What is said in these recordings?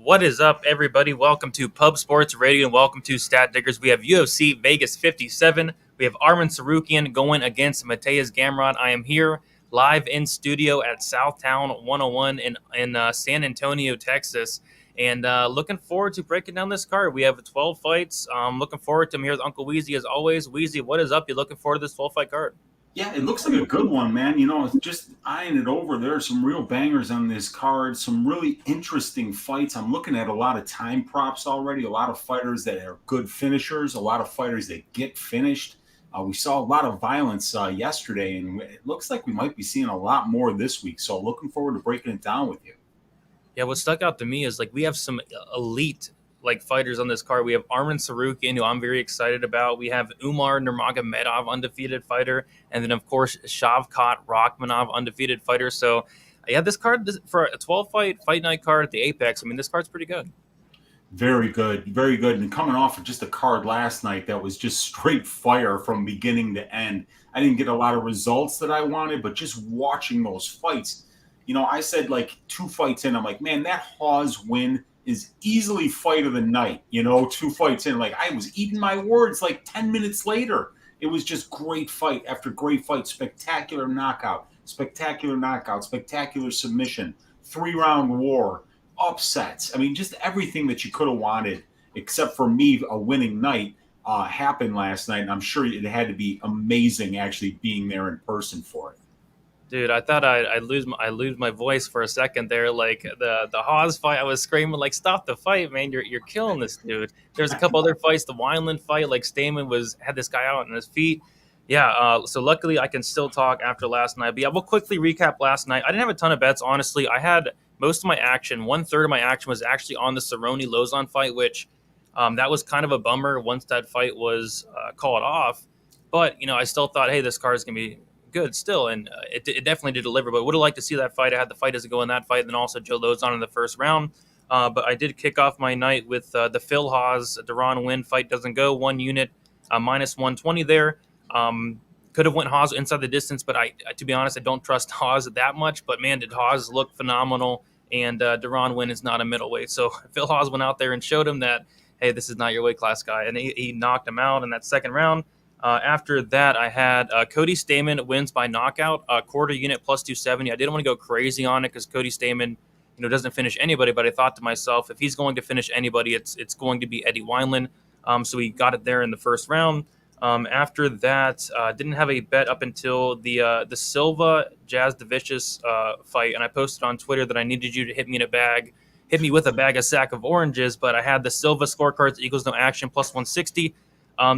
What is up, everybody? Welcome to Pub Sports Radio and welcome to Stat Diggers. We have UFC Vegas 57. We have Arman Tsarukyan going against Mateusz Gamrot. I am here live in studio at Southtown 101 in San Antonio, Texas. And looking forward to breaking down this card. We have 12 fights. Looking forward to. I'm here with Uncle Weezy as always. Weezy, what is up? You looking forward to this 12-fight card? Yeah, it looks like a good one, man. You know, just eyeing it over, there are some real bangers on this card, some really interesting fights. I'm looking at a lot of time props already, a lot of fighters that are good finishers, a lot of fighters that get finished. We saw a lot of violence yesterday, and it looks like we might be seeing a lot more this week. So looking forward to breaking it down with you. Yeah, what stuck out to me is we have some elite fighters on this card. We have Arman Tsarukyan, who I'm very excited about. We have Umar Nurmagomedov, undefeated fighter, and then of course Shavkat, Rakhmonov, undefeated fighter. So yeah, this card for a 12-fight fight night card at the Apex. I mean, this card's pretty good. Very good, very good. And coming off of just a card last night that was just straight fire from beginning to end. I didn't get a lot of results that I wanted, but just watching those fights, you know, I said 2 fights in, I'm like, man, that Hawes win is easily fight of the night, 2 fights in. I was eating my words 10 minutes later. It was just great fight after great fight, spectacular knockout, spectacular submission, 3-round war, upsets. I mean, just everything that you could have wanted, except for me, a winning night, happened last night. And I'm sure it had to be amazing actually being there in person for it. Dude, I thought I'd lose my voice for a second there. The Hawes fight, I was screaming "Stop the fight, man! You're killing this dude." There's a couple other fights. The Wineland fight, Stamen had this guy out on his feet. Yeah. So luckily I can still talk after last night. But yeah, we'll quickly recap last night. I didn't have a ton of bets, honestly. I had most of my action. 1/3 of my action was actually on the Cerrone Lozon fight, which that was kind of a bummer once that fight was called off. But I still thought, hey, this card is gonna be good still, and it definitely did deliver. But would have liked to see that fight. I had the fight as a go in that fight, and then also Joe Lozon in the first round. But I did kick off my night with the Phil Hawes Deron win. Fight doesn't go 1 unit, minus 120 there. Could have went Hawes inside the distance, but I to be honest, I don't trust Hawes that much. But man, did Hawes look phenomenal, and Deron win is not a middleweight. So Phil Hawes went out there and showed him that, hey, this is not your weight class, guy, and he knocked him out in that second round. After that, I had Cody Stamann wins by knockout, quarter unit plus 270. I didn't want to go crazy on it because Cody Stamann, doesn't finish anybody. But I thought to myself, if he's going to finish anybody, it's going to be Eddie Wineland. So he got it there in the first round. After that, didn't have a bet up until the Silva Jazz DeVicious fight, and I posted on Twitter that I needed you to hit me with a bag, a sack of oranges. But I had the Silva scorecards equals no action plus 160.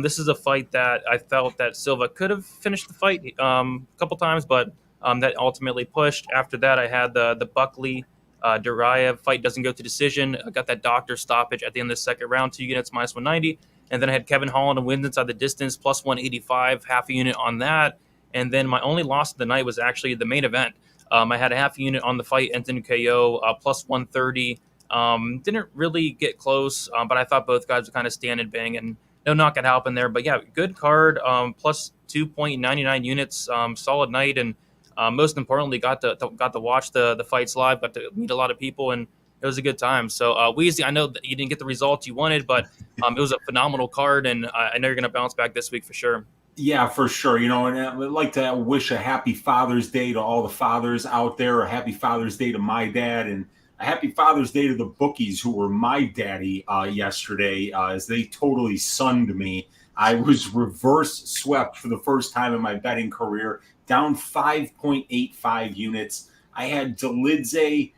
This is a fight that I felt that Silva could have finished the fight a couple times, but that ultimately pushed. After that, I had the Buckley Duraev fight doesn't go to decision. I got that doctor stoppage at the end of the second round, 2 units minus 190. And then I had Kevin Holland wins inside the distance plus 185, half a unit on that. And then my only loss of the night was actually the main event. I had a half a unit on the fight, Enton KO, plus 130. Didn't really get close, but I thought both guys would kind of stand and bang, and no knockout happened there. But yeah, good card, plus 2.99 units, solid night, and most importantly, got to watch the fights live, got to meet a lot of people, and it was a good time. So Weezy, I know that you didn't get the results you wanted, but it was a phenomenal card, and I know you're going to bounce back this week for sure. Yeah, for sure. And I'd like to wish a happy Father's Day to all the fathers out there, a happy Father's Day to my dad, and a happy Father's Day to the bookies who were my daddy yesterday, as they totally sunned me. I was reverse swept for the first time in my betting career, down 5.85 units. I had Dolidze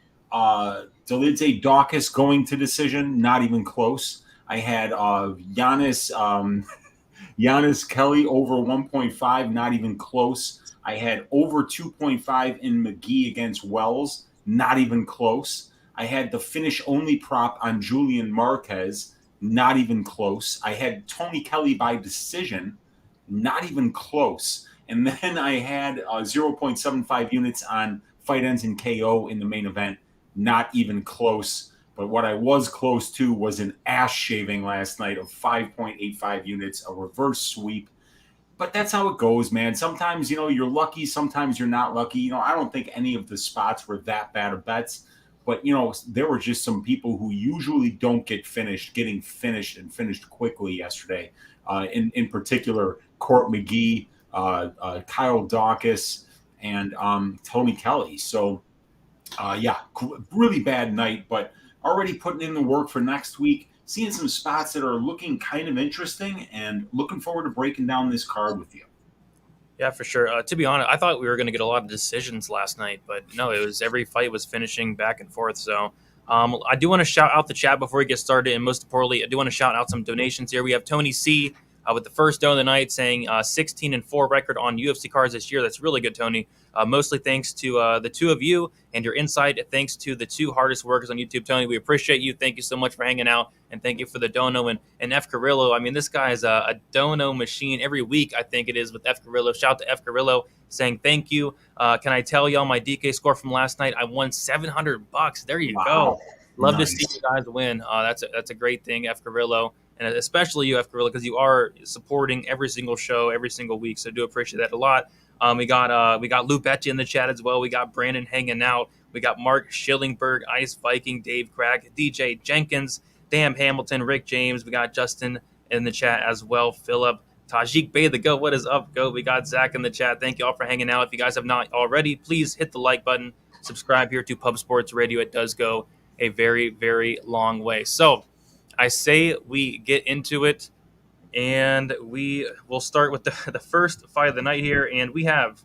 Dawkins going to decision, not even close. I had Giannis Kelly over 1.5, not even close. I had over 2.5 in McGee against Wells, not even close. I had the finish only prop on Julian Marquez, not even close. I had Tony Kelly by decision, not even close. And then I had 0.75 units on fight ends in KO in the main event, not even close. But what I was close to was an ass shaving last night of 5.85 units, a reverse sweep. But that's how it goes, man. Sometimes, you're lucky. Sometimes you're not lucky. I don't think any of the spots were that bad of bets. But, there were just some people who usually don't get finished, getting finished and finished quickly yesterday. In particular, Court McGee, Kyle Dawkins, and Tony Kelly. So, really bad night, but already putting in the work for next week, seeing some spots that are looking kind of interesting, and looking forward to breaking down this card with you. Yeah, for sure. To be honest, I thought we were going to get a lot of decisions last night, but no, it was every fight was finishing back and forth. So I do want to shout out the chat before we get started, and most importantly, I do want to shout out some donations here. We have Tony C. With the first dough of the night saying 16-4 record on UFC cards this year. That's really good, Tony. Mostly thanks to the two of you and your insight. Thanks to the two hardest workers on YouTube, Tony. We appreciate you. Thank you so much for hanging out, and thank you for the dono. And F. Carrillo, I mean, this guy is a dono machine every week, I think it is, with F. Carrillo. Shout out to F. Carrillo saying thank you. Can I tell y'all my DK score from last night? I won $700. There you go. Love to see you guys win. That's a great thing, F. Carrillo. And especially you, F. Carrillo, because you are supporting every single show every single week. So I do appreciate that a lot. We got Lou Betty in the chat as well. We got Brandon hanging out. We got Mark Schillingberg, Ice Viking, Dave Crack, DJ Jenkins, Dan Hamilton, Rick James. We got Justin in the chat as well. Philip, Tajik Bay, the Goat. What is up, Goat? We got Zach in the chat. Thank you all for hanging out. If you guys have not already, please hit the like button. Subscribe here to Pub Sports Radio. It does go a very, very long way. So I say we get into it, and we will start with the first fight of the night here, and we have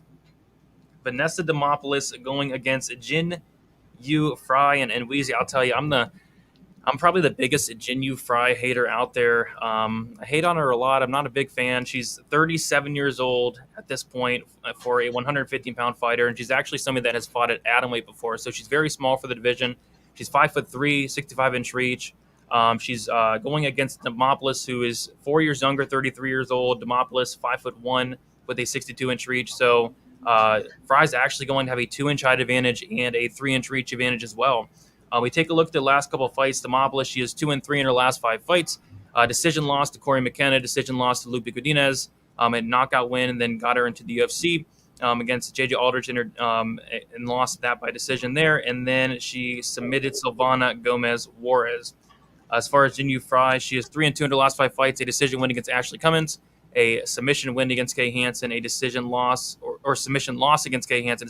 Vanessa Demopolis going against Jin Yu Fry and Weezy. I'll tell you, I'm probably the biggest Jin Yu Fry hater out there. I hate on her a lot. I'm not a big fan. She's 37 years old at this point for a 115-pound fighter, and she's actually somebody that has fought at atomweight before, so she's very small for the division. She's 5'3", 65-inch reach. She's going against Demopolis, who is 4 years younger, 33 years old. Demopolis, 5'1", with a 62-inch reach. So Fry's actually going to have a 2-inch height advantage and a 3-inch reach advantage as well. We take a look at the last couple of fights. Demopolis, she is 2-3 in her last 5 fights. Decision loss to Corey McKenna, decision loss to Lupe Godinez, a knockout win, and then got her into the UFC against J.J. Aldrich and lost that by decision there. And then she submitted Silvana Gomez Juarez. As far as Jin Yu Fry, she is 3-2 in her last 5 fights, a decision win against Ashley Cummins, a submission win against Kay Hansen, a decision loss or submission loss against Kay Hansen,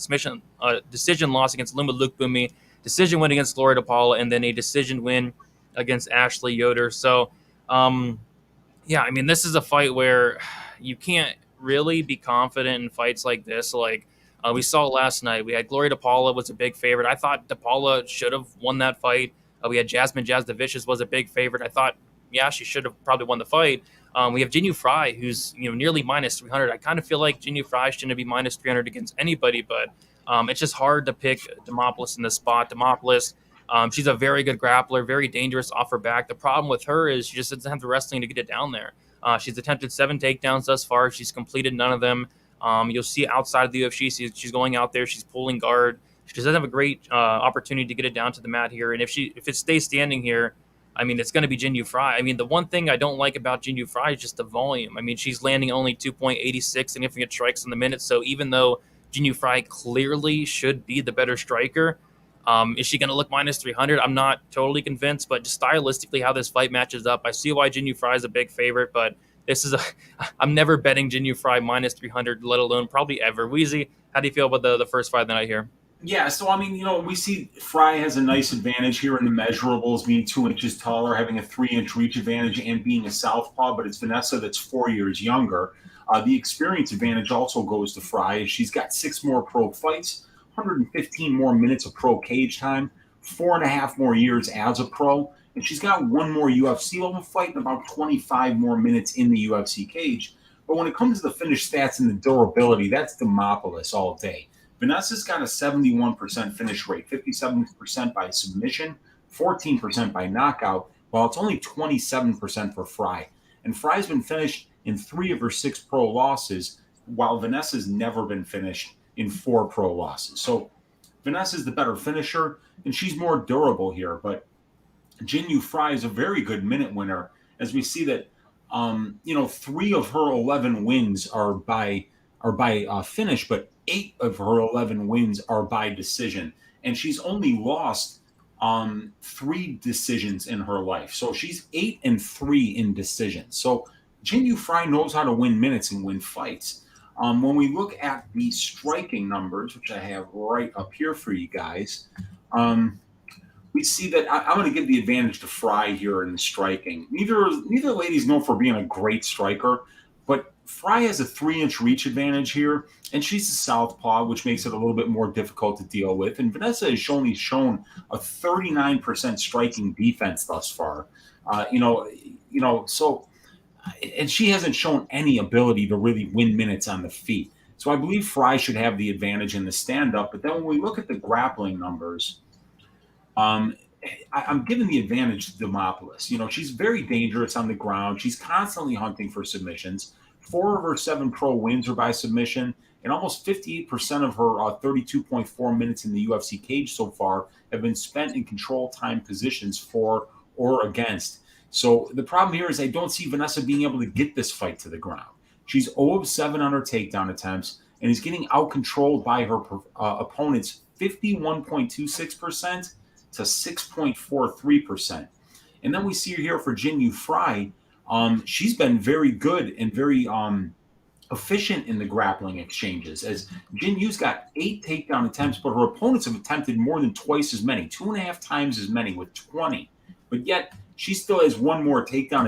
a decision loss against Luma Lukbumi, decision win against Laura DePaula, and then a decision win against Ashley Yoder. So, this is a fight where you can't really be confident in fights like this. Like we saw last night, we had Gloria DePaula was a big favorite. I thought DePaula should have won that fight. We had Jasmine Jazz DeVicious was a big favorite. I thought, she should have probably won the fight. We have Jin Yu Fry, who's nearly minus 300. I kind of feel like Jin Yu Fry shouldn't be minus 300 against anybody, but it's just hard to pick Demopolis in this spot. Demopolis, she's a very good grappler, very dangerous off her back. The problem with her is she just doesn't have the wrestling to get it down there. She's attempted 7 takedowns thus far. She's completed none of them. You'll see outside of the UFC, she's going out there, she's pulling guard. She doesn't have a great opportunity to get it down to the mat here. And if it stays standing here, it's going to be Jin Yu Fry. The one thing I don't like about Jin Yu Fry is just the volume. she's landing only 2.86 significant strikes in the minute. So even though Jin Yu Fry clearly should be the better striker, is she going to look minus 300? I'm not totally convinced, but just stylistically how this fight matches up, I see why Jin Yu Fry is a big favorite, but I'm never betting Jin Yu Fry minus 300, let alone probably ever. Weezy, how do you feel about the first fight of the night here? Yeah, so we see Fry has a nice advantage here in the measurables, being 2 inches taller, having a 3-inch reach advantage, and being a southpaw. But it's Vanessa that's 4 years younger. The experience advantage also goes to Fry. She's got 6 more pro fights, 115 more minutes of pro cage time, 4.5 more years as a pro, and she's got 1 more UFC level fight and about 25 more minutes in the UFC cage. But when it comes to the finish stats and the durability, that's Demopolis all day. Vanessa's got a 71% finish rate, 57% by submission, 14% by knockout, while it's only 27% for Fry. And Fry's been finished in 3 of her 6 pro losses, while Vanessa's never been finished in 4 pro losses. So Vanessa's the better finisher, and she's more durable here. But Jin Yu Fry is a very good minute winner, as we see that 3 of her 11 wins are by finish, but 8 of her 11 wins are by decision. And she's only lost 3 decisions in her life. So she's 8-3 in decisions. So Jin Yu Fry knows how to win minutes and win fights. When we look at the striking numbers, which I have right up here for you guys, we see that I'm going to give the advantage to Fry here in the striking. Neither lady's known for being a great striker, but Fry has a 3-inch reach advantage here, and she's a southpaw, which makes it a little bit more difficult to deal with. And Vanessa has only shown a 39% striking defense thus far. So, and she hasn't shown any ability to really win minutes on the feet. So I believe Fry should have the advantage in the stand-up. But then when we look at the grappling numbers, I'm giving the advantage to Demopolis. She's very dangerous on the ground. She's constantly hunting for submissions. 4 of her 7 pro wins are by submission, and almost 58% of her 32.4 minutes in the UFC cage so far have been spent in control time positions for or against. So the problem here is I don't see Vanessa being able to get this fight to the ground. She's 0 of 7 on her takedown attempts and is getting out-controlled by her opponents 51.26% to 6.43%. And then we see here for Jin Yu Fry, she's been very good and very efficient in the grappling exchanges, as Jin Yu's got 8 takedown attempts, but her opponents have attempted more than twice as many, 2.5 times as many with 20. But yet she still has 1 more takedown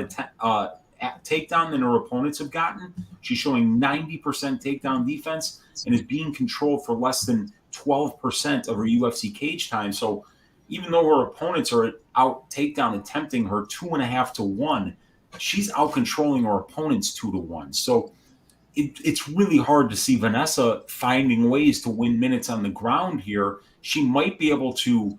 than her opponents have gotten. She's showing 90% takedown defense and is being controlled for less than 12% of her UFC cage time. So even though her opponents are out takedown attempting her 2.5 to 1, she's out controlling her opponents 2 to 1. So it's really hard to see Vanessa finding ways to win minutes on the ground here. She might be able to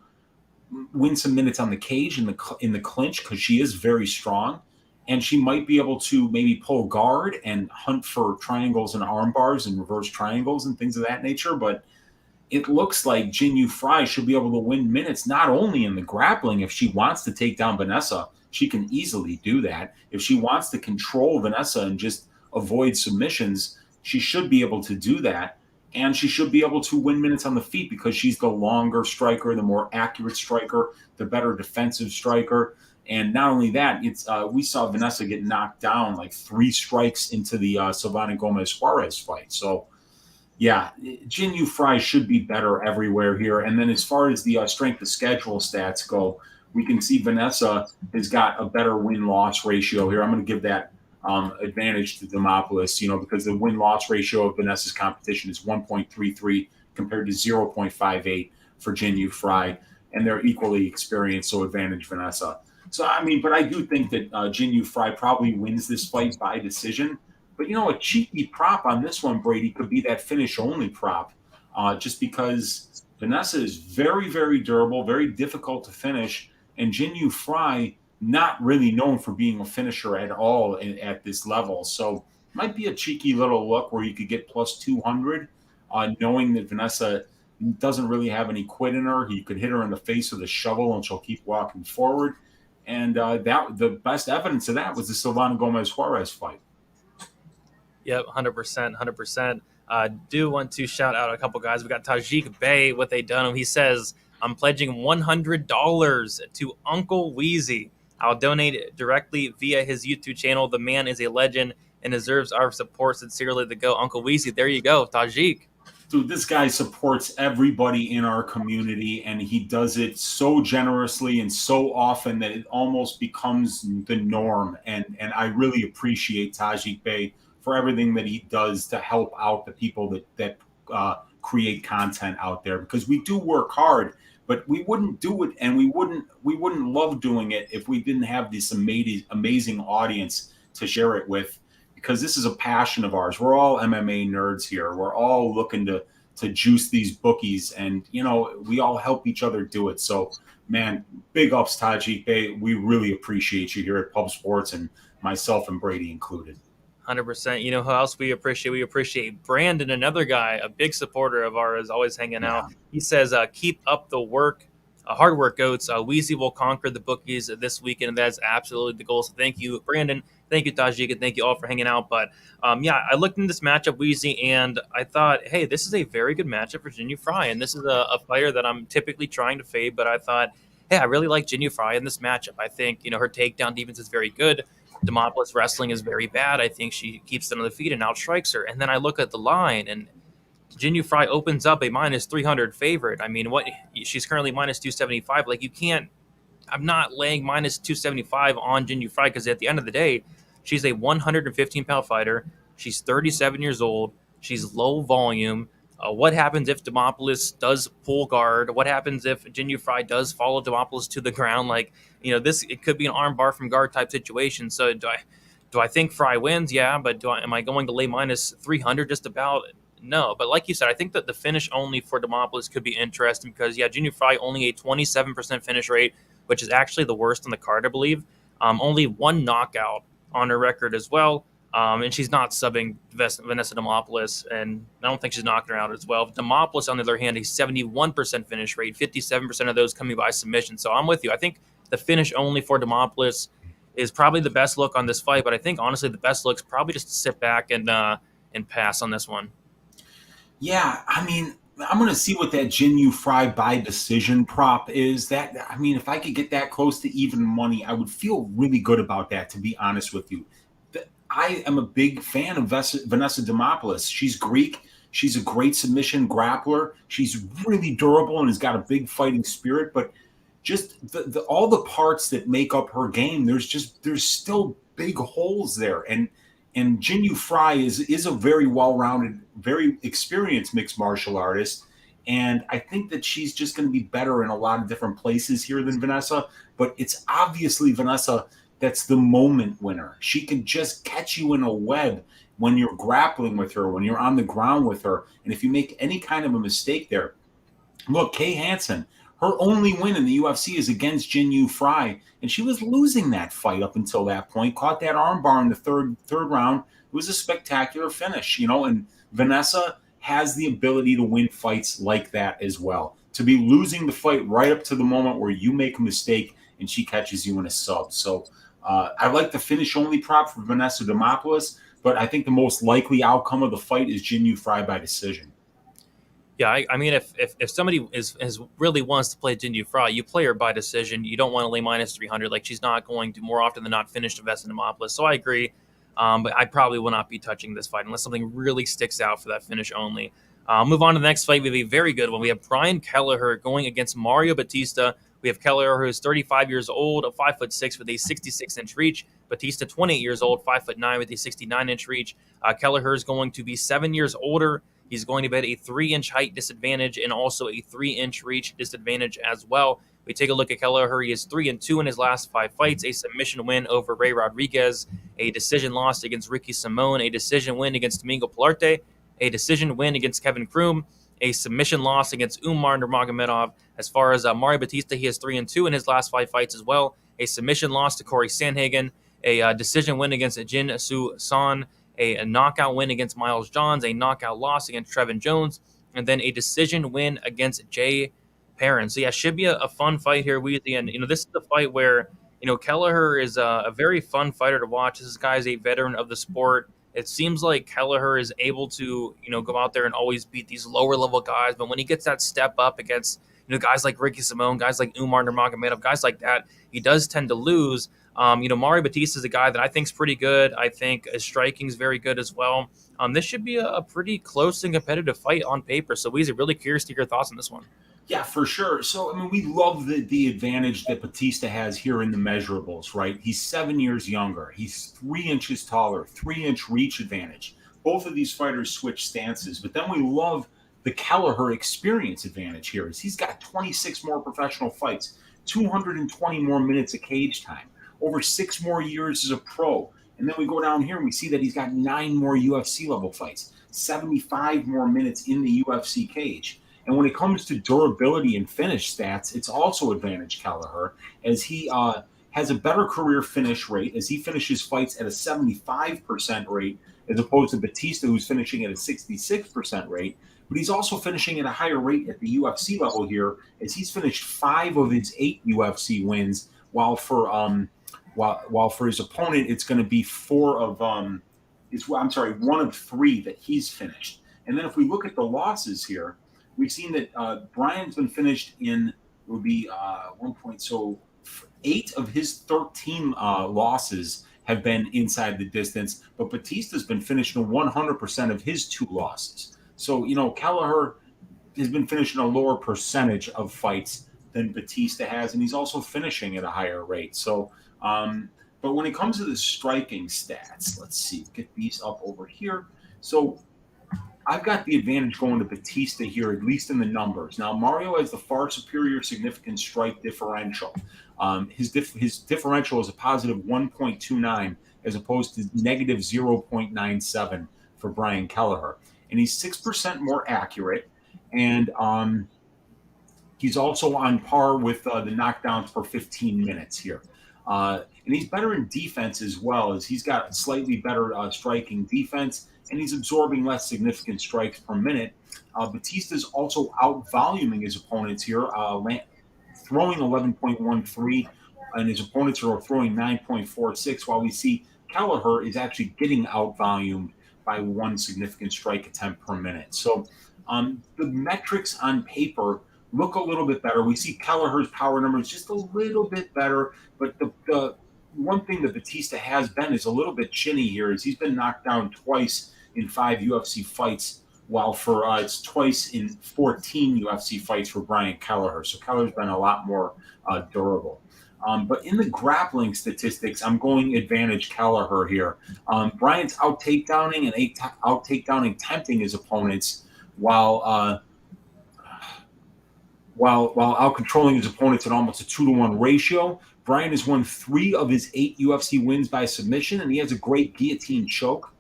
win some minutes on the cage in the clinch because she is very strong, and she might be able to maybe pull guard and hunt for triangles and arm bars and reverse triangles and things of that nature. But it looks like Jin Yu Fry should be able to win minutes not only in the grappling. If she wants to take down Vanessa, she can easily do that. If she wants to control Vanessa and just avoid submissions, she should be able to do that. And she should be able to win minutes on the feet because she's the longer striker, the more accurate striker, the better defensive striker. And not only that, we saw Vanessa get knocked down like 3 strikes into the Silvana Gomez-Juarez fight. So, yeah, Jin Yu Fry should be better everywhere here. And then as far as the strength of schedule stats go, we can see Vanessa has got a better win-loss ratio here. I'm going to give that advantage to Demopolis, because the win-loss ratio of Vanessa's competition is 1.33 compared to 0.58 for Jin Yu Fry, and they're equally experienced, so advantage Vanessa. So, but I do think that Jin Yu Fry probably wins this fight by decision. But, a cheeky prop on this one, Brady, could be that finish-only prop, just because Vanessa is very, very durable, very difficult to finish, and Jin Yu Fry not really known for being a finisher at all at this level. So might be a cheeky little look where you could get plus 200, knowing that Vanessa doesn't really have any quit in her. You could hit her in the face with a shovel and she'll keep walking forward. And the best evidence of that was the Silvana Gomez-Juarez fight. Yep, 100%, 100%. Do want to shout out a couple guys. We got Tajik Bey, what they done. He says, I'm pledging $100 to Uncle Weezy. I'll donate directly via his YouTube channel. The man is a legend and deserves our support. Sincerely, the GOAT, Uncle Weezy. There you go, Tajik. Dude, this guy supports everybody in our community, and he does it so generously and so often that it almost becomes the norm. And I really appreciate Tajik Bey for everything that he does to help out the people that create content out there, because we do work hard. But we wouldn't do it, and we wouldn't love doing it if we didn't have this amazing audience to share it with, because this is a passion of ours. We're all MMA nerds here. We're all looking to juice these bookies, and we all help each other do it. So, man, big ups, Tajik Bey. We really appreciate you here at Pub Sports, and myself and Brady included. 100%. You know who else we appreciate? We appreciate Brandon, another guy, a big supporter of ours, always hanging out. He says, keep up the work, hard work, goats. Weezy will conquer the bookies this weekend, and that's absolutely the goal. So thank you, Brandon. Thank you, Tajik, and thank you all for hanging out. But, I looked into this matchup, Weezy, and I thought, hey, this is a very good matchup for Jin Yu Fry, and this is a fighter that I'm typically trying to fade, but I thought, hey, I really like Jinyu Fry in this matchup. I think, her takedown defense is very good. Demopolis wrestling is very bad. I think she keeps them on the feet and outstrikes her. And then I look at the line, and Jinyu Fry opens up a minus 300 favorite. I mean, she's currently minus 275. Like, you can't, I'm not laying minus 275 on Jinyu Fry, because at the end of the day, she's a 115-pound fighter. She's 37 years old. She's low volume. What happens if Demopolis does pull guard? What happens if Jinyu Fry does follow Demopolis to the ground? Like, it could be an arm bar from guard type situation. So do I think Fry wins? Yeah, but am I going to lay minus 300 just about? No. But like you said, I think that the finish only for Demopolis could be interesting because, Jinyu Fry only a 27% finish rate, which is actually the worst on the card, I believe. Only one knockout on her record as well. And she's not subbing Vanessa Demopolis, and I don't think she's knocking her out as well. Demopolis, on the other hand, a 71% finish rate, 57% of those coming by submission. So I'm with you. I think the finish only for Demopolis is probably the best look on this fight, but I think, honestly, the best look is probably just to sit back and pass on this one. Yeah, I mean, I'm going to see what that Jinyu Fry by decision prop is. If I could get that close to even money, I would feel really good about that, to be honest with you. I am a big fan of Vanessa Demopolis. She's Greek. She's a great submission grappler. She's really durable and has got a big fighting spirit. But just all the parts that make up her game, there's still big holes there. And Jinyu Fry is a very well-rounded, very experienced mixed martial artist. And I think that she's just going to be better in a lot of different places here than Vanessa. But it's obviously Vanessa that's the moment winner. She can just catch you in a web when you're grappling with her, when you're on the ground with her. And if you make any kind of a mistake there, look, Kay Hansen, her only win in the UFC is against Jinyu Fry, and she was losing that fight up until that point. Caught that armbar in the third round. It was a spectacular finish, and Vanessa has the ability to win fights like that as well. To be losing the fight right up to the moment where you make a mistake and she catches you in a sub. So I like the finish only prop for Vanessa Demopolis, but I think the most likely outcome of the fight is Jinyu Fry by decision. Yeah, I mean, if somebody is really wants to play Jinyu Fry, you play her by decision. You don't want to lay minus 300. Like, she's not going to, more often than not, finish Vanessa Demopolis. So I agree, but I probably will not be touching this fight unless something really sticks out for that finish only. Move on to the next fight. We have a very good one. We have Brian Kelleher going against Mario Batista. We have Kelleher, who is 35 years old, 5'6" with a 66-inch reach. Batista, 28 years old, 5'9" with a 69-inch reach. Kelleher is going to be 7 years older. He's going to be at a 3-inch height disadvantage and also a 3-inch reach disadvantage as well. We take a look at Kelleher. He is 3-2 in his last 5 fights, a submission win over Ray Rodriguez, a decision loss against Ricky Simone, a decision win against Domingo Pilarte, a decision win against Kevin Kroom, a submission loss against Umar Nurmagomedov. As far as Mario Batista, he is 3-2 in his last 5 fights as well. A submission loss to Corey Sandhagen, a decision win against Jin Soo Son, a knockout win against Miles Johns, a knockout loss against Trevin Jones, and then a decision win against Jay Perrin. So yeah, should be a fun fight here, Weezy. And this is the fight where Kelleher is a very fun fighter to watch. This guy is a veteran of the sport. It seems like Kelleher is able to go out there and always beat these lower level guys, but when he gets that step up against guys like Ricky Simone, guys like Umar Nurmagomedov, guys like that, he does tend to lose. Mario Batista is a guy that I think is pretty good. I think his striking is very good as well. This should be a pretty close and competitive fight on paper. So, Weezy, really curious to hear your thoughts on this one. Yeah, for sure. So, we love the advantage that Batista has here in the measurables, right? He's 7 years younger. He's 3 inches taller, 3-inch reach advantage. Both of these fighters switch stances, but then we love the Kelleher experience advantage here. He's got 26 more professional fights, 220 more minutes of cage time, over 6 more years as a pro. And then we go down here and we see that he's got 9 more UFC level fights, 75 more minutes in the UFC cage. And when it comes to durability and finish stats, it's also advantage Kelleher, as he has a better career finish rate, as he finishes fights at a 75% rate, as opposed to Batista, who's finishing at a 66% rate. But he's also finishing at a higher rate at the UFC level here, as he's finished 5 of his 8 UFC wins, while for his opponent, it's going to be 1 of 3 that he's finished. And then if we look at the losses here, we've seen that Brian's been finished in would be 1 point. So 8 of his 13 losses have been inside the distance, but Batista's been finishing 100% of his 2 losses. So, Kelleher has been finishing a lower percentage of fights than Batista has, and he's also finishing at a higher rate. So, but when it comes to the striking stats, let's see, get these up over here. So I've got the advantage going to Batista here, at least in the numbers. Now, Mario has the far superior significant strike differential. His differential is a positive 1.29 as opposed to negative 0.97 for Brian Kelleher. And he's 6% more accurate. And he's also on par with the knockdowns per 15 minutes here. And he's better in defense as well, as he's got slightly better striking defense, and he's absorbing less significant strikes per minute. Batista's also out-voluming his opponents here, throwing 11.13, and his opponents are throwing 9.46, while we see Kelleher is actually getting out-volumed by 1 significant strike attempt per minute. So the metrics on paper look a little bit better. We see Kelleher's power numbers just a little bit better, but the one thing that Batista has been is a little bit chinny here, is he's been knocked down twice in 5 UFC fights, while for it's twice in 14 UFC fights for Brian Kelleher. So Kelleher's been a lot more durable. But in the grappling statistics, I'm going advantage Kelleher here. Brian's out takedowning and out takedowning tempting his opponents, while out controlling his opponents at almost a 2-to-1 ratio. Brian has won 3 of his 8 UFC wins by submission, and he has a great guillotine choke.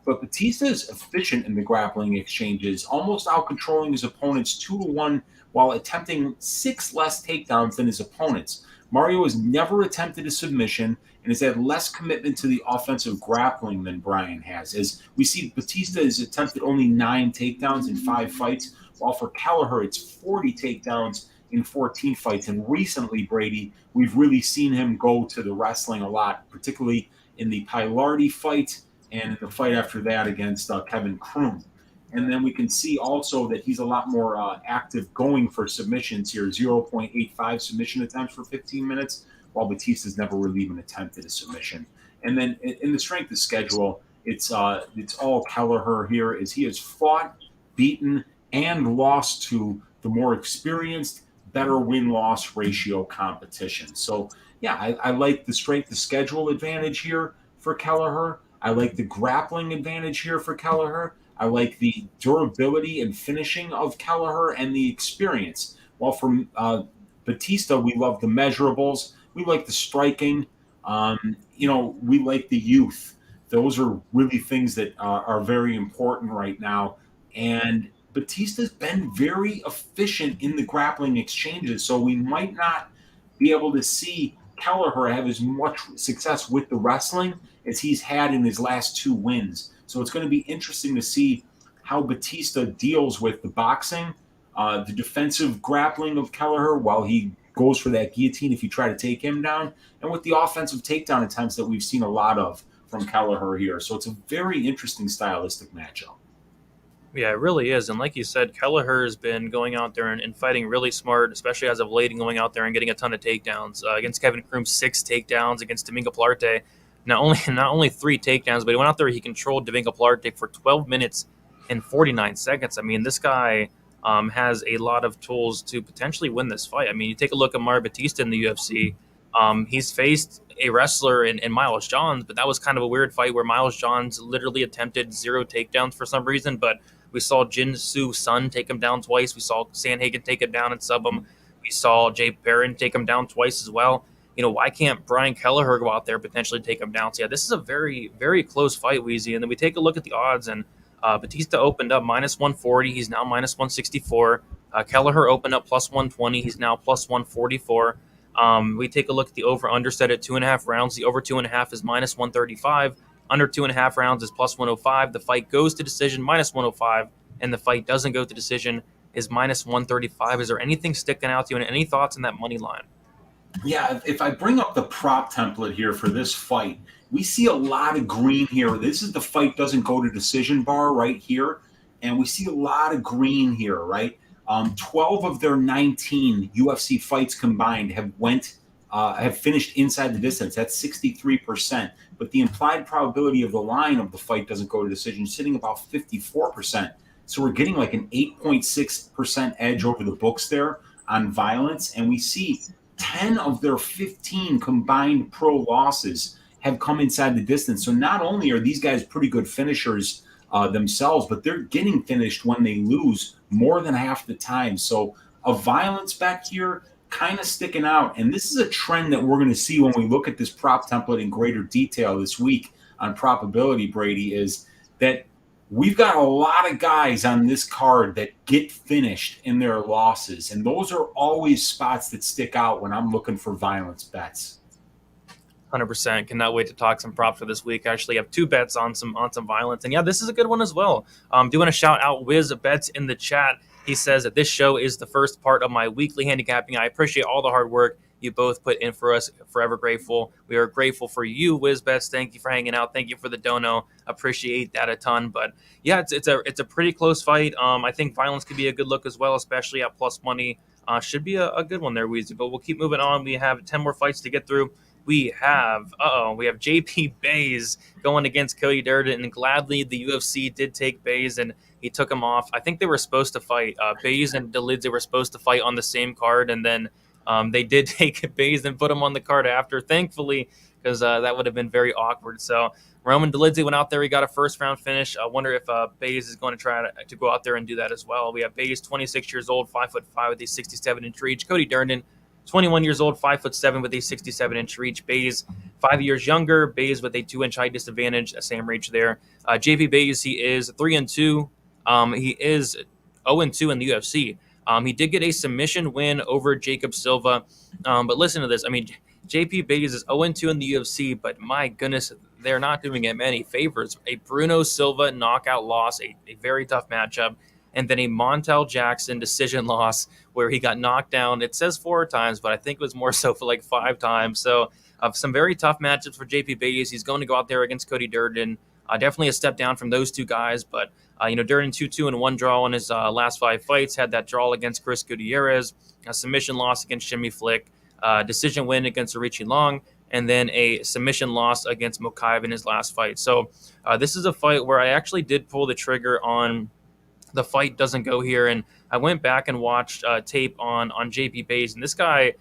But Batista is efficient in the grappling exchanges, almost out controlling his opponents 2-to-1 while attempting 6 less takedowns than his opponents. Mario has never attempted a submission and has had less commitment to the offensive grappling than Brian has. As we see, Batista has attempted only 9 takedowns in 5 fights, while for Kelleher, it's 40 takedowns in 14 fights. And recently, Brady, we've really seen him go to the wrestling a lot, particularly in the Pilardi fight and in the fight after that against Kevin Kroom. And then we can see also that he's a lot more active going for submissions here, 0.85 submission attempts for 15 minutes, while Batista's never really even attempted a submission. And then in the strength of schedule, it's all Kelleher here, as he has fought, beaten, and lost to the more experienced, better win-loss ratio competition. So, yeah, I like the strength of schedule advantage here for Kelleher. I like the grappling advantage here for Kelleher. I like the durability and finishing of Kelleher and the experience. While for Batista, we love the measurables. We like the striking. We like the youth. Those are really things that are very important right now. And Batista's been very efficient in the grappling exchanges, so we might not be able to see Kelleher have as much success with the wrestling as he's had in his last 2 wins. So it's going to be interesting to see how Batista deals with the boxing, the defensive grappling of Kelleher while he goes for that guillotine if you try to take him down, and with the offensive takedown attempts that we've seen a lot of from Kelleher here. So it's a very interesting stylistic matchup. Yeah, it really is. And like you said, Kelleher has been going out there and fighting really smart, especially as of late, and going out there and getting a ton of takedowns. Against Kevin Kroom, 6 takedowns. Against Domingo Plarte, not only 3 takedowns, but he went out there, he controlled Domingo Plarte for 12 minutes and 49 seconds. I mean, this guy has a lot of tools to potentially win this fight. I mean, you take a look at Mario Batista in the UFC. He's faced a wrestler in Miles Johns, but that was kind of a weird fight where Miles Johns literally attempted 0 takedowns for some reason, but we saw Jin Soo Sun take him down twice. We saw Sandhagen take him down and sub him. We saw Jay Perrin take him down twice as well. Why can't Brian Kelleher go out there potentially take him down? So, yeah, this is a very, very close fight, Weezy. And then we take a look at the odds, and Batista opened up minus 140. He's now minus 164. Kelleher opened up plus 120. He's now plus 144. We take a look at the over-under set at 2.5 rounds. The over 2.5 is minus 135. Under 2.5 rounds is plus 105. The fight goes to decision, minus 105. And the fight doesn't go to decision is minus 135. Is there anything sticking out to you, and any thoughts on that money line? Yeah, if I bring up the prop template here for this fight, we see a lot of green here. This is the fight doesn't go to decision bar right here. And we see a lot of green here, right? 12 of their 19 UFC fights combined have finished inside the distance. That's 63%. But the implied probability of the line of the fight doesn't go to decision, sitting about 54%. So we're getting like an 8.6% edge over the books there on violence. And we see 10 of their 15 combined pro losses have come inside the distance. So not only are these guys pretty good finishers themselves, but they're getting finished when they lose more than half the time. So a violence back here kind of sticking out. And this is a trend that we're going to see when we look at this prop template in greater detail this week on probability, Brady, is that we've got a lot of guys on this card that get finished in their losses. And those are always spots that stick out when I'm looking for violence bets. 100%. Cannot wait to talk some props for this week. I actually have 2 bets on some violence. And yeah, this is a good one as well. Do want to shout out Wiz Bets in the chat. He says that this show is the first part of my weekly handicapping. I appreciate all the hard work you both put in for us. Forever grateful. We are grateful for you, Wiz Bets. Thank you for hanging out. Thank you for the dono. Appreciate that a ton. But yeah, it's a pretty close fight. I think violence could be a good look as well, especially at plus money. Should be a good one there, Weezy. But we'll keep moving on. We have 10 more fights to get through. We have JP Bays going against Cody Durden, and gladly the UFC did take Bays and he took him off. I think they were supposed to fight. Bays and Dolidze were supposed to fight on the same card, and then they did take Bays and put him on the card after, thankfully, because that would have been very awkward. So Roman Dolidze went out there. He got a first-round finish. I wonder if Bays is going to try to go out there and do that as well. We have Bays, 26 years old, 5'5" with a 67-inch reach. Cody Durden, 21 years old, 5'7" with a 67-inch reach. Bays, 5 years younger. Bays with a 2-inch height disadvantage, same reach there. JP Bays, he is 3-2. He is 0-2 in the UFC. He did get a submission win over Jacob Silva. But listen to this. I mean, JP Bays is 0-2 in the UFC, but my goodness, they're not doing him any favors. A Bruno Silva knockout loss, a very tough matchup, and then a Montel Jackson decision loss where he got knocked down. It says 4 times, but I think it was more so for like 5 times. So some very tough matchups for JP Bays. He's going to go out there against Cody Durden. Definitely a step down from those 2 guys, but Durden 2-2 and 1 draw in his last 5 fights. Had that draw against Chris Gutierrez, a submission loss against Jimmy Flick, decision win against Richie Long, and then a submission loss against Mokaev in his last fight. So this is a fight where I actually did pull the trigger on the fight doesn't go here, and I went back and watched tape on JP Bays, and this guy,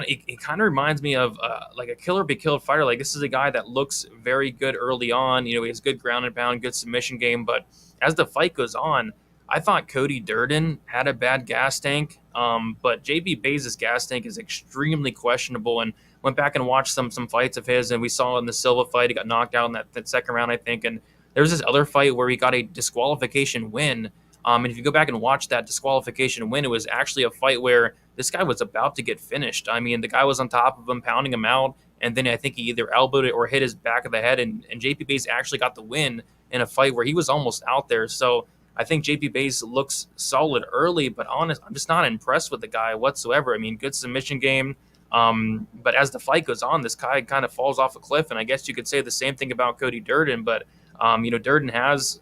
he kind of reminds me of like a killer be killed fighter. Like, this is a guy that looks very good early on. He has good ground and pound, good submission game, but as the fight goes on, I thought Cody Durden had a bad gas tank, but JP Bays' gas tank is extremely questionable, and went back and watched some fights of his, and we saw in the Silva fight, he got knocked out in that second round, I think, and there's this other fight where he got a disqualification win. And if you go back and watch that disqualification win, it was actually a fight where this guy was about to get finished. I mean, the guy was on top of him, pounding him out, and then I think he either elbowed it or hit his back of the head, and JP Bays actually got the win in a fight where he was almost out there. So I think JP Bays looks solid early, but honest, I'm just not impressed with the guy whatsoever. I mean, good submission game, but as the fight goes on, this guy kind of falls off a cliff, and I guess you could say the same thing about Cody Durden, but Durden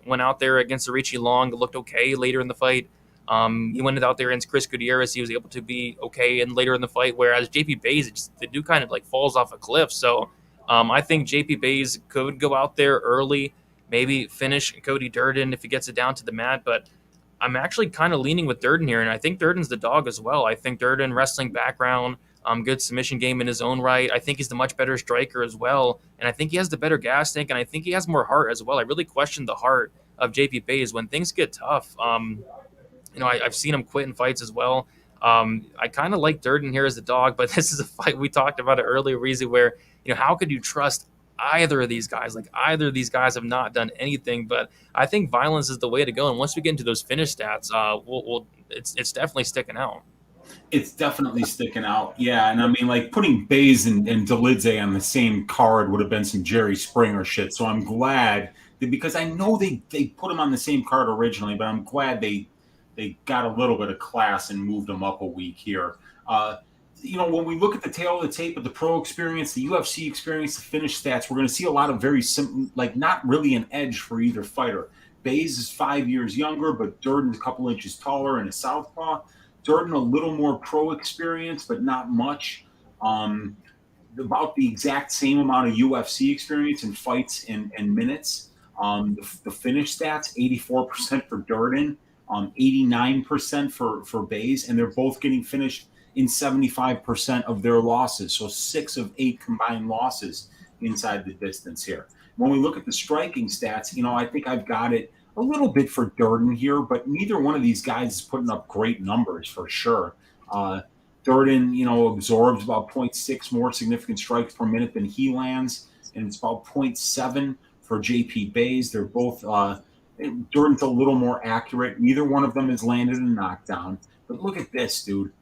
went out there against Richie Long, looked okay later in the fight. He went out there against Chris Gutierrez. He was able to be okay and later in the fight, whereas JP Bays, the dude kind of like falls off a cliff. So I think JP Bays could go out there early, maybe finish Cody Durden if he gets it down to the mat. But I'm actually kind of leaning with Durden here, and I think Durden's the dog as well. I think Durden, wrestling background, good submission game in his own right. I think he's the much better striker as well, and I think he has the better gas tank, and I think he has more heart as well. I really question the heart of JP Bays when things get tough. I've seen him quit in fights as well. I kind of like Durden here as the dog, but this is a fight we talked about it earlier, Reezy, where how could you trust either of these guys? Like, either of these guys have not done anything, but I think violence is the way to go. And once we get into those finish stats, it's definitely sticking out. It's definitely sticking out. Yeah. And I mean, like, putting Bays and Dolidze on the same card would have been some Jerry Springer shit. So I'm glad that, because I know they put him on the same card originally, but I'm glad they got a little bit of class and moved him up a week here. When we look at the tail of the tape of the pro experience, the UFC experience, the finish stats, we're going to see a lot of very simple, like, not really an edge for either fighter. Bays is 5 years younger, but Durden's a couple inches taller and a southpaw. Durden a little more pro experience, but not much. About the exact same amount of UFC experience in fights and minutes. The finish stats, 84% for Durden, 89% for Bays, and they're both getting finished in 75% of their losses. So 6 of 8 combined losses inside the distance here. When we look at the striking stats, I think I've got it a little bit for Durden here, but neither one of these guys is putting up great numbers for sure. Durden, absorbs about 0.6 more significant strikes per minute than he lands, and it's about 0.7 for JP Bays. They're both Durden's a little more accurate. Neither one of them has landed a knockdown. But look at this, dude.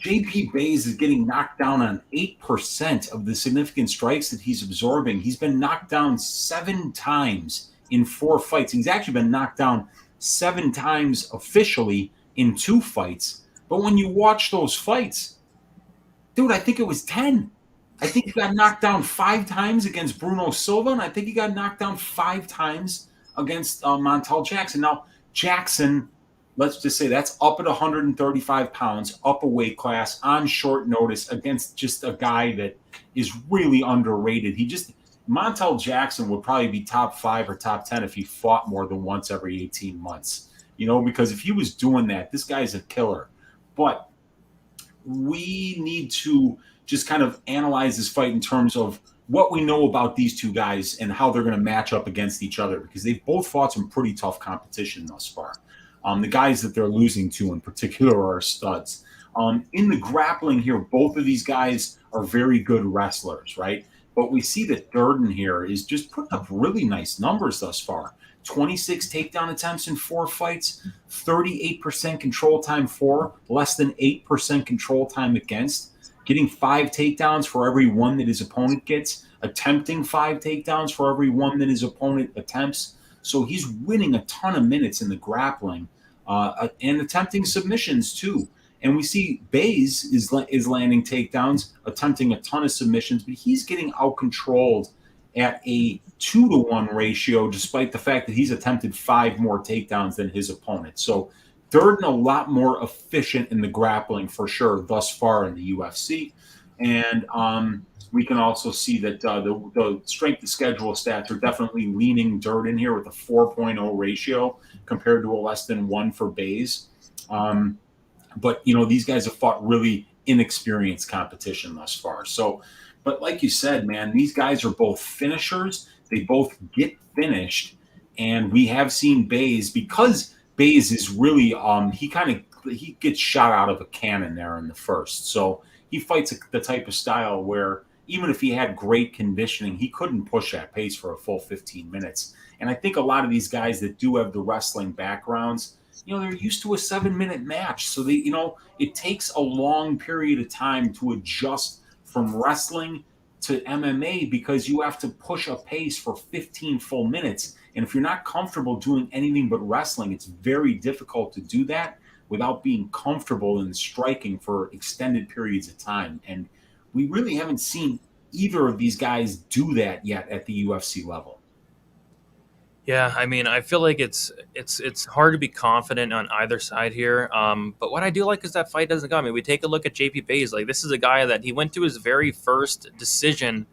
JP Bays is getting knocked down on 8% of the significant strikes that he's absorbing. He's been knocked down 7 times in 4 fights. He's actually been knocked down 7 times officially in 2 fights. But when you watch those fights, dude, I think it was 10. I think he got knocked down 5 times against Bruno Silva, and I think he got knocked down 5 times against Montel Jackson. Now, Jackson, let's just say that's up at 135 pounds, up a weight class, on short notice against just a guy that is really underrated. Montel Jackson would probably be top 5 or top 10 if he fought more than once every 18 months, because if he was doing that, this guy's a killer. But we need to just kind of analyze this fight in terms of what we know about these two guys and how they're going to match up against each other, because they've both fought some pretty tough competition thus far. The guys that they're losing to in particular are studs. In the grappling here, both of these guys are very good wrestlers, right? But we see that Durden here is just putting up really nice numbers thus far. 26 takedown attempts in 4 fights, 38% control time for, less than 8% control time against, getting 5 takedowns for every 1 that his opponent gets, attempting 5 takedowns for every 1 that his opponent attempts. So he's winning a ton of minutes in the grappling and attempting submissions too. And we see Bays is landing takedowns, attempting a ton of submissions, but he's getting out-controlled at a 2-to-1 ratio, despite the fact that he's attempted 5 more takedowns than his opponent. So Durden a lot more efficient in the grappling for sure thus far in the UFC. And we can also see that the strength of schedule stats are definitely leaning Durden here with a 4.0 ratio compared to a less than 1 for Bays. But, these guys have fought really inexperienced competition thus far. So, but like you said, man, these guys are both finishers. They both get finished. And we have seen Bays, because Bays is really, he gets shot out of a cannon there in the first. So he fights the type of style where even if he had great conditioning, he couldn't push that pace for a full 15 minutes. And I think a lot of these guys that do have the wrestling backgrounds, they're used to a 7-minute match. So it takes a long period of time to adjust from wrestling to MMA, because you have to push a pace for 15 full minutes. And if you're not comfortable doing anything but wrestling, it's very difficult to do that without being comfortable in striking for extended periods of time. And we really haven't seen either of these guys do that yet at the UFC level. Yeah, I mean, I feel like it's hard to be confident on either side here. But what I do like is that fight doesn't go. I mean, we take a look at JP Bays. Like, this is a guy that he went to his very first decision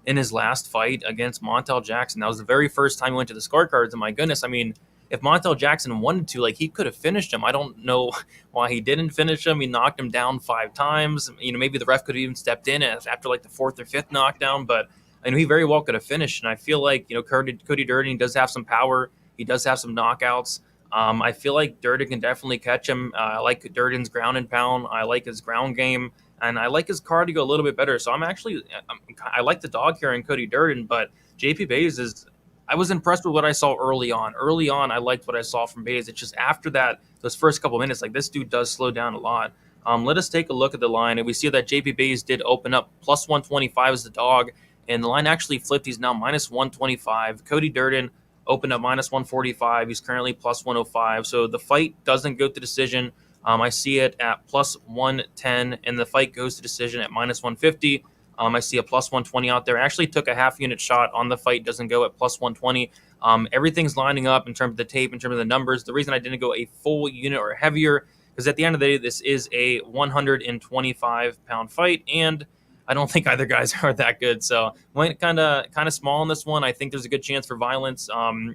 in his last fight against Montel Jackson. That was the very first time he went to the scorecards. And my goodness, I mean, if Montel Jackson wanted to, he could have finished him. I don't know why he didn't finish him. He knocked him down 5 times. Maybe the ref could have even stepped in after the 4th or 5th knockdown, but he very well could have finished. And I feel like, Cody Durden does have some power. He does have some knockouts. I feel like Durden can definitely catch him. I like Durden's ground and pound. I like his ground game. And I like his cardio a little bit better. So I like the dog here in Cody Durden, but JP Bays I was impressed with what I saw early on. Early on, I liked what I saw from Bays. It's just after that, those first couple minutes, this dude does slow down a lot. Let us take a look at the line. And we see that JP Bays did open up plus 125 as the dog. And the line actually flipped. He's now minus 125. Cody Durden opened up minus 145. He's currently plus 105. So the fight doesn't go to decision. I see it at plus 110, and the fight goes to decision at minus 150. I see a plus 120 out there. I actually took a half unit shot on the fight. Doesn't go at plus 120. Everything's lining up in terms of the tape, in terms of the numbers. The reason I didn't go a full unit or heavier, because at the end of the day, this is a 125-pound fight, and I don't think either guys are that good. So went kind of small in this one. I think there's a good chance for violence.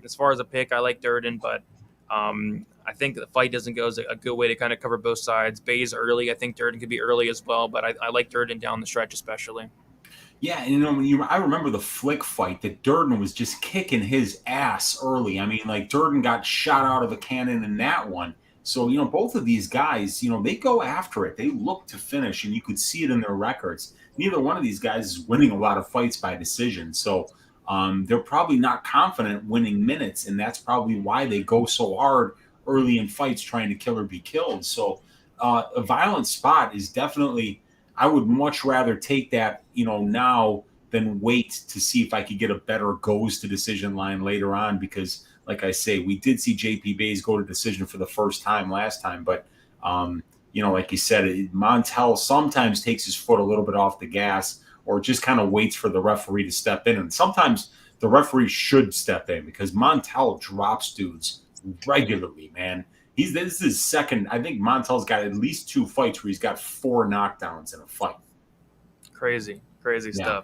As far as a pick, I like Durden, but I think the fight doesn't go is a good way to kind of cover both sides. Bay's early. I think Durden could be early as well, but I like Durden down the stretch especially. Yeah, and I remember the Flick fight that Durden was just kicking his ass early. I mean, like Durden got shot out of a cannon in that one. So, both of these guys, they go after it. They look to finish, and you could see it in their records. Neither one of these guys is winning a lot of fights by decision. So they're probably not confident winning minutes, and that's probably why they go so hard early in fights trying to kill or be killed. So a violent spot is definitely – I would much rather take that, now than wait to see if I could get a better goes to decision line later on. Because, like I say, we did see JP Bays go to decision for the first time last time. But, like you said, Montel sometimes takes his foot a little bit off the gas or just kind of waits for the referee to step in. And sometimes the referee should step in because Montel drops dudes regularly, man. This is his second. I think Montel's got at least 2 fights where he's got 4 knockdowns in a fight. Crazy stuff.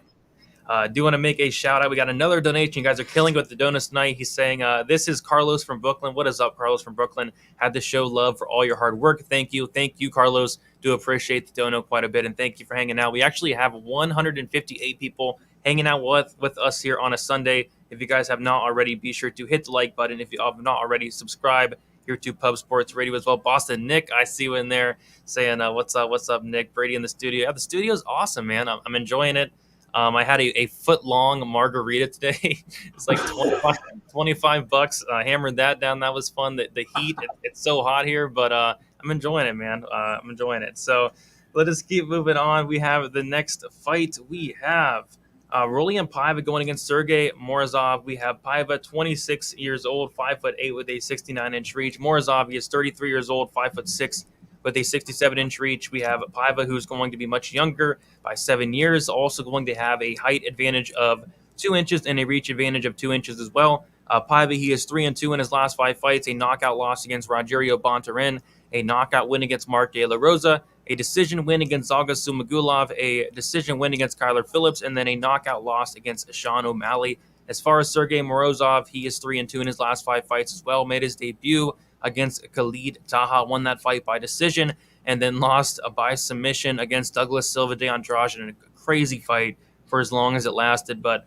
Do want to make a shout out. We got another donation. You guys are killing with the donuts tonight. He's saying, this is Carlos from Brooklyn. What is up, Carlos from Brooklyn? Had to show love for all your hard work. Thank you, Carlos. Do appreciate the dono quite a bit, and thank you for hanging out. We actually have 158 people hanging out with us here on a Sunday. If you guys have not already, be sure to hit the like button. If you have not already, subscribe here to Pub Sports Radio as well. Boston Nick, I see you in there saying, what's up, Nick? Brady in the studio. Yeah, the studio's awesome, man. I'm enjoying it. I had a foot-long margarita today. It's like $25. Hammered that down. That was fun. The heat, it's so hot here, but I'm enjoying it, man. I'm enjoying it. So let us keep moving on. We have the next fight. We have Rolian Paiva going against Sergey Morozov. We have Paiva, 26 years old, 5'8" with a 69-inch reach. Morozov, he is 33 years old, 5'6" with a 67-inch reach. We have Paiva, who's going to be much younger by 7 years, also going to have a height advantage of 2 inches and a reach advantage of 2 inches as well. Paiva, he is 3-2 in his last 5 fights, a knockout loss against Rogerio Bontorin, a knockout win against Mark De La Rosa, a decision win against Zagas Sumagulov, a decision win against Kyler Phillips, and then a knockout loss against Sean O'Malley. As far as Sergey Morozov, he is 3-2 in his last 5 fights as well. Made his debut against Khalid Taha, won that fight by decision, and then lost by submission against Douglas Silva de Andrade in a crazy fight for as long as it lasted. But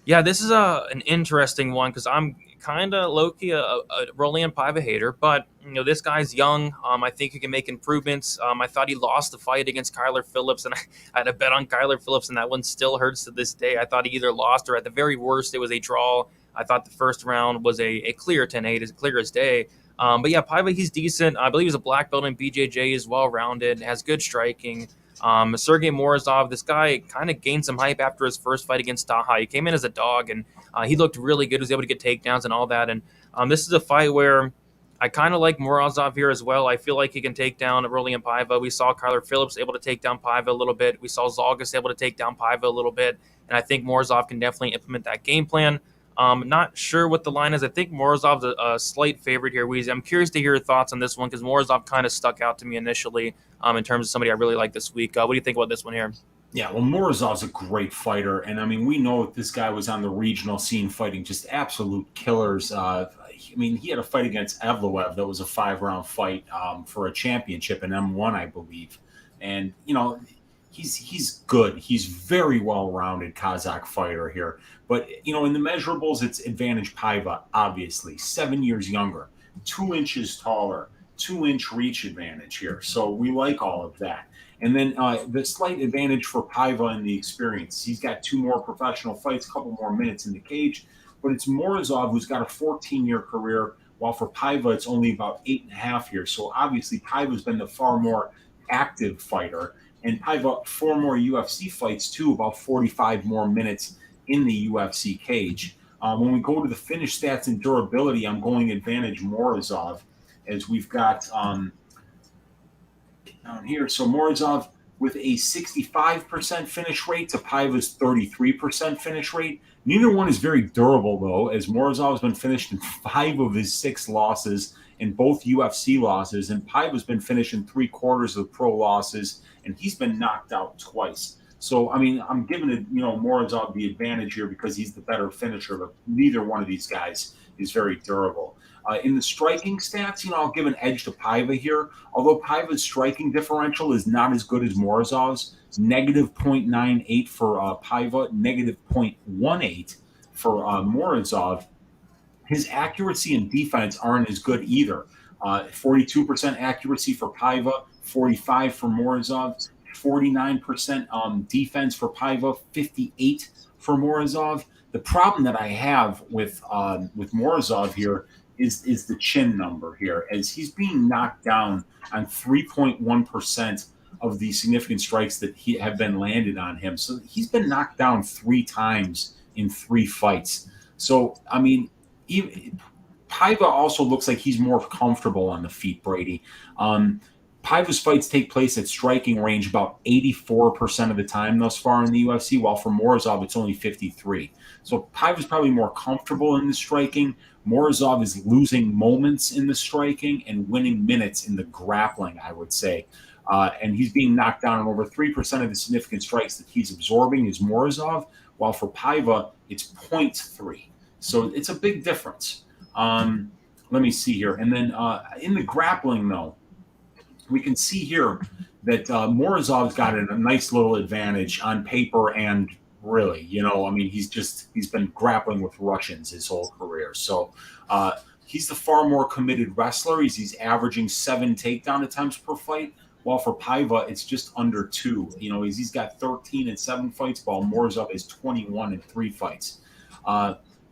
yeah, this is an interesting one because I'm kind of low-key a Rolian Paiva hater, but this guy's young. I think he can make improvements. I thought he lost the fight against Kyler Phillips, and I had a bet on Kyler Phillips, and that one still hurts to this day. I thought he either lost or at the very worst it was a draw. I thought the first round was a clear 10-8, as clear as day. But yeah, Paiva, he's decent. I believe he's a black belt in BJJ, is well-rounded, has good striking. Sergey Morizov, this guy kind of gained some hype after his first fight against Taha. He came in as a dog, and he looked really good. He was able to get takedowns and all that. And this is a fight where I kind of like Morozov here as well. I feel like he can take down Rolian Paiva. We saw Kyler Phillips able to take down Paiva a little bit. We saw Zagas able to take down Paiva a little bit. And I think Morozov can definitely implement that game plan. Not sure what the line is. I think Morozov's a slight favorite here, Weezy. I'm curious to hear your thoughts on this one because Morozov kind of stuck out to me initially in terms of somebody I really like this week. What do you think about this one here? Yeah, well, Morozov's a great fighter. And, I mean, we know this guy was on the regional scene fighting just absolute killers. I mean, he had a fight against Evloev that was a 5-round fight for a championship in M1, I believe. And, he's good. He's very well-rounded Kazakh fighter here. But, in the measurables, it's advantage Paiva, obviously. 7 years younger, 2 inches taller, 2-inch reach advantage here. So we like all of that. And then the slight advantage for Paiva in the experience. He's got 2 more professional fights, a couple more minutes in the cage. But it's Morozov who's got a 14-year career, while for Paiva it's only about 8.5 years. So obviously Paiva's been the far more active fighter. And Paiva, 4 more UFC fights, too, about 45 more minutes in the UFC cage. When we go to the finish stats and durability, I'm going advantage Morozov, as we've got down here. So Morozov, with a 65% finish rate to Paiva's 33% finish rate. Neither one is very durable, though, as Morozov has been finished in 5 of his 6 losses, in both UFC losses, and Paiva's been finished in 3/4 of the pro losses, and he's been knocked out twice. So, I mean, I'm giving it, Morozov the advantage here because he's the better finisher, but neither one of these guys is very durable. In the striking stats, I'll give an edge to Paiva here. Although Paiva's striking differential is not as good as Morozov's, negative 0.98 for Paiva, negative 0.18 for Morozov. His accuracy and defense aren't as good either. 42% accuracy for Paiva, 45 for Morozov, 49% defense for Paiva, 58 for Morozov. The problem that I have with Morozov here is the chin number here, as he's being knocked down on 3.1% of the significant strikes that have been landed on him. So he's been knocked down 3 times in 3 fights. So, I mean, Paiva also looks like he's more comfortable on the feet, Brady. Paiva's fights take place at striking range about 84% of the time thus far in the UFC, while for Morozov, it's only 53%. So Paiva's probably more comfortable in the striking. Morozov is losing moments in the striking and winning minutes in the grappling, I would say. And he's being knocked down on over 3% of the significant strikes that he's absorbing is Morozov, while for Paiva, it's 0.3. So it's a big difference. Let me see here. And then in the grappling, though, we can see here that Morozov's got a nice little advantage on paper and really, I mean, he's been grappling with Russians his whole career. So he's the far more committed wrestler. He's averaging 7 takedown attempts per fight, while for Paiva, it's just under 2. He's got 13 in 7 fights, while Morozov is 21 in 3 fights.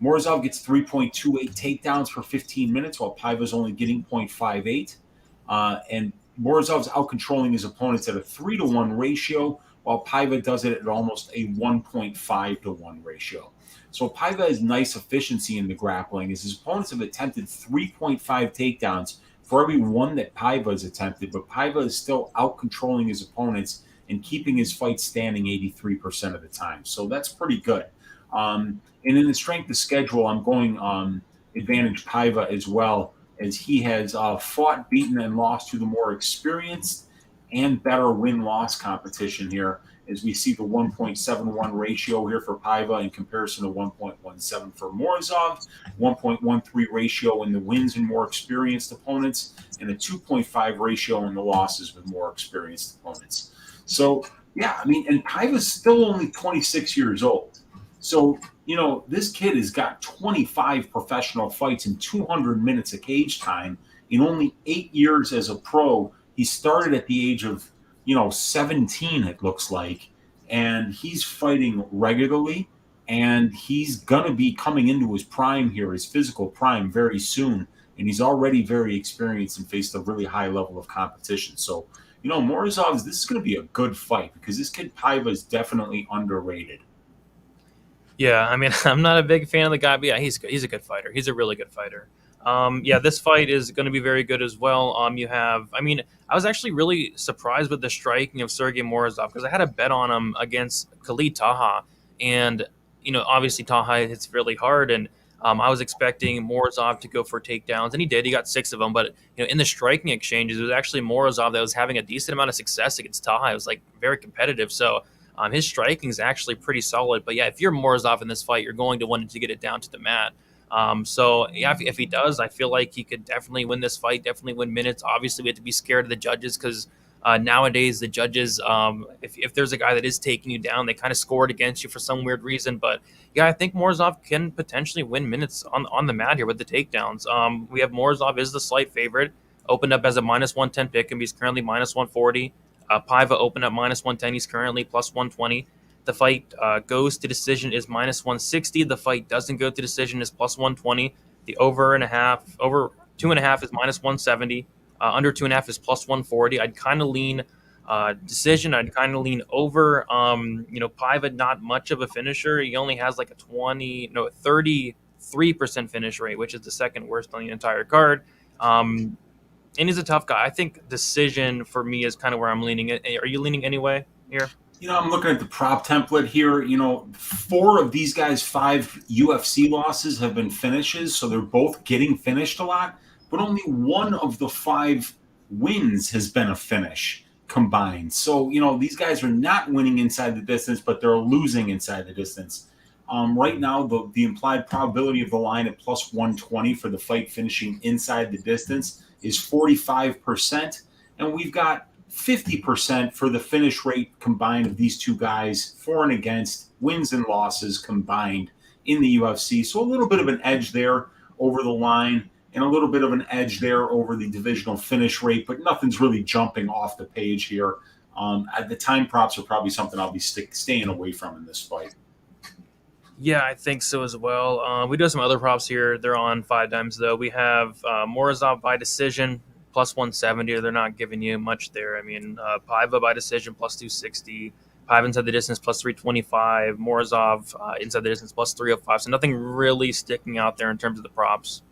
Morozov gets 3.28 takedowns per 15 minutes, while Paiva's only getting 0.58. And Morozov's out-controlling his opponents at a 3-to-1 ratio, while Paiva does it at almost a 1.5-to-1 ratio. So Paiva has nice efficiency in the grappling, as his opponents have attempted 3.5 takedowns for every one that Paiva has attempted, but Paiva is still out-controlling his opponents and keeping his fight standing 83% of the time. So that's pretty good. And in the strength of schedule, I'm going advantage Paiva as well, as he has fought, beaten, and lost to the more experienced and better win-loss competition here, as we see the 1.71 ratio here for Paiva in comparison to 1.17 for Morozov, 1.13 ratio in the wins and more experienced opponents, and a 2.5 ratio in the losses with more experienced opponents. So, yeah, I mean, and Paiva's still only 26 years old. So, this kid has got 25 professional fights and 200 minutes of cage time in only 8 years as a pro. He started at the age of, 17, it looks like, and he's fighting regularly, and he's going to be coming into his prime here, his physical prime, very soon, and he's already very experienced and faced a really high level of competition. So, Morozov, this is going to be a good fight because this kid Paiva is definitely underrated. Yeah, I mean, I'm not a big fan of the guy, but yeah, he's good. He's a good fighter. He's a really good fighter. This fight is going to be very good as well. I was actually really surprised with the striking of Sergey Morizov because I had a bet on him against Khalid Taha, and obviously Taha hits really hard, and I was expecting Morozov to go for takedowns, and he did. He got 6 of them, but in the striking exchanges, it was actually Morozov that was having a decent amount of success against Taha. It was like very competitive, so. His striking is actually pretty solid. But yeah, if you're Morozov in this fight, you're going to want to get it down to the mat. If he does, I feel like he could definitely win this fight, definitely win minutes. Obviously, we have to be scared of the judges because nowadays the judges, if there's a guy that is taking you down, they kind of score it against you for some weird reason. But yeah, I think Morozov can potentially win minutes on the mat here with the takedowns. We have Morozov is the slight favorite, opened up as a -110 pick, and he's currently -140. Paiva opened up -110. He's currently +120. The fight goes to decision is -160. The fight doesn't go to decision is +120. The over 2.5 is -170. Under 2.5 is +140. I'd kind of lean decision. I'd kind of lean over. Paiva, not much of a finisher. He only has like a 33% finish rate, which is the second worst on the entire card. And he's a tough guy. I think decision for me is kind of where I'm leaning. Are you leaning anyway here? I'm looking at the prop template here. 4 of these guys' 5 UFC losses have been finishes, so they're both getting finished a lot. But only one of the 5 wins has been a finish combined. So, these guys are not winning inside the distance, but they're losing inside the distance. Right now, the implied probability of the line at plus 120 for the fight finishing inside the distance is 45%. And we've got 50% for the finish rate combined of these two guys, for and against, wins and losses combined in the UFC. So a little bit of an edge there over the line and a little bit of an edge there over the divisional finish rate, but nothing's really jumping off the page here. The time props are probably something I'll be staying away from in this fight. Yeah, I think so as well. We do have some other props here. They're on 5 times, though. We have Morozov by decision, plus 170. They're not giving you much there. I mean, Paiva by decision, plus 260. Paiva inside the distance, plus 325. Morozov inside the distance, plus 305. So nothing really sticking out there in terms of the props.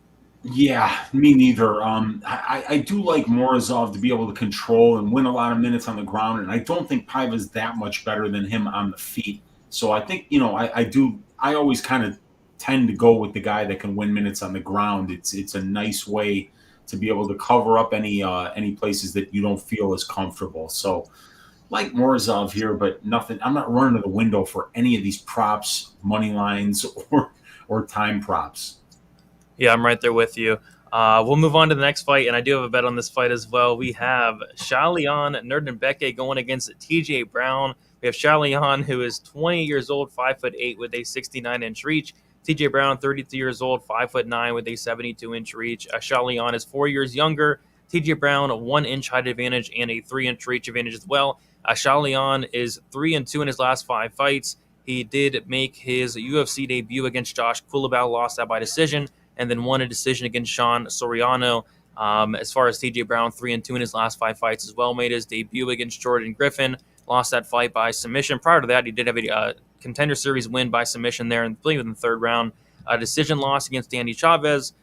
Yeah, me neither. I do like Morozov to be able to control and win a lot of minutes on the ground, and I don't think Paiva's that much better than him on the feet. So I think, I always kind of tend to go with the guy that can win minutes on the ground. It's a nice way to be able to cover up any places that you don't feel as comfortable. So like Morozov here, but nothing. I'm not running to the window for any of these props, money lines, or time props. Yeah, I'm right there with you. We'll move on to the next fight, and I do have a bet on this fight as well. We have Shalion Nurmagomedov going against TJ Brown. We have Shalion, who is 20 years old, 5'8", with a 69-inch reach. TJ Brown, 32 years old, 5'9", with a 72-inch reach. Shalion is 4 years younger. TJ Brown, a 1-inch height advantage and a 3-inch reach advantage as well. Shalion is 3-2 in his last 5 fights. He did make his UFC debut against Josh Kulabau, lost that by decision, and then won a decision against Sean Soriano. As far as TJ Brown, 3-2 in his last 5 fights as well. Made his debut against Jordan Griffin, lost that fight by submission. Prior to that, he did have a Contender Series win by submission there, and I believe in the 3rd round. A decision loss against Danny Chavez,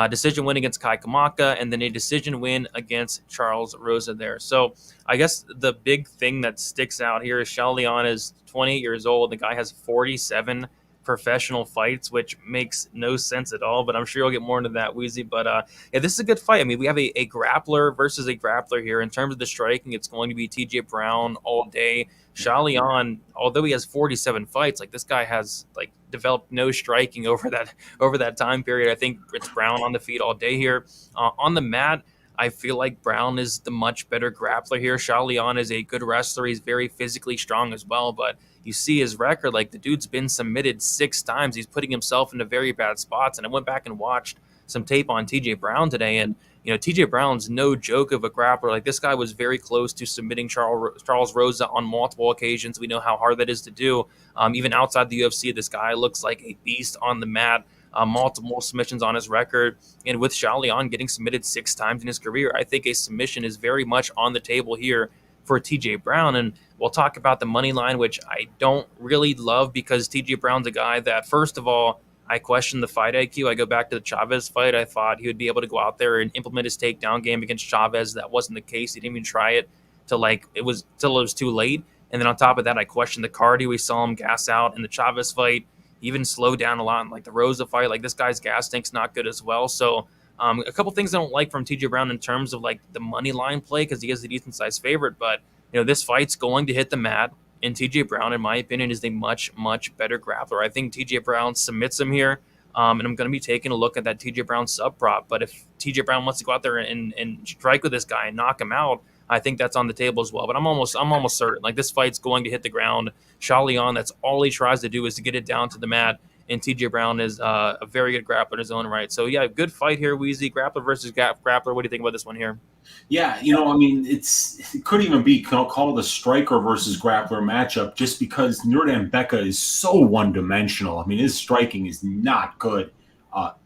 decision win against Kai Kamaka, and then a decision win against Charles Rosa there. So I guess the big thing that sticks out here is Shalion is 28 years old. The guy has 47 professional fights, which makes no sense at all, but I'm sure you'll get more into that, Weezy. But yeah, this is a good fight. I mean, we have a grappler versus a grappler here. In terms of the striking, it's going to be TJ Brown all day. Shalion, although he has 47 fights, like this guy has developed no striking over that time period. I think it's Brown on the feet all day here. On the mat, I feel like Brown is the much better grappler here. Shalion is a good wrestler. He's very physically strong as well, but you see his record, the dude's been submitted 6 times. He's putting himself into very bad spots. And I went back and watched some tape on TJ Brown today, and TJ Brown's no joke of a grappler. This guy was very close to submitting Charles Rosa on multiple occasions. We know how hard that is to do. Even outside the UFC, this guy looks like a beast on the mat. Multiple submissions on his record. And with Shalion getting submitted 6 times in his career, I think a submission is very much on the table here for TJ Brown. And we'll talk about the money line, which I don't really love because TJ Brown's a guy that, first of all, I question the fight IQ. I go back to the Chavez fight. I thought he would be able to go out there and implement his takedown game against Chavez. That wasn't the case. He didn't even try it till it was too late. And then on top of that, I questioned the cardio. We saw him gas out in the Chavez fight, even slow down a lot in the Rosa fight. This guy's gas tank's not good as well. So a couple things I don't like from TJ Brown in terms of the money line play, because he is a decent sized favorite. But this fight's going to hit the mat, and TJ Brown, in my opinion, is a much, much better grappler. I think TJ Brown submits him here, and I'm going to be taking a look at that TJ Brown sub prop. But if TJ Brown wants to go out there and strike with this guy and knock him out, I think that's on the table as well. But I'm almost certain this fight's going to hit the ground. Shalion, that's all he tries to do is to get it down to the mat. And TJ Brown is a very good grappler in his own right. So, yeah, good fight here, Weezy. Grappler versus grappler. What do you think about this one here? Yeah, it could even be called a striker versus grappler matchup just because Nurmagomedov is so one-dimensional. His striking is not good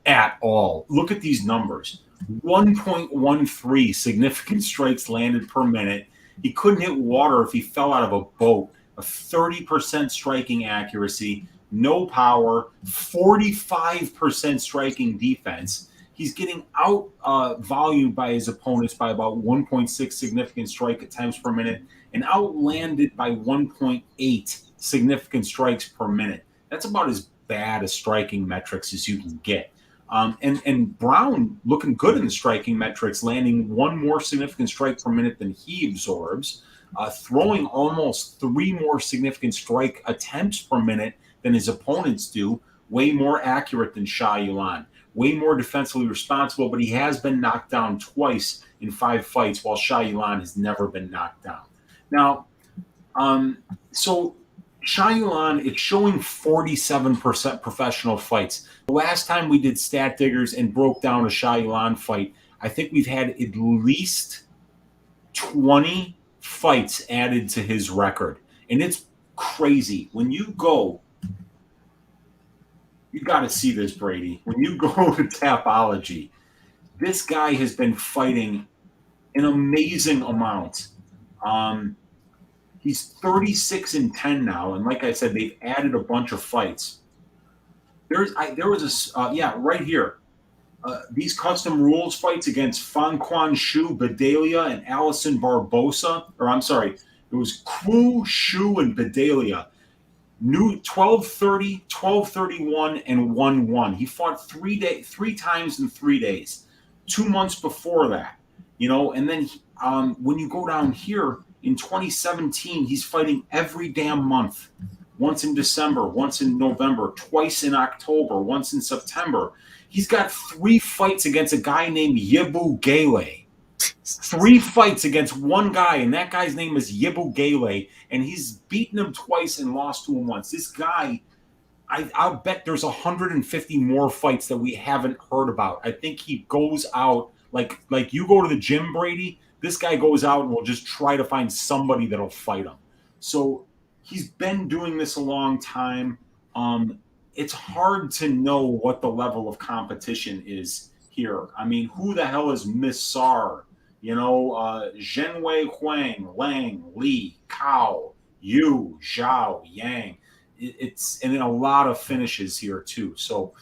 at all. Look at these numbers. 1.13 significant strikes landed per minute. He couldn't hit water if he fell out of a boat. A 30% striking accuracy, no power, 45% striking defense. He's getting out volumed by his opponents by about 1.6 significant strike attempts per minute and outlanded by 1.8 significant strikes per minute. That's about as bad a striking metrics as you can get. And Brown looking good in the striking metrics, landing one more significant strike per minute than he absorbs, throwing almost 3 more significant strike attempts per minute than his opponents do, way more accurate than Xiaolan, way more defensively responsible, but he has been knocked down twice in 5 fights, while Xiaolan has never been knocked down. Now, so Xiaolan, it's showing 47% professional fights. The last time we did Stat Diggers and broke down a Xiaolan fight, I think we've had at least 20 fights added to his record. And it's crazy. When you go, you got to see this, Brady. When you go to Tapology, this guy has been fighting an amazing amount. He's 36-10 now, and like I said, they've added a bunch of fights. There was a right here. These custom rules fights against Fan Quan Shu, Bedelia, and Allison Barbosa. Or I'm sorry, it was Kwu, Shu, and Bedelia. New 12-30, 12-31, and 1-1. He fought 3 times in 3 days. 2 months before that, and then when you go down here in 2017, he's fighting every damn month. Once in December, once in November, twice in October, once in September. He's got 3 fights against a guy named Yibu Gale. 3 fights against one guy, and that guy's name is Yibu Gale, and he's beaten him twice and lost to him once. This guy, I'll bet there's 150 more fights that we haven't heard about. I think he goes out, like you go to the gym, Brady, this guy goes out and will just try to find somebody that'll fight him. So he's been doing this a long time. It's hard to know what the level of competition is here. I mean, who the hell is Miss Sar? Zhenwei Huang, Lang, Li, Cao, Yu, Zhao, Yang. It's and then a lot of finishes here too. So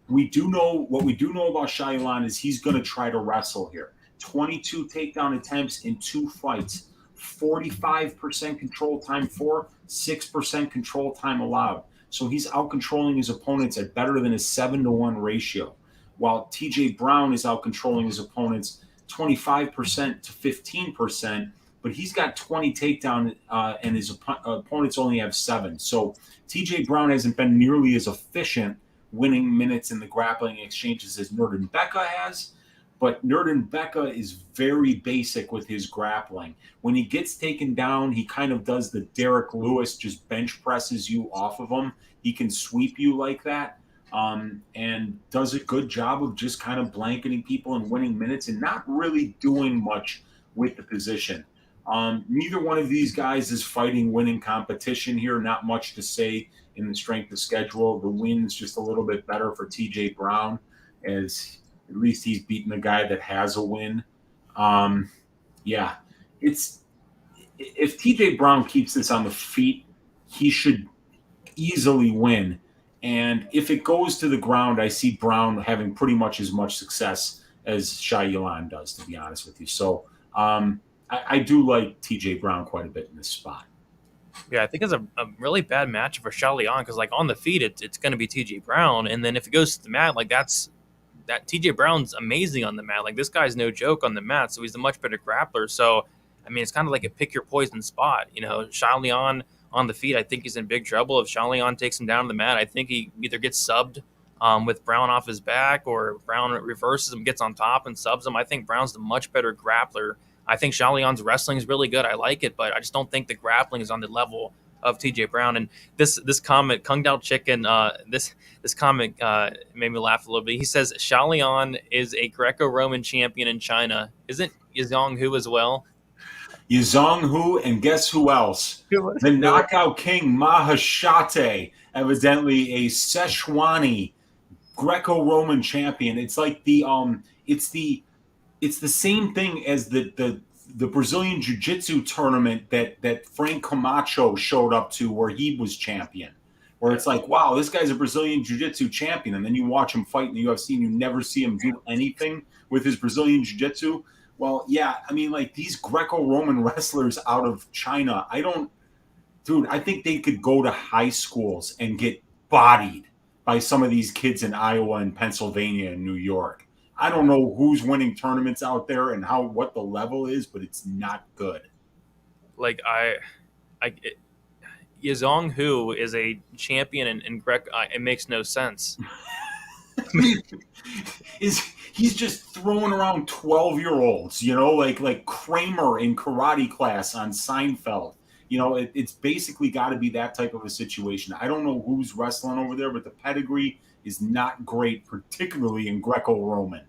we do know about Xiaolan is he's going to try to wrestle here. 22 takedown attempts in 2 fights, 45% control time for, 6% control time allowed. So he's out-controlling his opponents at better than a 7-to-1 ratio, while TJ Brown is out-controlling his opponents 25% to 15%, but he's got 20 takedown and his opponents only have 7. So TJ Brown hasn't been nearly as efficient winning minutes in the grappling exchanges as Nurmagomedov has. But Nurmagomedov is very basic with his grappling. When he gets taken down, he kind of does the Derek Lewis, just bench presses you off of him. He can sweep you like that, and does a good job of just kind of blanketing people and winning minutes and not really doing much with the position. Neither one of these guys is fighting winning competition here. Not much to say in the strength of schedule. The win's just a little bit better for TJ Brown, as at least he's beaten a guy that has a win. If TJ Brown keeps this on the feet, he should easily win. And if it goes to the ground, I see Brown having pretty much as much success as Xiaolan does, to be honest with you. So I do like TJ Brown quite a bit in this spot. Yeah, I think it's a really bad match for Xiaolan because, on the feet, it's going to be TJ Brown. And then if it goes to the mat, that TJ Brown's amazing on the mat. This guy's no joke on the mat, so he's a much better grappler. So, I mean, it's kind of like a pick your poison spot. Xiaolan on the feet, I think he's in big trouble. If Xiaolan takes him down to the mat, I think he either gets subbed with Brown off his back, or Brown reverses him, gets on top and subs him. I think Brown's the much better grappler. I think Xiaolan's wrestling is really good. I like it, but I just don't think the grappling is on the level of TJ Brown. And this comment, Kung Dao Chicken, this comment made me laugh a little bit. He says Xiaolan is a Greco-Roman champion in China. Isn't Yazong Hu as well? Yazong Hu, and guess who else? The knockout king Mahashate, evidently a Szechuani Greco-Roman champion. It's like it's the same thing as the Brazilian Jiu-Jitsu tournament that Frank Camacho showed up to, where he was champion, where it's like, wow, this guy's a Brazilian Jiu-Jitsu champion, and then you watch him fight in the UFC and you never see him do anything with his Brazilian Jiu-Jitsu. Well, yeah, I mean, like these Greco-Roman wrestlers out of China, I think they could go to high schools and get bodied by some of these kids in Iowa and Pennsylvania and New York. I don't know who's winning tournaments out there and what the level is, but it's not good. Like Yazong Hu is a champion in Grec. It makes no sense. He's just throwing around 12-year-olds, like Kramer in karate class on Seinfeld. It's basically got to be that type of a situation. I don't know who's wrestling over there, but the pedigree is not great, particularly in Greco-Roman.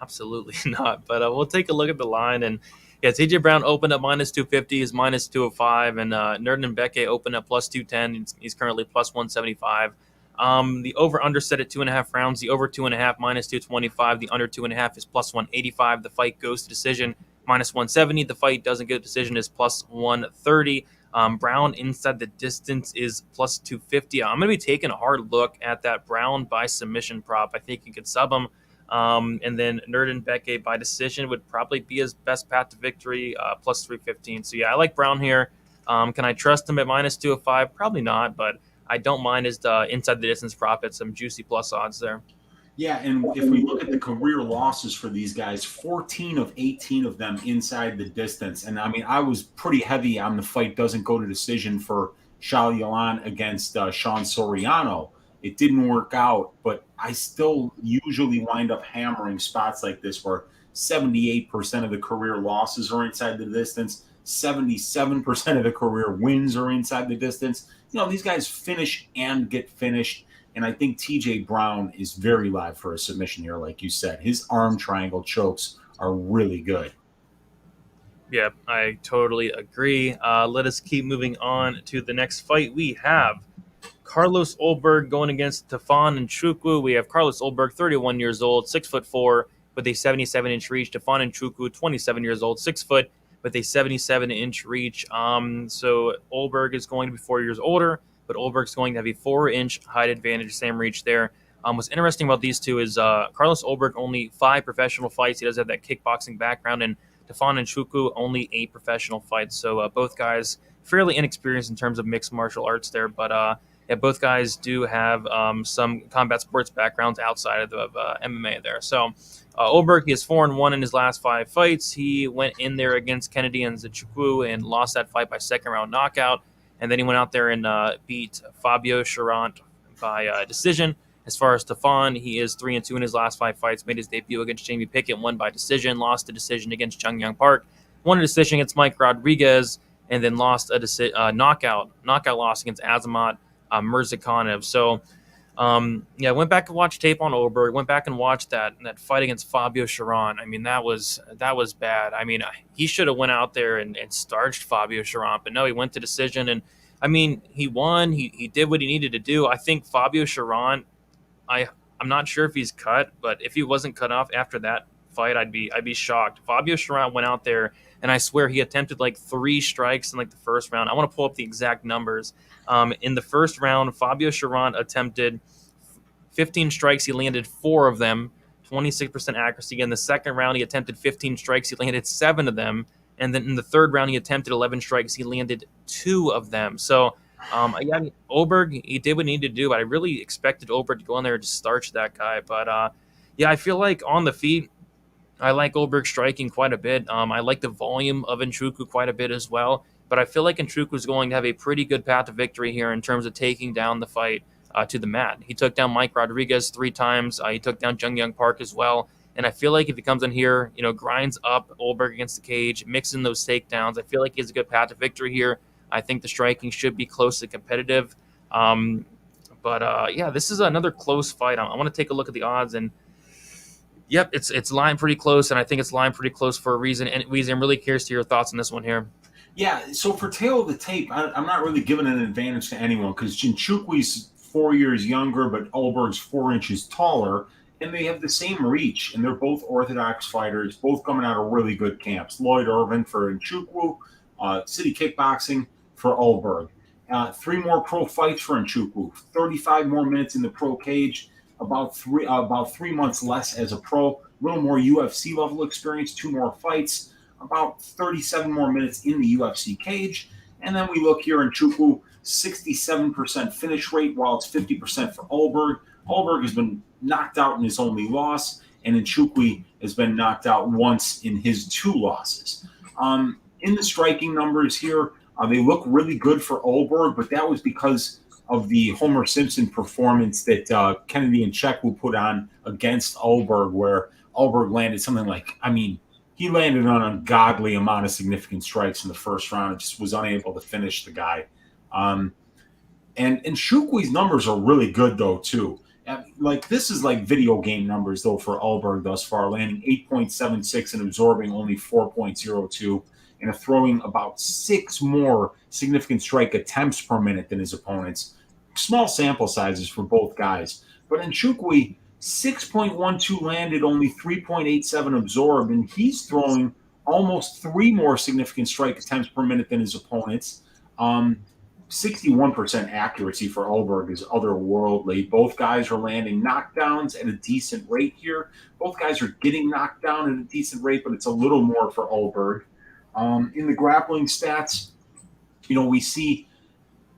Absolutely not. But we'll take a look at the line. And yeah, TJ Brown opened up minus 250, is minus 205. And Nurmagomedov opened up plus 210. He's currently plus 175. The over-under set at 2.5 rounds. The over 2.5, minus 225. The under 2.5 is plus 185. The fight goes to decision, minus 170. The fight doesn't go to decision, is plus 130. Brown inside the distance is plus 250. I'm going to be taking a hard look at that Brown by submission prop. I think you could sub him. And then Nurmagomedov by decision would probably be his best path to victory, plus 315. So, yeah, I like Brown here. Can I trust him at minus 205? Probably not, but I don't mind his inside the distance prop at some juicy plus odds there. Yeah, and if we look at the career losses for these guys, 14 of 18 of them inside the distance. And, I mean, I was pretty heavy on the fight doesn't go to decision for Shao Yalan against Sean Soriano. It didn't work out, but I still usually wind up hammering spots like this where 78% of the career losses are inside the distance, 77% of the career wins are inside the distance. These guys finish and get finished. And I think TJ Brown is very live for a submission here, like you said. His arm triangle chokes are really good. Yeah, I totally agree. Let us keep moving on to the next fight. We have Carlos Ulberg going against Tafon Nchukwu. We have Carlos Ulberg, 31 years old, 6'4", with a 77-inch reach. Tafon Nchukwu, 27 years old, 6 foot, with a 77-inch reach. So Ulberg is going to be 4 years older, but Ulberg's going to have a 4-inch height advantage, same reach there. What's interesting about these two is Carlos Ulberg only 5 professional fights. He does have that kickboxing background, and Tafon Nchukwu only 8 professional fights. So both guys fairly inexperienced in terms of mixed martial arts there, but yeah, both guys do have some combat sports backgrounds outside of MMA there. So Ulberg, he is 4-1 in his last 5 fights. He went in there against Kennedy and Nchukwu and lost that fight by second-round knockout. And then he went out there and beat Fabio Charant by decision. As far as Tafon, he is 3-2 in his last 5 fights. Made his debut against Jamie Pickett, won by decision, lost a decision against Chung Young Park, won a decision against Mike Rodriguez, and then lost a knockout loss against Azamat Murzakanov. So, yeah, went back and watched tape on Ulberg. Went back and watched that fight against Fabio Charant. I mean, that was bad. I mean, he should have went out there and starched Fabio Charant, but no, he went to decision. And I mean, he won. He did what he needed to do. I think Fabio Charant, I'm not sure if he's cut, but if he wasn't cut off after that fight, I'd be shocked. Fabio Charant went out there, and I swear he attempted like 3 strikes in like the first round. I want to pull up the exact numbers. In the first round, Fabio Charant attempted 15 strikes. He landed 4 of them, 26% accuracy. In the second round, he attempted 15 strikes. He landed 7 of them. And then in the third round, he attempted 11 strikes. He landed 2 of them. So, yeah, Ulberg, he did what he needed to do, but I really expected Ulberg to go in there and just starch that guy. But, yeah, I feel like on the feet, I like Ulberg striking quite a bit. I like the volume of Nchukwu quite a bit as well. But I feel like Nchukwu is going to have a pretty good path to victory here in terms of taking down the fight to the mat. He took down Mike Rodriguez 3 times. He took down Chung Young Park as well. And I feel like if he comes in here, grinds up Ulberg against the cage, mixing those takedowns, I feel like he has a good path to victory here. I think the striking should be closely competitive. But yeah, this is another close fight. I want to take a look at the odds, and yep, it's lined pretty close, and I think it's lined pretty close for a reason. And Weezy, I'm really curious to your thoughts on this one here. Yeah, so for tail of the tape, I'm not really giving an advantage to anyone because Nchukwu's 4 years younger, but Ulberg's 4 inches taller, and they have the same reach, and they're both orthodox fighters, both coming out of really good camps. Lloyd Irvin for Nchukwu, City Kickboxing for Ulberg. 3 more pro fights for Nchukwu, 35 more minutes in the pro cage, about 3 months less as a pro, a little more UFC level experience, 2 more fights, about 37 more minutes in the UFC cage. And then we look here, Nchukwu, 67% finish rate, while it's 50% for Ulberg. Ulberg has been knocked out in his only loss, and Nchukwu has been knocked out once in his 2 losses. In the striking numbers here, they look really good for Ulberg, but that was because of the Homer Simpson performance that Kennedy and Nchukwu put on against Ulberg, where Ulberg landed something like, he landed an ungodly amount of significant strikes in the first round and just was unable to finish the guy. And Nchukwu's numbers are really good, though, too. This is like video game numbers, though, for Ulberg thus far, landing 8.76 and absorbing only 4.02, and throwing about 6 more significant strike attempts per minute than his opponents. Small sample sizes for both guys. But Nchukwu, 6.12 landed, only 3.87 absorbed, and he's throwing almost 3 more significant strike attempts per minute than his opponents. 61% accuracy for Ulberg is otherworldly. Both guys are landing knockdowns at a decent rate here. Both guys are getting knocked down at a decent rate, but it's a little more for Ulberg. In the grappling stats, we see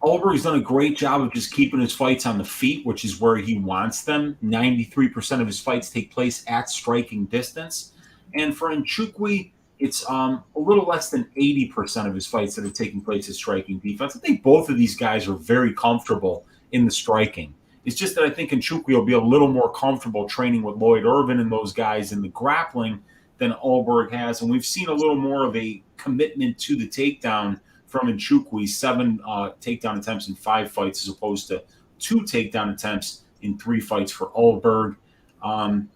Ulberg's done a great job of just keeping his fights on the feet, which is where he wants them. 93% of his fights take place at striking distance. And for Nchukwu, it's a little less than 80% of his fights that are taking place at striking defense. I think both of these guys are very comfortable in the striking. It's just that I think Nchukwu will be a little more comfortable training with Lloyd Irvin and those guys in the grappling than Ulberg has. And we've seen a little more of a commitment to the takedown from Nchukwu, 7 takedown attempts in 5 fights as opposed to 2 takedown attempts in 3 fights for Ulberg.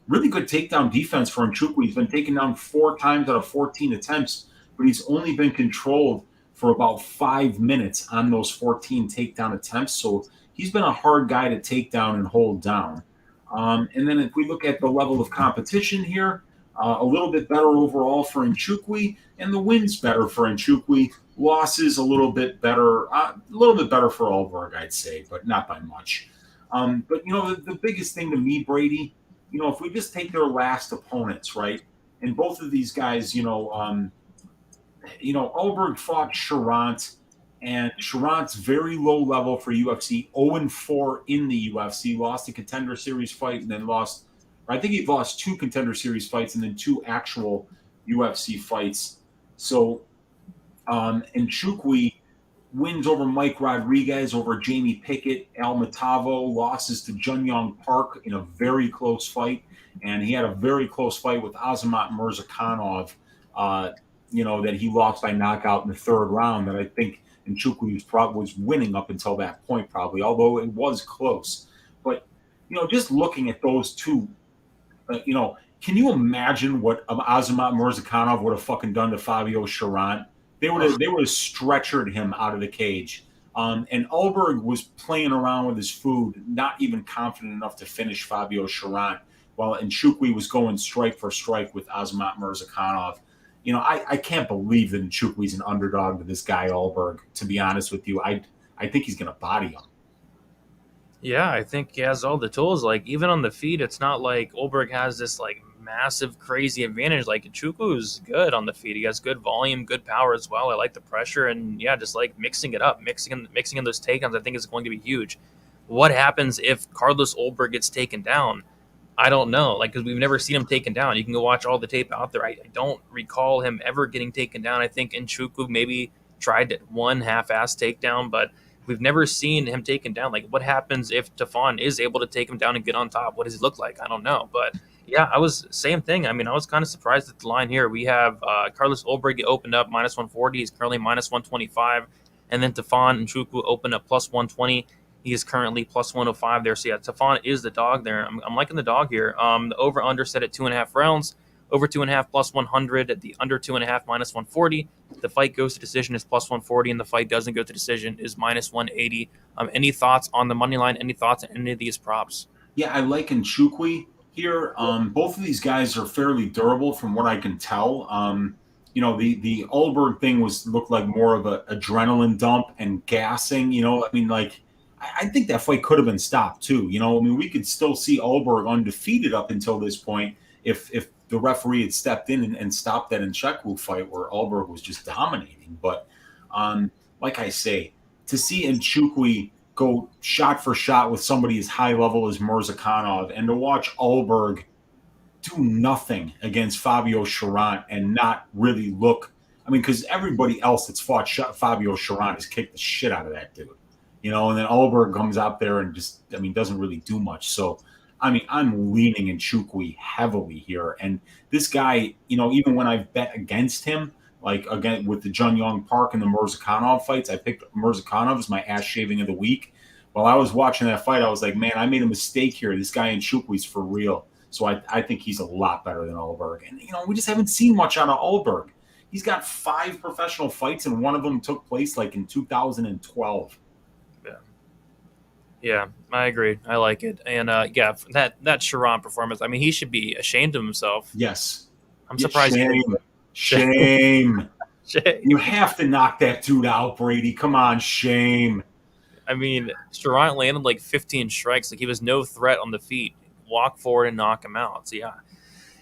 Really good takedown defense for Nchukwu. He's been taken down 4 times out of 14 attempts, but he's only been controlled for about 5 minutes on those 14 takedown attempts. So he's been a hard guy to take down and hold down. And then if we look at the level of competition here, a little bit better overall for Nchukwu, and the wins better for Nchukwu. Losses a little bit better for Ulberg, I'd say, but not by much. But the biggest thing to me, Brady, if we just take their last opponents, right, and both of these guys, Ulberg fought Sharant, and Sharant's very low level for UFC, 0-4 in the UFC, lost a Contender Series fight, and then I think he lost 2 Contender Series fights and then 2 actual UFC fights. So, Nchukwu wins over Mike Rodriguez, over Jamie Pickett, Al Matavo, losses to Jun-Young Park in a very close fight. And he had a very close fight with Azamat Murzakanov, that he lost by knockout in the 3rd round, that I think Nchukwu was winning up until that point, probably, although it was close. But, just looking at those 2, can you imagine what Azamat Murzakanov would have fucking done to Fabio Sharant? They would have stretchered him out of the cage. And Ulberg was playing around with his food, not even confident enough to finish Fabio Sharant, while Nchukwu was going strike for strike with Azamat Murzakanov. I can't believe that Nchukwu's an underdog to this guy Ulberg, to be honest with you. I think he's going to body him. Yeah, I think he has all the tools. Even on the feet, it's not like Ulberg has this massive, crazy advantage. Nchukwu's good on the feet. He has good volume, good power as well. I like the pressure, and just mixing it up, mixing in those takedowns, I think is going to be huge. What happens if Carlos Ulberg gets taken down? I don't know, because we've never seen him taken down. You can go watch all the tape out there. I don't recall him ever getting taken down. I think Nchukwu maybe tried one half-ass takedown, but we've never seen him taken down. What happens if Tafon is able to take him down and get on top? What does he look like? I don't know. But, same thing. I was kind of surprised at the line here. We have Carlos Ulberg opened up -140. He's currently -125. And then Tafon Nchukwu opened up +120. He is currently +105 there. So, Tafon is the dog there. I'm liking the dog here. The over-under set at 2.5 rounds. Over 2.5 +100. At the under 2.5 -140. The fight goes to decision is +140, and the fight doesn't go to decision is -180. Any thoughts on the money line? Any thoughts on any of these props? Yeah, I like Nchukwu here. Both of these guys are fairly durable from what I can tell. the Ulberg thing looked like more of a adrenaline dump and gassing. I mean, like, I think that fight could have been stopped too. I mean, we could still see Ulberg undefeated up until this point if the referee had stepped in and stopped that Nchekwu fight where Ulberg was just dominating. But like I say, to see Nchekwu go shot for shot with somebody as high level as Murzakanov, and to watch Ulberg do nothing against Fabio Cherant and not really look. I mean, because everybody else that's fought Fabio Cherant has kicked the shit out of that dude. And then Ulberg comes out there and just, I mean, doesn't really do much. So, I mean, I'm leaning Nchekwu heavily here. And this guy, even when I've bet against him, like again with the Jun Young Park and the Murzakanov fights, I picked Murzakanov as my ass shaving of the week. While I was watching that fight, I was like, man, I made a mistake here. This guy Nchekwu's for real. So I think he's a lot better than Ulberg. And, we just haven't seen much out of Ulberg. He's got 5 professional fights, and one of them took place like in 2012. Yeah, I agree. I like it. And that Cherant performance, I mean, he should be ashamed of himself. Yes. I'm surprised. Shame. You have to knock that dude out, Brady. Come on, shame. I mean, Cherant landed like 15 strikes. Like, he was no threat on the feet. Walk forward and knock him out. So,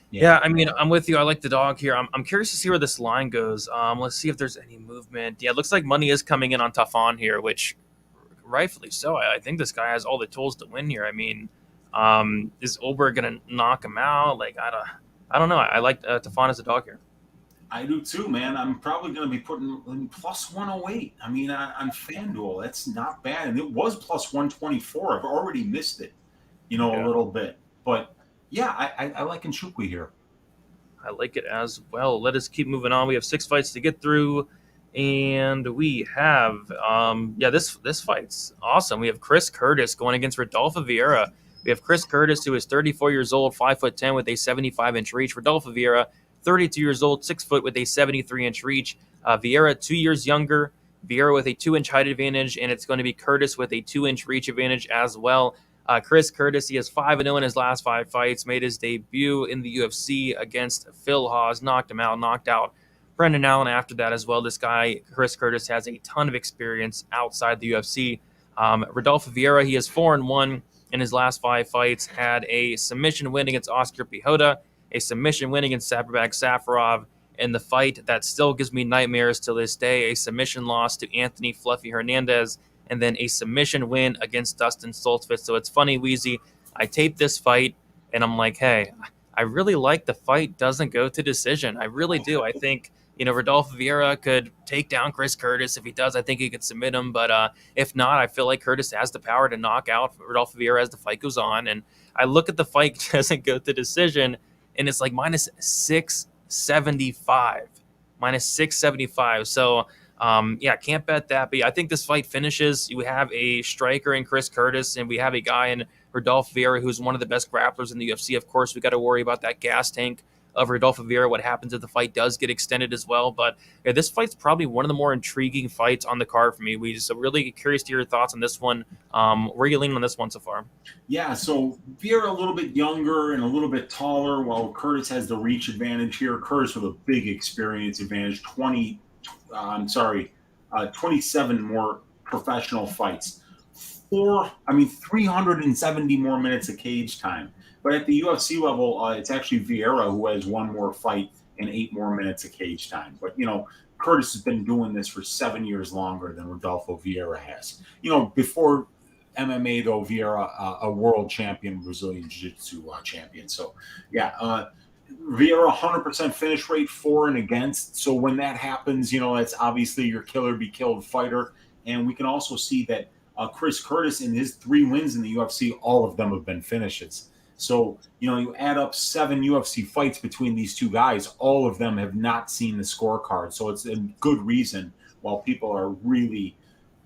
yeah. I mean, I'm with you. I like the dog here. I'm curious to see where this line goes. Let's see if there's any movement. Yeah, it looks like money is coming in on Tafon here, which rightfully so. I think this guy has all the tools to win here. I mean, is Ulberg going to knock him out? Like, I don't know. I like Tafon as a dog here. I do too, man. I'm probably going to be putting plus 108. I mean, on FanDuel, that's not bad. And it was plus 124. I've already missed it, a little bit. But, yeah, I like Nchekwu here. I like it as well. Let us keep moving on. We have 6 fights to get through. And we have, this fight's awesome. We have Chris Curtis going against Rodolfo Vieira. We have Chris Curtis, who is 34 years old, 5'10" with a 75-inch reach. Rodolfo Vieira, 32 years old, 6 foot with a 73-inch reach. Vieira, 2 years younger. Vieira with a 2-inch height advantage, and it's going to be Curtis with a 2-inch reach advantage as well. Chris Curtis, he has 5-0 in his last 5 fights, made his debut in the UFC against Phil Hawes, knocked out Brendan Allen after that as well. This guy, Chris Curtis, has a ton of experience outside the UFC. Rodolfo Vieira, he is 4-1 in his last 5 fights, had a submission win against Oscar Pihota, a submission win against Saburbag Safarov, and the fight that still gives me nightmares to this day, a submission loss to Anthony Fluffy Hernandez, and then a submission win against Dustin Stoltzfus. So it's funny, Weezy, I taped this fight, and I'm like, hey, I really like the fight doesn't go to decision. I really do. I think Rodolfo Vieira could take down Chris Curtis. If he does, I think he could submit him. But if not, I feel like Curtis has the power to knock out Rodolfo Vieira as the fight goes on. And I look at the fight doesn't go to decision, and it's like minus 675. So, can't bet that. But I think this fight finishes. You have a striker in Chris Curtis, and we have a guy in Rodolfo Vieira who's one of the best grapplers in the UFC. Of course, we got to worry about that gas tank of Rodolfo Vieira, what happens if the fight does get extended as well. But this fight's probably one of the more intriguing fights on the card for me. So really curious to hear your thoughts on this one. Where are you leaning on this one so far? Yeah, so Vieira a little bit younger and a little bit taller, while Curtis has the reach advantage here. Curtis with a big experience advantage, 27 more professional fights. 370 more minutes of cage time. But at the UFC level, it's actually Vieira who has 1 more fight and 8 more minutes of cage time. But, Curtis has been doing this for 7 years longer than Rodolfo Vieira has. Before MMA, though, Vieira, a world champion, Brazilian Jiu-Jitsu champion. So, Vieira, 100% finish rate for and against. So when that happens, that's obviously your killer be killed fighter. And we can also see that Chris Curtis, in his 3 wins in the UFC, all of them have been finishes. So, you add up 7 UFC fights between these 2 guys, all of them have not seen the scorecard. So it's a good reason while people are really,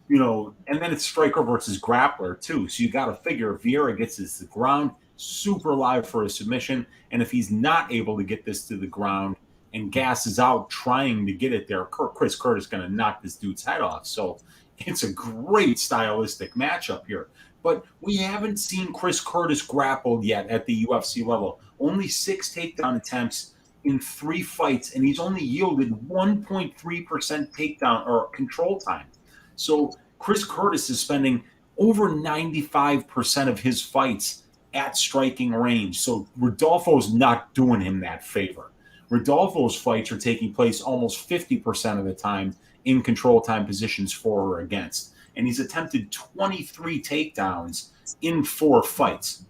and then it's striker versus grappler too. So you got to figure if Vieira gets this to the ground, super live for a submission. And if he's not able to get this to the ground and gasses out trying to get it there, Chris Curtis is going to knock this dude's head off. So it's a great stylistic matchup here. But we haven't seen Chris Curtis grappled yet at the UFC level. Only 6 takedown attempts in 3 fights, and he's only yielded 1.3% takedown or control time. So Chris Curtis is spending over 95% of his fights at striking range. So Rodolfo's not doing him that favor. Rodolfo's fights are taking place almost 50% of the time in control time positions for or against. And he's attempted 23 takedowns in 4 fights.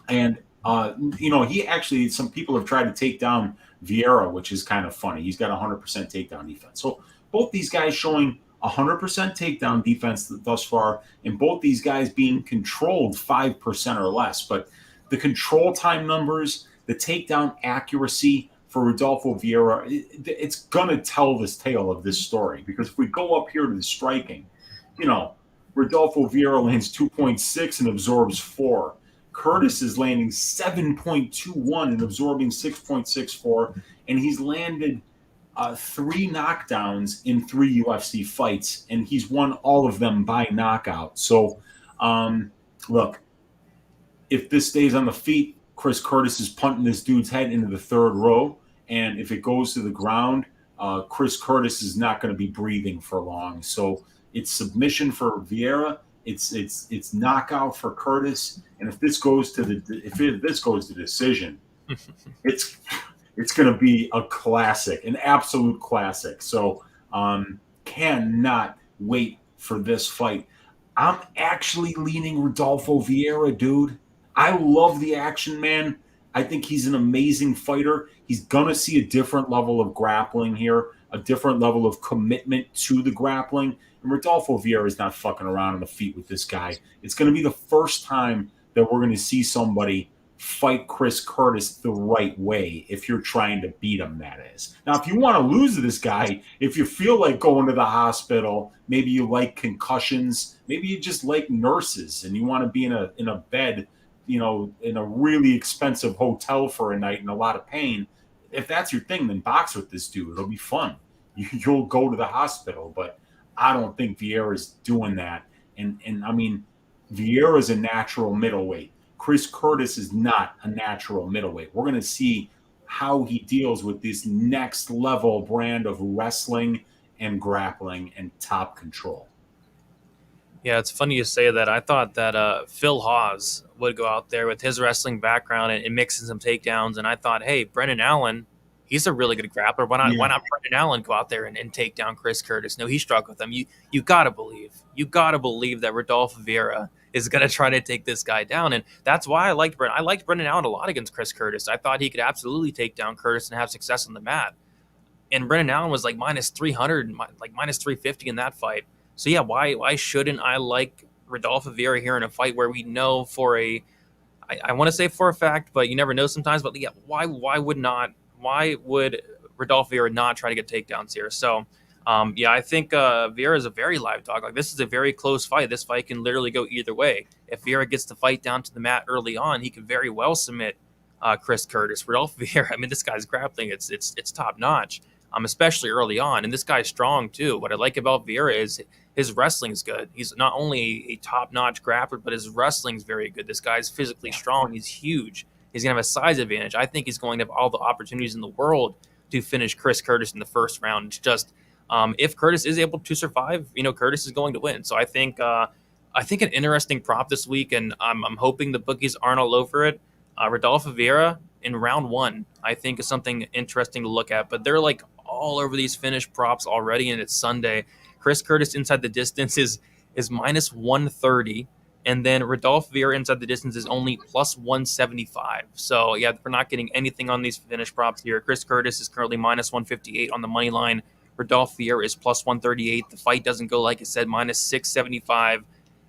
And, he actually, some people have tried to take down Vieira, which is kind of funny. He's got 100% takedown defense. So both these guys showing 100% takedown defense thus far, and both these guys being controlled 5% or less. But the control time numbers, the takedown accuracy for Rodolfo Vieira, it's going to tell this tale of this story. Because if we go up here to the striking, Rodolfo Vieira lands 2.6 and absorbs 4. Curtis is landing 7.21 and absorbing 6.64. And he's landed 3 knockdowns in 3 UFC fights, and he's won all of them by knockout. So, look, if this stays on the feet, Chris Curtis is punting this dude's head into the 3rd row, and if it goes to the ground, Chris Curtis is not going to be breathing for long. So it's submission for Vieira, it's knockout for Curtis, and if this goes to decision, it's going to be a classic, an absolute classic. So cannot wait for this fight. I'm actually leaning Rodolfo Vieira, dude. I love the action, man. I think he's an amazing fighter. He's going to see a different level of grappling here, a different level of commitment to the grappling. And Rodolfo Vieira is not fucking around on the feet with this guy. It's going to be the first time that we're going to see somebody fight Chris Curtis the right way if you're trying to beat him, that is. Now, if you want to lose to this guy, if you feel like going to the hospital, maybe you like concussions, maybe you just like nurses and you want to be in a bed, in a really expensive hotel for a night in a lot of pain, if that's your thing, then box with this dude. It'll be fun. You'll go to the hospital, but I don't think Vieira's doing that. And I mean, Vieira's a natural middleweight. Chris Curtis is not a natural middleweight. We're going to see how he deals with this next level brand of wrestling and grappling and top control. Yeah, it's funny you say that. I thought that Phil Hawes would go out there with his wrestling background and mix in some takedowns. And I thought, hey, Brendan Allen, he's a really good grappler. Why not Brendan Allen go out there and take down Chris Curtis? No, he struck with him. You got to believe. You got to believe that Rodolfo Vieira is going to try to take this guy down. And that's why I liked Brendan Allen a lot against Chris Curtis. I thought he could absolutely take down Curtis and have success on the mat. And Brendan Allen was like minus 300, like minus 350 in that fight. So yeah, why shouldn't I like Rodolfo Vieira here in a fight where we know I want to say for a fact, but you never know sometimes. But yeah, why would Rodolfo Vieira not try to get takedowns here? So I think Vieira is a very live dog. Like, this is a very close fight. This fight can literally go either way. If Vieira gets the fight down to the mat early on, he could very well submit Chris Curtis. Rodolfo Vieira, I mean, this guy's grappling, it's top notch, especially early on. And this guy's strong too. What I like about Vieira is his wrestling's good. He's not only a top notch grappler, but his wrestling's very good. This guy's physically strong. He's huge. He's going to have a size advantage. I think he's going to have all the opportunities in the world to finish Chris Curtis in the first round. It's just if Curtis is able to survive, Curtis is going to win. So I think an interesting prop this week, and I'm hoping the bookies aren't all over it. Rodolfo Vieira in round 1, I think, is something interesting to look at. But they're like all over these finish props already, and it's Sunday. Chris Curtis inside the distance is minus 130. And then Rodolfo Vieira inside the distance is only plus 175. So, yeah, we're not getting anything on these finish props here. Chris Curtis is currently minus 158 on the money line. Rodolfo Vieira is plus 138. The fight doesn't go, like I said, minus 675.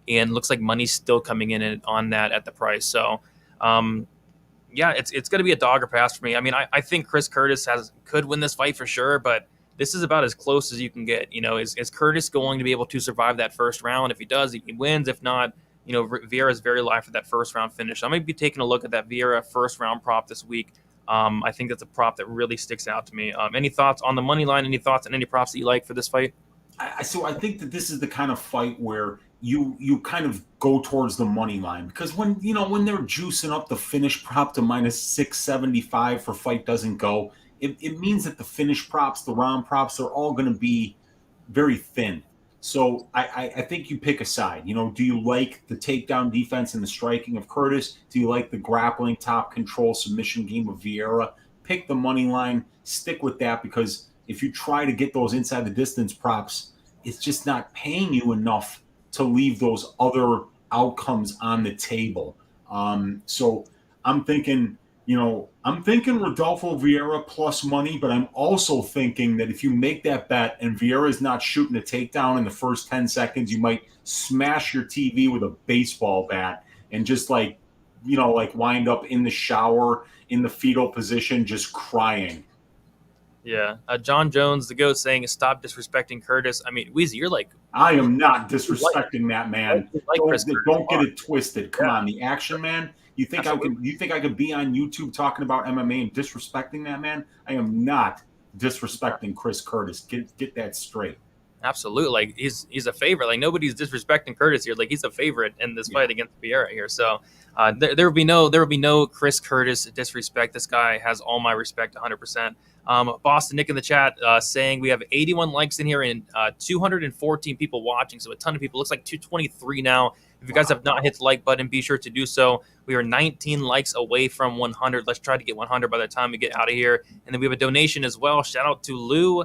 And looks like money's still coming in on that at the price. So, it's going to be a dog or pass for me. I mean, I think Chris Curtis could win this fight for sure, but this is about as close as you can get. Is Curtis going to be able to survive that first round? If he does, he wins. If not, Vieira is very live for that first round finish. I might be taking a look at that Vieira first round prop this week. I think that's a prop that really sticks out to me. Any thoughts on the money line? Any thoughts on any props that you like for this fight? So I think that this is the kind of fight where you kind of go towards the money line, because when they're juicing up the finish prop to minus 675 for fight doesn't go, it means that the finish props, the round props, are all going to be very thin. So I think you pick a side. Do you like the takedown defense and the striking of Curtis? Do you like the grappling, top control, submission game of Vieira? Pick the money line, stick with that, because if you try to get those inside the distance props, it's just not paying you enough to leave those other outcomes on the table. So I'm thinking Rodolfo Vieira plus money, but I'm also thinking that if you make that bet and Vieira is not shooting a takedown in the first 10 seconds, you might smash your TV with a baseball bat and just wind up in the shower in the fetal position, just crying. Yeah. John Jones, the GOAT, saying, stop disrespecting Curtis. I mean, Weezy, you're like... I am not disrespecting that man. Don't get it twisted. Come on, the action man. You think I could be on YouTube talking about MMA and disrespecting that man? I am not disrespecting Chris Curtis. Get that straight. Absolutely. Like, he's a favorite. Like, nobody's disrespecting Curtis here. Like, he's a favorite in this fight against Vieira here. So there would be no Chris Curtis disrespect. This guy has all my respect 100%. Boston Nick in the chat saying we have 81 likes in here and 214 people watching. So a ton of people. Looks like 223 now. If you guys have not hit the like button, be sure to do so. We are 19 likes away from 100. Let's try to get 100 by the time we get out of here. And then we have a donation as well. Shout out to Lou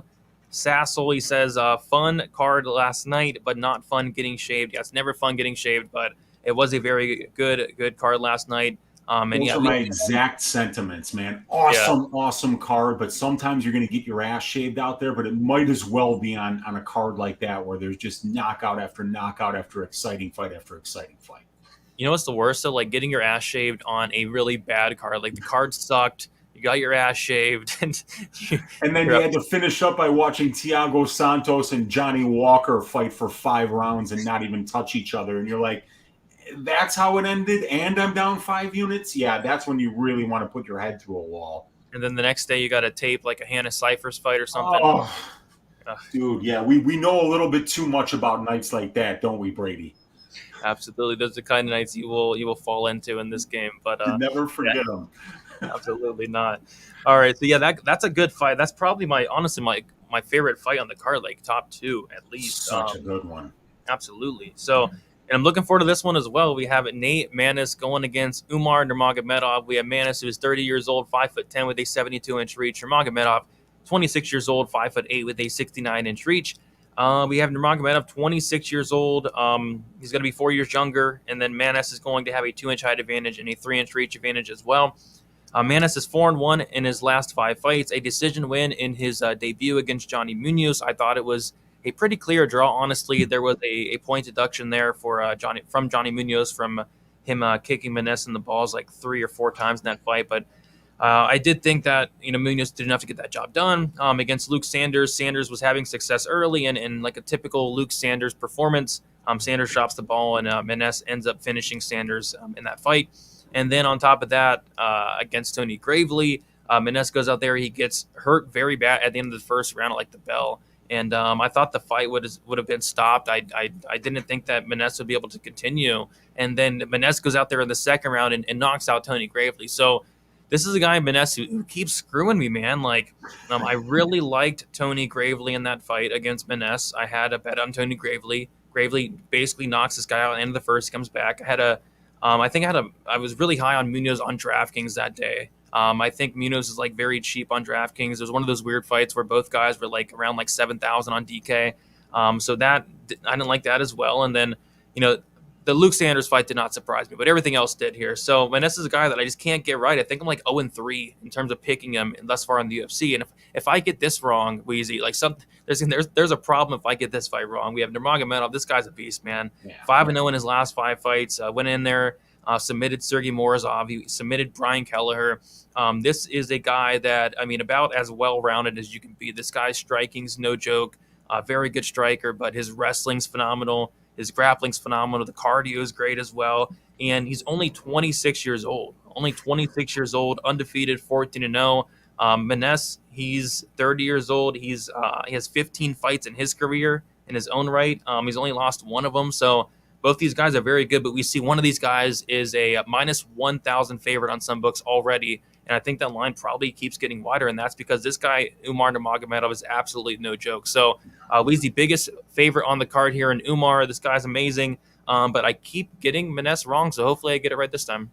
Sassel. He says, fun card last night, but not fun getting shaved. Yeah, it's never fun getting shaved, but it was a very good card last night. Those are my exact sentiments, man. Awesome card, but sometimes you're going to get your ass shaved out there, but it might as well be on a card like that where there's just knockout after knockout after exciting fight after exciting fight. You know what's the worst? So, like, getting your ass shaved on a really bad card. Like, the card sucked. You got your ass shaved. And then you had to finish up by watching Thiago Santos and Johnny Walker fight for 5 rounds and not even touch each other. And you're like, that's how it ended, and I'm down 5 units? Yeah, that's when you really want to put your head through a wall. And then the next day you got to tape like a Hannah Cyphers fight or something. Oh, dude, yeah, we know a little bit too much about nights like that, don't we, Brady? Absolutely. Those are the kind of nights you will fall into in this game. But you never forget them. Absolutely not. All right, so yeah, that's a good fight. That's probably my favorite fight on the card, like top 2 at least. Such a good one. Absolutely. So... And I'm looking forward to this one as well. We have Nate Maness going against Umar Nurmagomedov. We have Maness, who is 30 years old, 5'10" with a 72-inch reach. Nurmagomedov, 26 years old, 5'8" with a 69-inch reach. We have Nurmagomedov, 26 years old. He's going to be 4 years younger. And then Maness is going to have a 2-inch height advantage and a 3-inch reach advantage as well. Maness is 4-1 in his last 5 fights. A decision win in his debut against Johnny Munoz. I thought it was a pretty clear draw, honestly. There was a point deduction there for Johnny Munoz from him kicking Maness in the balls like 3 or 4 times in that fight. But I did think that Munoz did enough to get that job done against Luke Sanders. Sanders was having success early, and like a typical Luke Sanders performance, Sanders drops the ball, and Maness ends up finishing Sanders in that fight. And then on top of that, against Tony Gravely, Maness goes out there. He gets hurt very bad at the end of the first round, like the bell. And I thought the fight would have been stopped. I didn't think that Maness would be able to continue. And then Maness goes out there in the second round and knocks out Tony Gravely. So this is a guy, Maness, who keeps screwing me, man. Like, I really liked Tony Gravely in that fight against Maness. I had a bet on Tony Gravely. Gravely basically knocks this guy out at the end of the first, comes back. I was really high on Munoz on DraftKings that day. I think Munoz is like very cheap on DraftKings. It was one of those weird fights where both guys were like around like 7,000 on DK. So that I didn't like that as well. And then, the Luke Sanders fight did not surprise me, but everything else did here. So Maness is a guy that I just can't get right. I think I'm like 0-3 in terms of picking him thus far in the UFC. And if I get this wrong, Weezy, like there's a problem if I get this fight wrong. We have Nurmagomedov. This guy's a beast, man. 5-0 in his last 5 fights. Went in there. Submitted Sergey Morizov. He submitted Brian Kelleher. This is a guy that, about as well-rounded as you can be. This guy's striking's no joke. Very good striker, but his wrestling's phenomenal. His grappling's phenomenal. The cardio is great as well. And he's only 26 years old. Undefeated, 14-0. Maness, he's 30 years old. He has 15 fights in his career in his own right. He's only lost 1 of them. So both these guys are very good, but we see one of these guys is a minus 1,000 favorite on some books already, And I think that line probably keeps getting wider, and that's because this guy, Umar Nurmagomedov, is absolutely no joke. So Weezy, biggest favorite on the card here, and Umar, this guy's amazing. But I keep getting Maness wrong, so hopefully I get it right this time.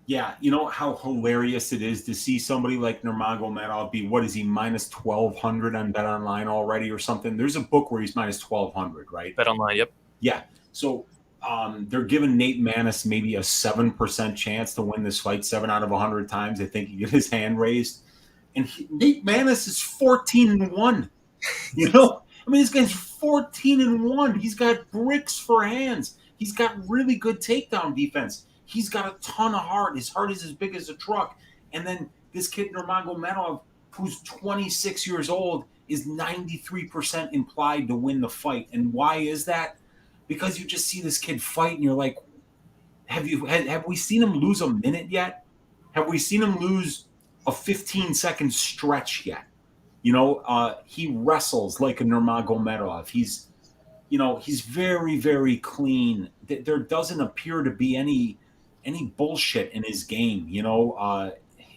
Yeah, you know how hilarious it is to see somebody like Nurmagomedov be, what is he, minus 1,200 on Bet Online already or something? There's a book where he's minus 1,200, right? Bet Online, yep. Yeah. So they're giving Nate Maness maybe a 7% chance to win this fight 7 out of 100 times. I think he get his hand raised. And Nate Maness is 14-1. You know? I mean, this guy's 14-1. He's got bricks for hands. He's got really good takedown defense. He's got a ton of heart. His heart is as big as a truck. And then this kid, Nurmagomedov, who's 26 years old, is 93% implied to win the fight. And why is that? Because you just see this kid fight and you're like, have we seen him lose a minute yet? Have we seen him lose a 15-second stretch yet? You know, he wrestles like a Nurmagomedov. He's very, very clean. There doesn't appear to be any bullshit in his game. You know,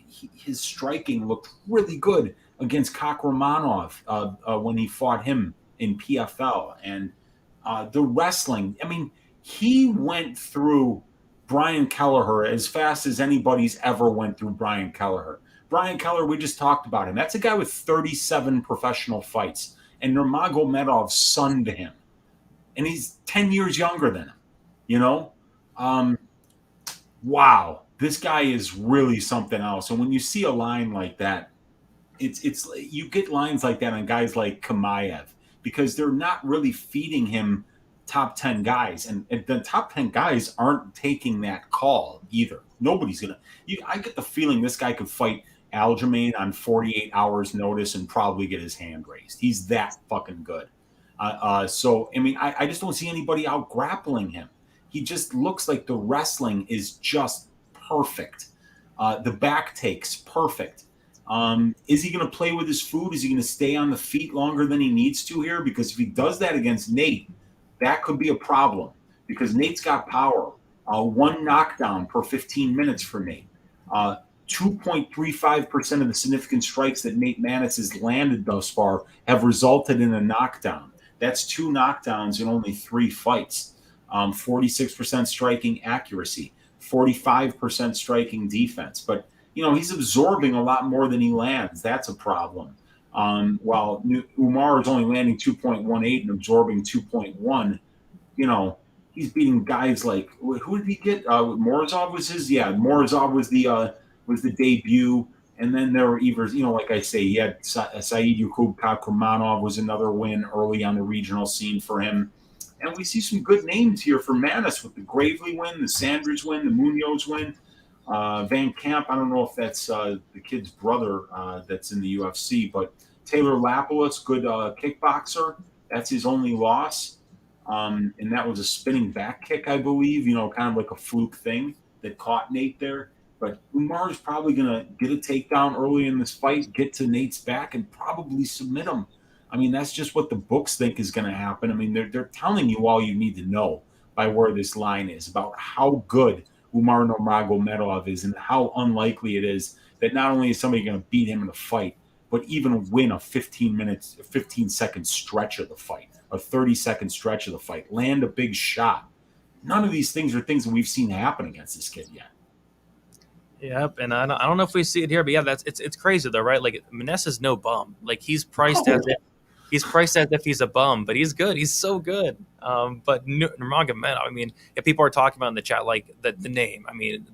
his striking looked really good against Rakhmonov when he fought him in PFL. And the wrestling, I mean, he went through Brian Kelleher as fast as anybody's ever went through Brian Kelleher. Brian Kelleher, we just talked about him. That's a guy with 37 professional fights. And Nurmagomedov sunned him. And he's 10 years younger than him, you know? Wow, this guy is really something else. And when you see a line like that, it's you get lines like that on guys like Chimaev because they're not really feeding him top 10 guys. And the top 10 guys aren't taking that call either. Nobody's going to. I get the feeling this guy could fight Aljamain on 48 hours notice and probably get his hand raised. He's that fucking good. So, I mean, I just don't see anybody out grappling him. He just looks like the wrestling is just perfect. The back takes, perfect. Is he going to play with his food? Is he going to stay on the feet longer than he needs to here? Because if he does that against Nate, that could be a problem because Nate's got power. 1 knockdown per 15 minutes for Nate. 2.35% of the significant strikes that Nate Maness has landed thus far have resulted in a knockdown. That's 2 knockdowns in only 3 fights. 46% striking accuracy, 45% striking defense. But, you know, he's absorbing a lot more than he lands. That's a problem. While Umar is only landing 2.18 and absorbing 2.1, you know, he's beating guys like, who did he get? Morozov was his? Yeah, Morozov was the debut. And then there were even, you know, like I say, he had Said Yakub Kakramanov was another win early on the regional scene for him. And we see some good names here for Maness with the Gravely win, the Sanders win, the Munoz win. Van Camp, I don't know if that's the kid's brother that's in the UFC, but Taylor Lapoulos, good kickboxer. That's his only loss. And that was a spinning back kick, I believe, you know, kind of like a fluke thing that caught Nate there. But Umar is probably going to get a takedown early in this fight, get to Nate's back, and probably submit him. I mean, that's just what the books think is going to happen. I mean, they're telling you all you need to know by where this line is about how good Umar Nurmagomedov is and how unlikely it is that not only is somebody going to beat him in a fight, but even win a 15-second stretch of the fight, a 30-second stretch of the fight, land a big shot. None of these things are things that we've seen happen against this kid yet. Yep, and I don't know if we see it here, but yeah, it's crazy though, right? Like Maness is no bum. Like he's priced as if he's a bum, but he's good. He's so good. But Nurmagomedov, I mean, if people are talking about in the chat, like the name, I mean,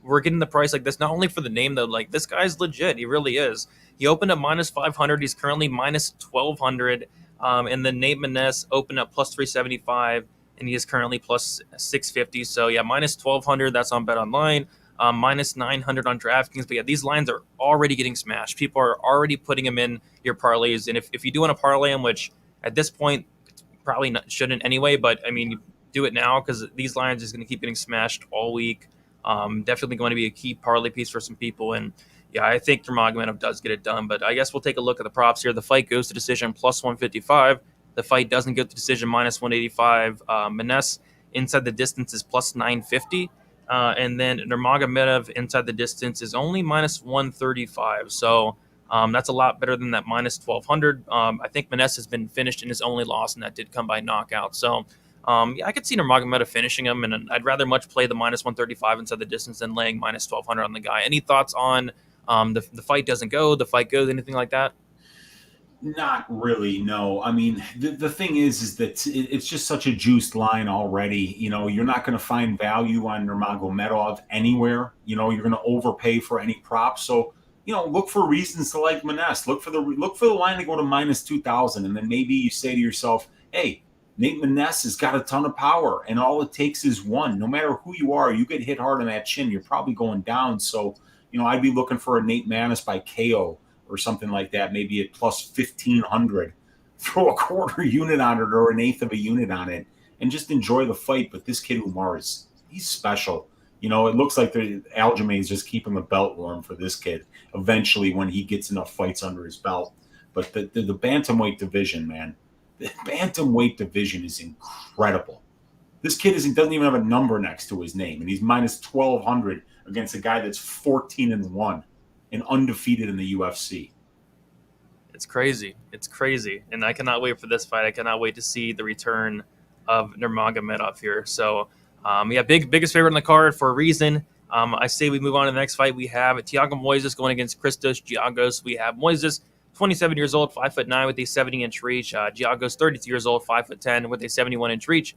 we're getting the price like this not only for the name though. Like this guy's legit. He really is. He opened up minus 500. He's currently minus 1,200. And then Nate Maness opened up plus 375, and he is currently plus 650. So yeah, minus 1,200. That's on Bet Online. Minus 900 on DraftKings. But yeah, these lines are already getting smashed. People are already putting them in your parlays. And if you do want to parlay them, which at this point probably shouldn't anyway, but I mean, you do it now because these lines is going to keep getting smashed all week. Definitely going to be a key parlay piece for some people. And yeah, I think Nurmagomedov does get it done. But I guess we'll take a look at the props here. The fight goes to decision plus 155. The fight doesn't go to decision minus 185. Maness inside the distance is plus 950. And then Nurmagomedov inside the distance is only minus 135. So that's a lot better than that minus 1200. I think Maness has been finished in his only loss, and that did come by knockout. So yeah, I could see Nurmagomedov finishing him, and I'd rather much play the minus 135 inside the distance than laying minus 1200 on the guy. Any thoughts on the fight doesn't go, the fight goes, anything like that? Not really, no. I mean, the thing is that it's just such a juiced line already. You're not going to find value on Nurmagomedov anywhere. You're going to overpay for any props. So, look for reasons to like Maness. Look for the line to go to minus 2,000, and then maybe you say to yourself, "Hey, Nate Maness has got a ton of power, and all it takes is one. No matter who you are, you get hit hard on that chin, you're probably going down." So, I'd be looking for a Nate Maness by KO or something like that, maybe at plus 1,500. Throw a quarter unit on it or an eighth of a unit on it and just enjoy the fight. But this kid Umar he's special. It looks like the Aljamain is just keeping the belt warm for this kid eventually when he gets enough fights under his belt. But the bantamweight division, man, the bantamweight division is incredible. This kid doesn't even have a number next to his name, and he's minus 1,200 against a guy that's 14-1 and undefeated in the UFC. It's crazy. It's crazy. And I cannot wait for this fight. I cannot wait to see the return of Nurmagomedov here. So, yeah, biggest favorite on the card for a reason. I say we move on to the next fight. We have Thiago Moyes going against Christos Giagos. We have Moyes, 27 years old, 5'9" with a 70-inch reach. Giagos, 32 years old, 5'10" with a 71-inch reach.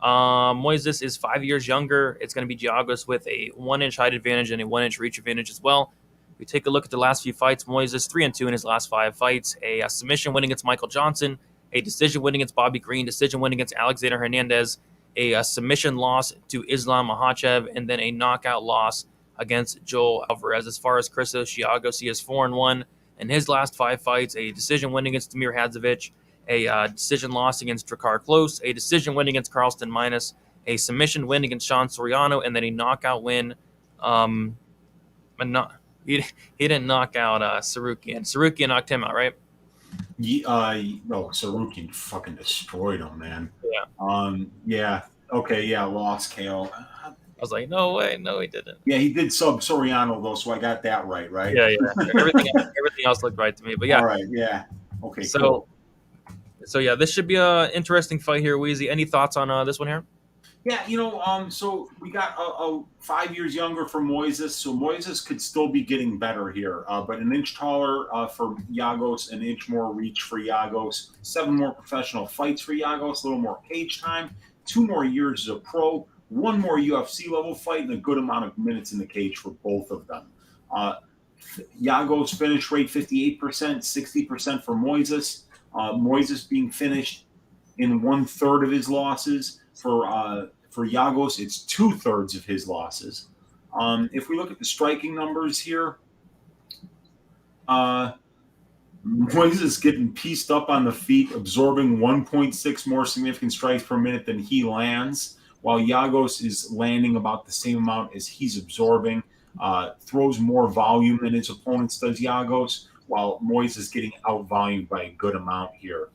Moises is 5 years younger. It's going to be Giagos with a 1-inch height advantage and a 1-inch reach advantage as well. We take a look at the last few fights. Moises 3-2 in his last 5 fights. A submission win against Michael Johnson, a decision win against Bobby Green, decision win against Alexander Hernandez, a submission loss to Islam Makhachev, and then a knockout loss against Joel Alvarez. As far as Christos Giagos, he is 4-1 in his last 5 fights. A decision win against Damir Hadzovic, a decision loss against Drakkar Klose, a decision win against Carlston Minus, a submission win against Sean Soriano, and then a knockout win. He didn't knock out Tsarukyan. Tsarukyan knocked him out, right? No, Tsarukyan fucking destroyed him, man. Yeah. Yeah. Okay, yeah, lost KO. I was like, no way, no, he didn't. Yeah, he did sub Soriano though, so I got that right? Yeah. Everything else looked right to me, but yeah. All right, yeah. Okay. So, cool. So yeah, this should be an interesting fight here, Weezy. Any thoughts on this one here? Yeah, so we got 5 years younger for Moises, so Moises could still be getting better here, but an inch taller for Giagos, an inch more reach for Giagos, 7 more professional fights for Giagos, a little more cage time, 2 more years as a pro, 1 more UFC level fight, and a good amount of minutes in the cage for both of them. Giagos finish rate 58%, 60% for Moises. Moises being finished in 1/3 of his losses. For Giagos, it's 2/3 of his losses. If we look at the striking numbers here, Moises getting pieced up on the feet, absorbing 1.6 more significant strikes per minute than he lands, while Giagos is landing about the same amount as he's absorbing. Throws more volume than his opponents does, Giagos, while Moises is getting out-volumed by a good amount here.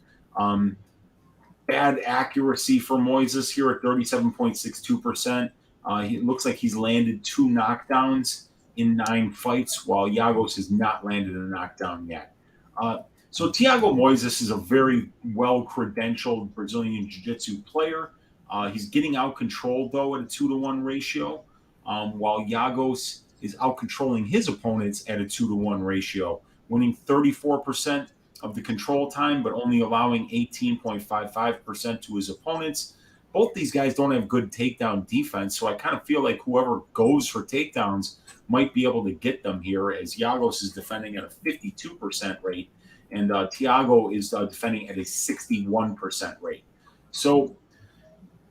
Bad accuracy for Moises here at 37.62%. It looks like he's landed 2 knockdowns in 9 fights, while Giagos has not landed a knockdown yet. So Thiago Moyes is a very well-credentialed Brazilian Jiu-Jitsu player. He's getting out-controlled, though, at a 2-to-1 ratio, while Giagos is out-controlling his opponents at a 2-to-1 ratio, winning 34% of the control time, but only allowing 18.55% to his opponents. Both these guys don't have good takedown defense, so I kind of feel like whoever goes for takedowns might be able to get them here, as Giagos is defending at a 52% rate, and Thiago is defending at a 61% rate. So,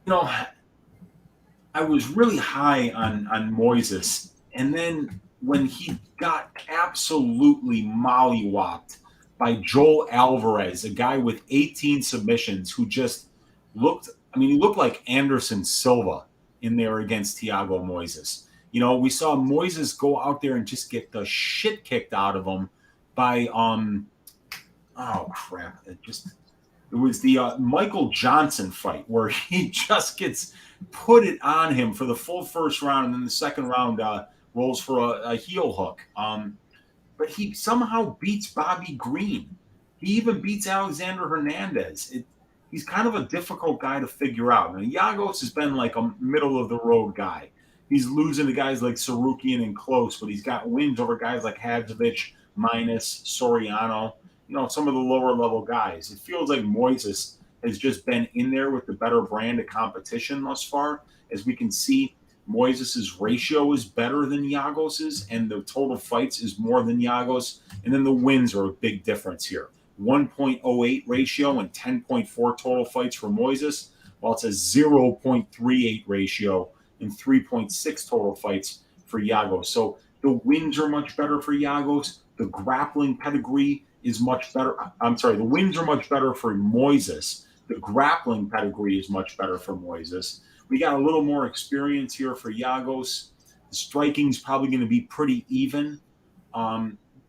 I was really high on Moises, and then when he got absolutely mollywopped by Joel Alvarez, a guy with 18 submissions who just looked, he looked like Anderson Silva in there against Thiago Moises. We saw Moises go out there and just get the shit kicked out of him by, It was the Michael Johnson fight where he just gets put it on him for the full first round, and then the second round rolls for a heel hook. But he somehow beats Bobby Green. He even beats Alexander Hernandez. He's kind of a difficult guy to figure out. Now, Giagos has been like a middle-of-the-road guy. He's losing to guys like Tsarukyan and Close, but he's got wins over guys like Hadzovic, Maness, Soriano, some of the lower-level guys. It feels like Moises has just been in there with the better brand of competition thus far. As we can see, Moises' ratio is better than Giagos's, and the total fights is more than Giagos. And then the wins are a big difference here. 1.08 ratio and 10.4 total fights for Moises, while it's a 0.38 ratio and 3.6 total fights for Giagos. So the wins are much better for Giagos. The grappling pedigree is much better. I'm sorry, the wins are much better for Moises. The grappling pedigree is much better for Moises. We got a little more experience here for Giagos. The striking is probably going to be pretty even.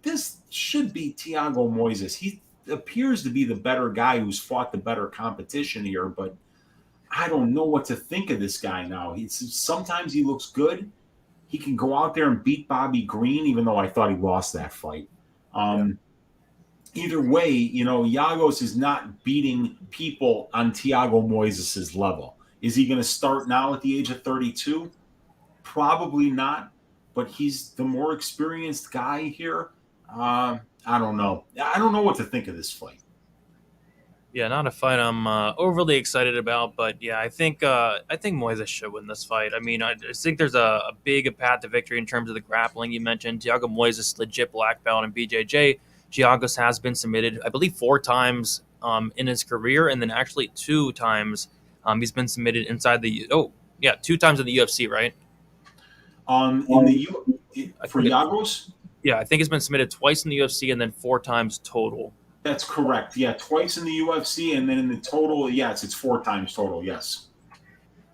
This should be Thiago Moyes. He appears to be the better guy who's fought the better competition here, but I don't know what to think of this guy now. Sometimes he looks good. He can go out there and beat Bobby Green, even though I thought he lost that fight. Either way, Giagos is not beating people on Thiago Moises' level. Is he going to start now at the age of 32? Probably not, but he's the more experienced guy here. I don't know. I don't know what to think of this fight. Yeah, not a fight I'm overly excited about, but yeah, I think Moises should win this fight. I mean, I just think there's a big path to victory in terms of the grappling. You mentioned Thiago Moises, legit black belt in BJJ. Giagos has been submitted, I believe, 4 times in his career, and then actually 2 times he's been submitted inside the 2 times in the UFC, right? For Giagos? Yeah, I think he's been submitted twice in the UFC and then 4 times total. That's correct. Yeah, twice in the UFC, and then in the total, yes, it's 4 times total, yes.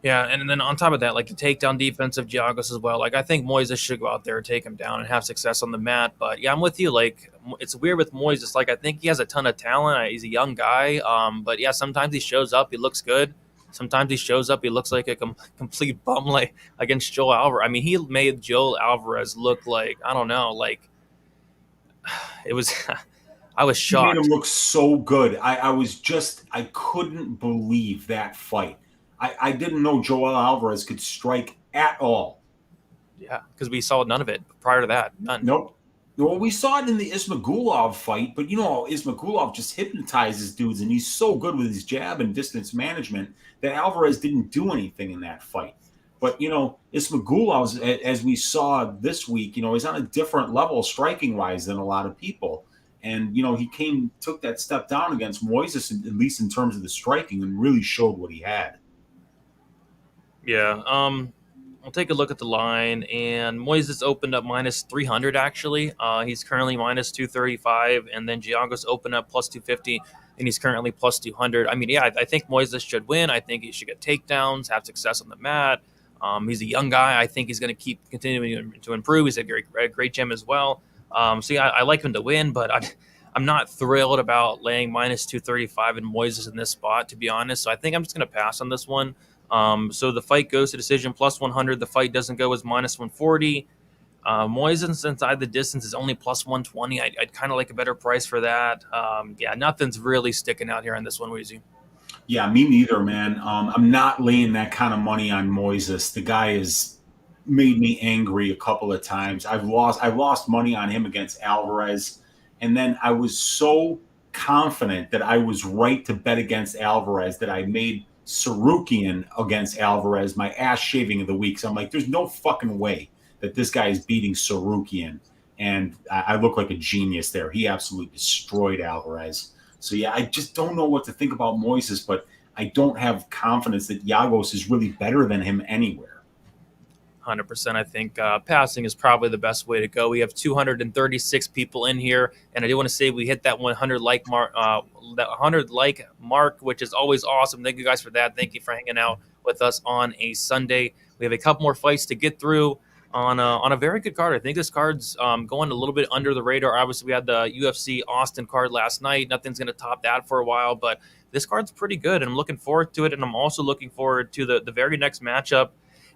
Yeah, and then on top of that, like the takedown defense of Giagos as well. Like I think Moises should go out there and take him down and have success on the mat. But yeah, I'm with you. Like it's weird with Moises. Like I think he has a ton of talent. He's a young guy. But yeah, sometimes he shows up, he looks good. Sometimes he shows up, he looks like a complete bum, like against Joel Alvarez. I mean, he made Joel Alvarez look like, I don't know, like it was. I was shocked. He made him look so good. I couldn't believe that fight. I didn't know Joel Alvarez could strike at all. Yeah, because we saw none of it prior to that. None. Nope. Well, we saw it in the Ismagulov fight, but Ismagulov just hypnotizes dudes, and he's so good with his jab and distance management that Alvarez didn't do anything in that fight. But, Ismagulov, as we saw this week, is on a different level striking-wise than a lot of people. And, he took that step down against Moises, at least in terms of the striking, and really showed what he had. Yeah. We'll take a look at the line, and Moises opened up minus 300, actually. He's currently minus 235, and then Giagos opened up plus 250, and he's currently plus 200. I mean, yeah, I think Moises should win. I think he should get takedowns, have success on the mat. He's a young guy. I think he's going to keep continuing to improve. He's a great gym as well. So, yeah, I like him to win, but I'm not thrilled about laying minus 235 and Moises in this spot, to be honest. So I think I'm just going to pass on this one. So the fight goes to decision plus 100. The fight doesn't go as minus 140. Moises inside the distance is only plus 120. I'd kind of like a better price for that. Yeah, nothing's really sticking out here on this one, Weezy. Yeah, me neither, man. I'm not laying that kind of money on Moises. The guy has made me angry a couple of times. I've lost money on him against Alvarez, and then I was so confident that I was right to bet against Alvarez that I made Tsarukyan against Alvarez my ass shaving of the week. So I'm like, there's no fucking way that this guy is beating Tsarukyan, and I look like a genius there. He absolutely destroyed Alvarez. So yeah, I just don't know what to think about Moises, but I don't have confidence that Giagos is really better than him anywhere. 100%. I think passing is probably the best way to go. We have 236 people in here, and I do want to say we hit that 100 like mark, which is always awesome. Thank you guys for that. Thank you for hanging out with us on a Sunday. We have a couple more fights to get through on a very good card. I think this card's going a little bit under the radar. Obviously, we had the UFC Austin card last night. Nothing's going to top that for a while, but this card's pretty good, and I'm looking forward to it. And I'm also looking forward to the very next matchup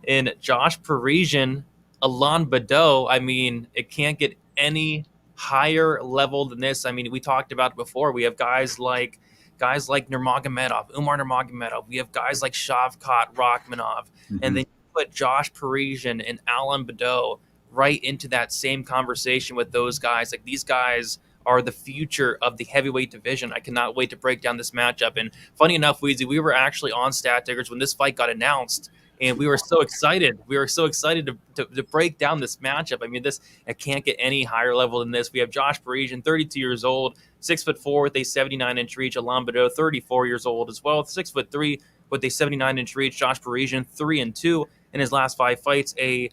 in Josh Parisian, Alain Baudot. I mean, it can't get any higher level than this. I mean, we talked about it before. We have guys like Nurmagomedov, Umar Nurmagomedov. We have guys like Shavkat, Rakhmonov, and then you put Josh Parisian and Alain Baudot right into that same conversation with those guys. Like, these guys are the future of the heavyweight division. I cannot wait to break down this matchup. And funny enough, Weezy, we were actually on Stat Tickers when this fight got announced, and we were so excited. We were so excited to break down this matchup. I mean, it can't get any higher level than this. We have Josh Parisian, 32 years old, 6'4" with a 79-inch reach. Alain Baudot, 34 years old as well, 6'3" with a 79-inch reach. Josh Parisian, 3-2 in his last 5 fights. A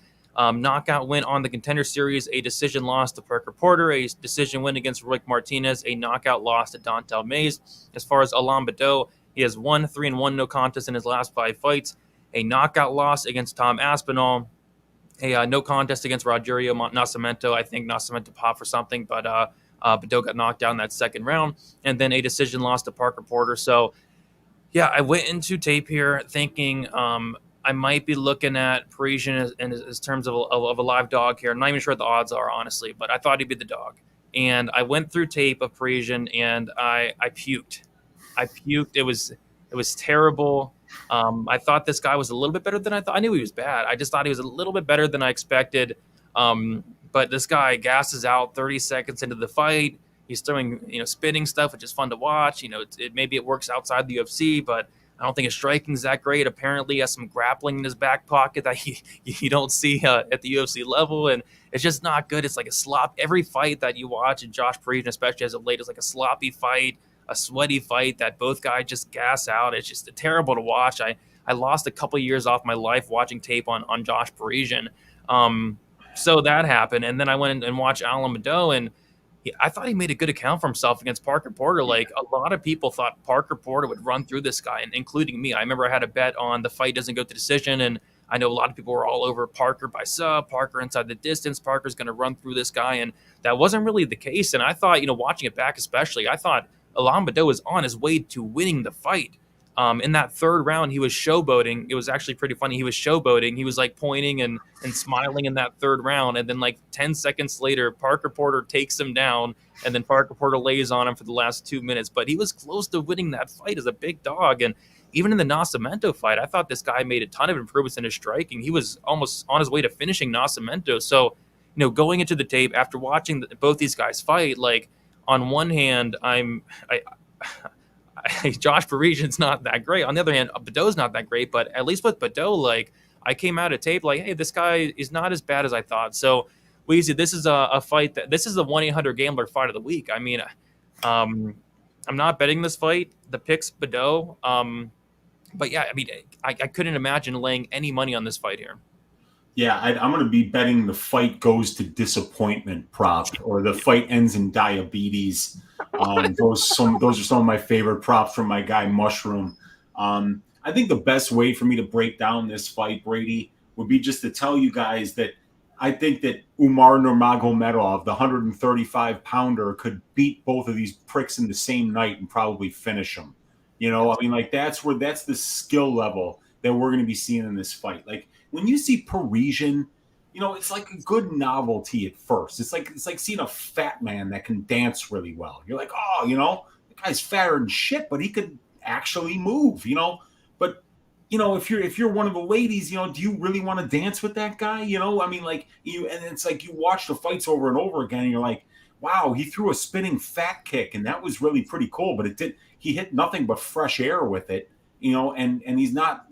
knockout win on the Contender Series, a decision loss to Parker Porter, a decision win against Rick Martinez, a knockout loss to Dontel Mays. As far as Alain Baudot, he has won 3-1 no contest in his last 5 fights, a knockout loss against Tom Aspinall, a no contest against Rogerio Nascimento. I think Nascimento popped for something, but Baudot got knocked down in that second round, and then a decision loss to Parker Porter. So, yeah, I went into tape here thinking I might be looking at Parisian as terms of a live dog here. I'm not even sure what the odds are, honestly, but I thought he'd be the dog. And I went through tape of Parisian, and I puked. I puked. It was terrible. I thought this guy was a little bit better than I thought. I knew he was bad. I just thought he was a little bit better than I expected. But this guy gasses out 30 seconds into the fight. He's throwing, spinning stuff, which is fun to watch. Maybe it works outside the UFC, but I don't think his striking is that great. Apparently, he has some grappling in his back pocket that you don't see at the UFC level, and it's just not good. It's like a slop. Every fight that you watch, and Josh Parisian, especially as of late, is like a sloppy fight, a sweaty fight that both guys just gas out. It's just terrible to watch. I lost a couple years off my life watching tape on Josh Parisian. So that happened, and then I went and watched Alain Baudot, and I thought he made a good account for himself against Parker Porter. Like, a lot of people thought Parker Porter would run through this guy, and including me. I remember I had a bet on the fight doesn't go to decision, and I know a lot of people were all over Parker by sub, Parker inside the distance, Parker's going to run through this guy, and that wasn't really the case. And I thought, watching it back especially, I thought Alain Baudot was on his way to winning the fight. In that third round, he was showboating. It was actually pretty funny. He was showboating. He was like pointing and smiling in that third round. And then like 10 seconds later, Parker Porter takes him down. And then Parker Porter lays on him for the last 2 minutes. But he was close to winning that fight as a big dog. And even in the Nascimento fight, I thought this guy made a ton of improvements in his striking. He was almost on his way to finishing Nascimento. So, going into the tape after watching both these guys fight, like, on one hand, Josh Parisian's not that great. On the other hand, Baudot's not that great. But at least with Baudot, like, I came out of tape like, hey, this guy is not as bad as I thought. So, Weezy, this is a fight this is the 1-800-GAMBLER fight of the week. I mean, I'm not betting this fight. The pick's Baudot. But yeah, I mean, I couldn't imagine laying any money on this fight here. Yeah, I'm going to be betting the fight goes to disappointment prop, or the fight ends in diabetes. Those are some of my favorite props from my guy Mushroom. I think the best way for me to break down this fight, Brady, would be just to tell you guys that I think that Umar Nurmagomedov, the 135-pounder, could beat both of these pricks in the same night and probably finish them. I mean, like, that's the skill level that we're going to be seeing in this fight. Like, when you see Parisian, it's like a good novelty at first. It's like seeing a fat man that can dance really well. You're like, oh, the guy's fatter than shit, but he could actually move, But if you're one of the ladies, do you really want to dance with that guy? I mean, like, and it's like you watch the fights over and over again, and you're like, wow, he threw a spinning fat kick, and that was really pretty cool. But he hit nothing but fresh air with it, and he's not,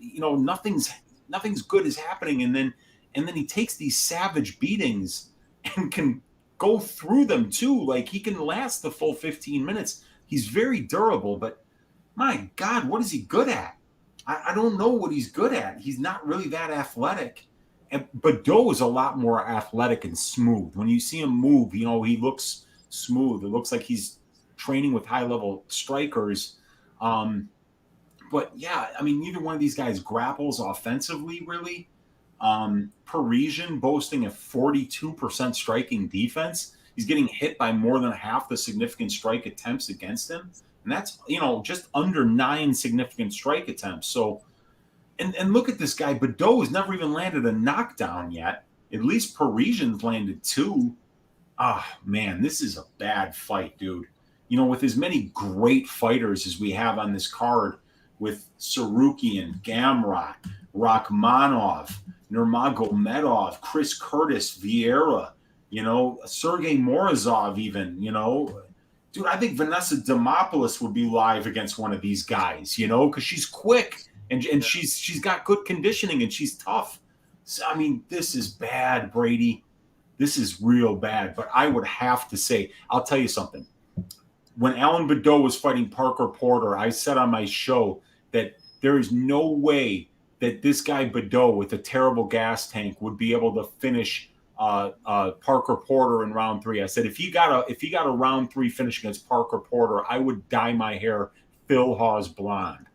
nothing's good is happening, and then he takes these savage beatings and can go through them too. Like, he can last the full 15 minutes. He's very durable, but my God, what is he good at? I don't know what he's good at. He's not really that athletic. And Baudot is a lot more athletic and smooth. When you see him move, he looks smooth. It looks like he's training with high-level strikers. But yeah, I mean, neither one of these guys grapples offensively, really. Parisian boasting a 42% striking defense. He's getting hit by more than half the significant strike attempts against him. and that's, you know, just under 9 significant strike attempts. So, and look at this guy. Baudot has never even landed a knockdown yet. At least Parisian's landed 2. Ah, man, this is a bad fight, dude. You know, with as many great fighters as we have on this card, with Tsarukyan, Gamrot, Rakhmonov, Nurmagomedov, Chris Curtis, Vieira, you know, Sergey Morizov even, you know. Dude, I think Vanessa Demopolis would be live against one of these guys, you know, because she's quick and she's got good conditioning and she's tough. So, I mean, this is bad, Brady. This is real bad. But I would have to say, I'll tell you something. When Alan Baudot was fighting Parker Porter, I said on my show that there is no way that this guy Baudot with a terrible gas tank would be able to finish Parker Porter in round 3. I said if he got a round 3 finish against Parker Porter, I would dye my hair Phil Hawes blonde.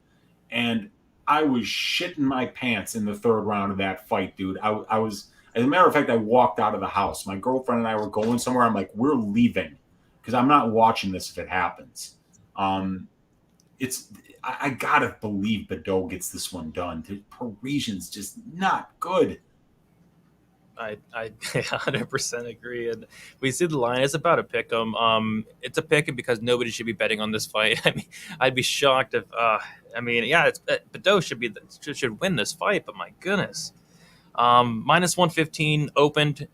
And I was shitting my pants in the 3rd round of that fight, dude. I was, as a matter of fact, I walked out of the house. My girlfriend and I were going somewhere. I'm like, we're leaving because I'm not watching this if it happens. I gotta believe Baudot gets this one done. The Parisian's just not good. I 100% agree, and we see the line. It's about a pick 'em. It's a pick 'em because nobody should be betting on this fight. I mean, I'd be shocked if. Baudot should win this fight, but my goodness, minus 115 opened.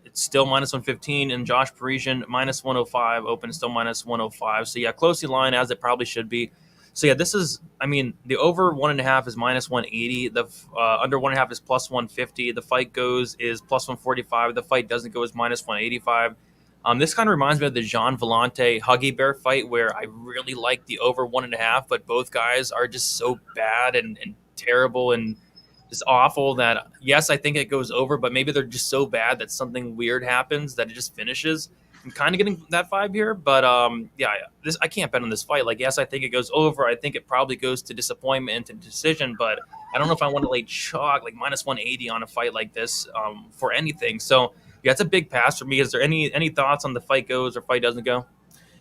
It's still minus 115, and Josh Parisian minus 105 open, still minus 105. So yeah, closely line as it probably should be. So yeah, this is, I mean, the over 1.5 is minus 180. The under 1.5 is plus 150. The fight goes is plus 145. The fight doesn't go is minus 185. This kind of reminds me of the Jean Vellante Huggy Bear fight where I really like the over 1.5, but both guys are just so bad and terrible and just awful that, yes, I think it goes over, but maybe they're just so bad that something weird happens that it just finishes. I'm kind of getting that vibe here, but I can't bet on this fight. Like, yes, I think it goes over. I think it probably goes to disappointment and decision, but I don't know if I want to lay chalk like minus 180 on a fight like this for anything. So yeah, it's a big pass for me. Is there any thoughts on the fight goes or fight doesn't go?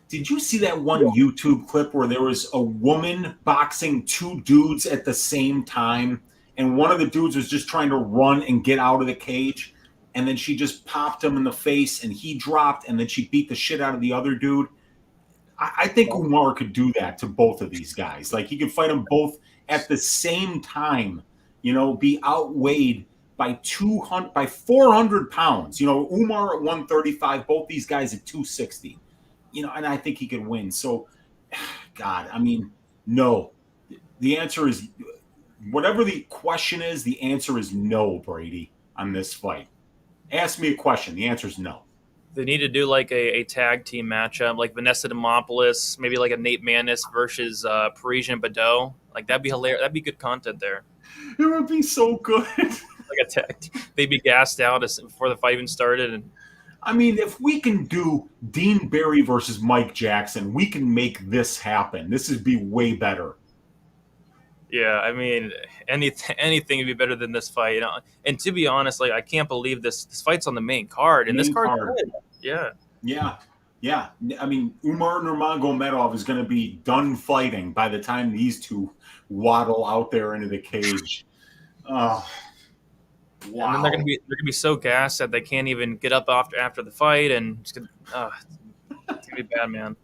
Did you see that one YouTube clip where there was a woman boxing 2 dudes at the same time, and one of the dudes was just trying to run and get out of the cage? And then she just popped him in the face and he dropped, and then she beat the shit out of the other dude. I think Umar could do that to both of these guys. Like, he could fight them both at the same time, you know, be outweighed by 400 pounds. You know, Umar at 135, both these guys at 260. You know, and I think he could win. So, God, I mean, no. The answer is, whatever the question is, the answer is no, Brady, on this fight. Ask me a question. The answer is no. They need to do like a tag team matchup, like Vanessa Demopolis, maybe like a Nate Maness versus Parisian Baudot. Like, that'd be hilarious. That'd be good content there. It would be so good. Like a tag team. They'd be gassed out before the fight even started. And I mean, if we can do Dean Barry versus Mike Jackson, we can make this happen. This would be way better. Yeah, I mean, anything would be better than this fight, you know. And to be honest, like, I can't believe this fight's on the main card, and this card. Yeah. I mean, Umar Nurmagomedov is going to be done fighting by the time these two waddle out there into the cage. Wow. And then they're gonna be so gassed that they can't even get up after the fight, and it's gonna be bad, man.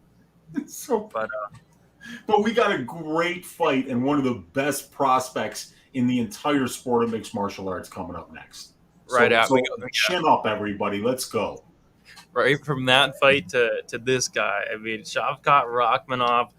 It's so bad. But we got a great fight and one of the best prospects in the entire sport of mixed martial arts coming up next. So chin up, everybody. Let's go. Right from that fight to this guy. I mean, Shavkat Rakhmonov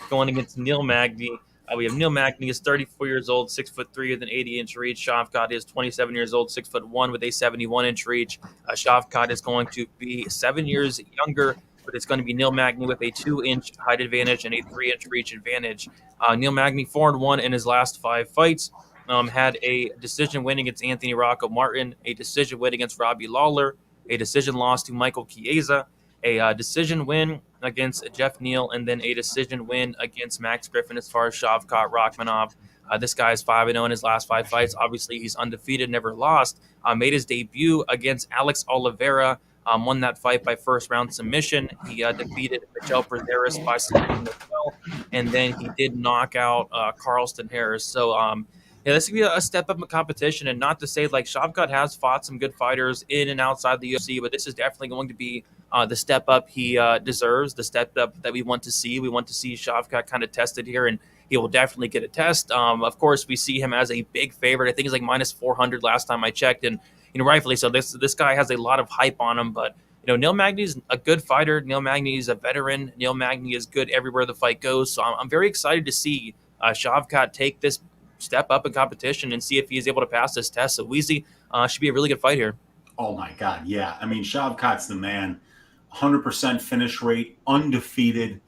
going against Neil Magny. We have Neil Magny is 34 years old, 6'3" with an 80-inch reach. Shavkat is 27 years old, 6'1" with a 71-inch reach. Shavkat is going to be 7 years younger, but it's going to be Neil Magny with a 2-inch height advantage and a 3-inch reach advantage. Neil Magny 4-1 in his last 5 fights. Had a decision win against Anthony Rocco Martin, a decision win against Robbie Lawler, a decision loss to Michael Chiesa, a decision win against Jeff Neal, and then a decision win against Max Griffin as far as Shavkat Rakhmonov. This guy is 5-0 in his last 5 fights. Obviously, he's undefeated, never lost. Made his debut against Alex Oliveira won that fight by first round submission. He defeated Michel Prazeres by submission as well, and then he did knock out Carlston Harris. So yeah, this could be a step up in competition, and not to say like Shavkat has fought some good fighters in and outside the UFC, but this is definitely going to be the step up he deserves, the step up that we want to see. We want to see Shavkat kind of tested here, and he will definitely get a test. Of course, we see him as a big favorite. I think he's like minus 400 last time I checked, and rightfully so. This guy has a lot of hype on him, but Neil Magny's a good fighter. Neil Magny is a veteran. Neil Magny is good everywhere the fight goes. So I'm very excited to see Shavkat take this step up in competition and see if he's able to pass this test. So Weezy should be a really good fight here. Oh my God, yeah. I mean, Shavkat's the man. 100% finish rate, undefeated.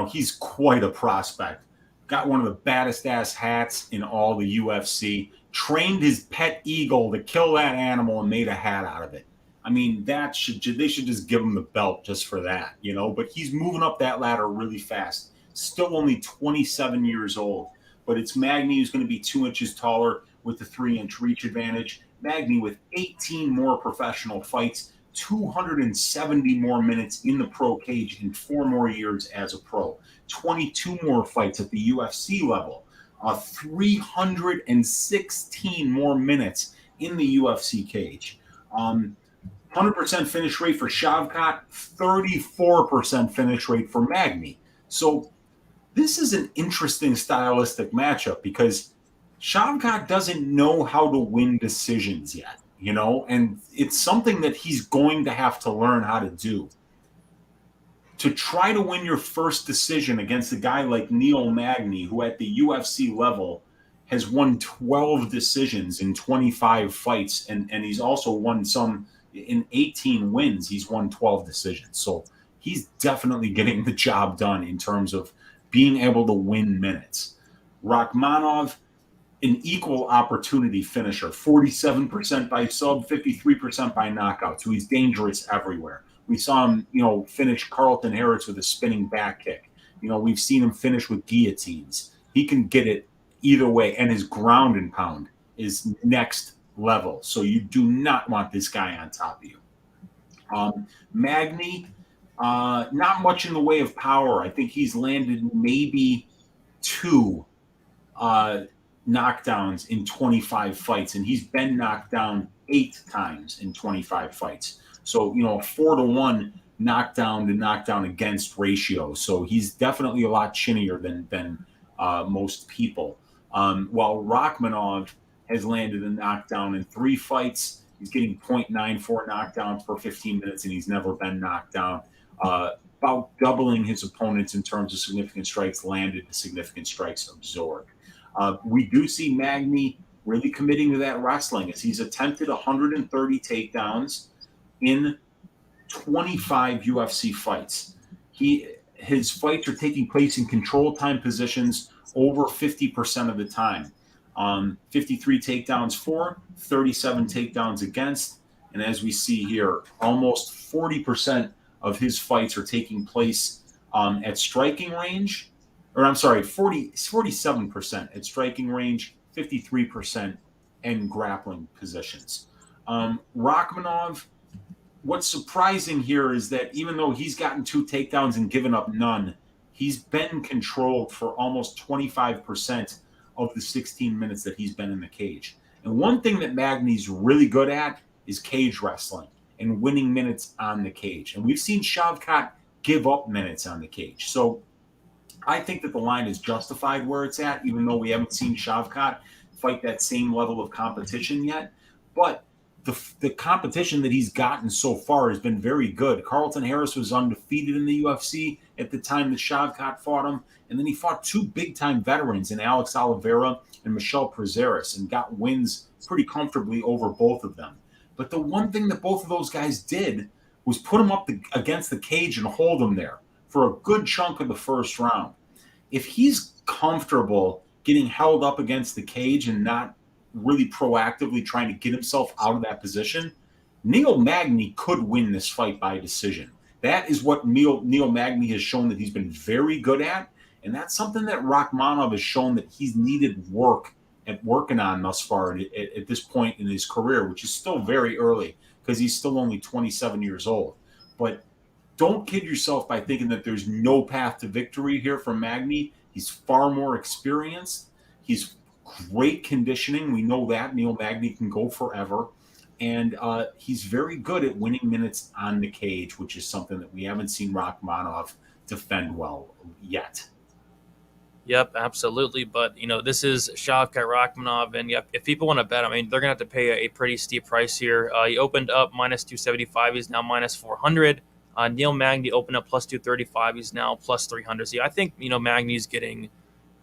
He's quite a prospect. Got one of the baddest ass hats in all the UFC. Trained his pet eagle to kill that animal and made a hat out of it. I mean, they should just give him the belt just for that, But he's moving up that ladder really fast. Still only 27 years old. But it's Magny who's going to be 2 inches taller with the 3-inch reach advantage. Magny with 18 more professional fights, 270 more minutes in the pro cage in 4 more years as a pro, 22 more fights at the UFC level, 316 more minutes in the UFC cage. 100% finish rate for Shavkat, 34% finish rate for Magny. So this is an interesting stylistic matchup because Shavkat doesn't know how to win decisions yet, and it's something that he's going to have to learn how to do. To try to win your first decision against a guy like Neil Magny, who at the UFC level has won 12 decisions in 25 fights, and he's also won some in 18 wins. He's won 12 decisions. So he's definitely getting the job done in terms of being able to win minutes. Rakhmonov, an equal opportunity finisher, 47% by sub, 53% by knockout. So he's dangerous everywhere. We saw him, finish Carlston Harris with a spinning back kick. We've seen him finish with guillotines. He can get it either way, and his ground and pound is next level. So you do not want this guy on top of you. Magny, not much in the way of power. I think he's landed maybe 2 knockdowns in 25 fights, and he's been knocked down 8 times in 25 fights. So, a 4-to-1 knockdown to knockdown against ratio. So he's definitely a lot chinnier than most people. While Rakhmonov has landed a knockdown in 3 fights, he's getting 0.94 knockdowns per 15 minutes, and he's never been knocked down. About doubling his opponents in terms of significant strikes landed to significant strikes absorbed. We do see Magny really committing to that wrestling as he's attempted 130 takedowns in 25 UFC fights. His fights are taking place in control time positions over 50% of the time. 53 takedowns for, 37 takedowns against. And as we see here, almost 40% of his fights are taking place at striking range. Or I'm sorry, 47% at striking range, 53% in grappling positions. Rakhmonov, what's surprising here is that even though he's gotten 2 takedowns and given up none, he's been controlled for almost 25% of the 16 minutes that he's been in the cage. And one thing that Magny's really good at is cage wrestling and winning minutes on the cage. And we've seen Shavkat give up minutes on the cage. So I think that the line is justified where it's at, even though we haven't seen Shavkat fight that same level of competition yet. But the competition that he's gotten so far has been very good. Carlston Harris was undefeated in the UFC at the time that Shavkat fought him. And then he fought 2 big-time veterans in Alex Oliveira and Michel Prazeres and got wins pretty comfortably over both of them. But the one thing that both of those guys did was put him up against the cage and hold him there for a good chunk of the first round. If he's comfortable getting held up against the cage and not really proactively trying to get himself out of that position, Neil Magny could win this fight by decision. That is what Neil Magny has shown that he's been very good at, and that's something that Rakhmonov has shown that he's needed work at working on thus far at this point in his career, which is still very early because he's still only 27 years old. But don't kid yourself by thinking that there's no path to victory here for Magny. He's far more experienced. He's great conditioning. We know that Neil Magny can go forever. And he's very good at winning minutes on the cage, which is something that we haven't seen Rakhmonov defend well yet. Yep, absolutely. But, this is Shavkat Rakhmonov. And yep, if people want to bet, I mean, they're going to have to pay a pretty steep price here. He opened up minus 275. He's now minus 400. Neil Magny opened up plus 235. He's now plus 300. So I think, Magny's getting,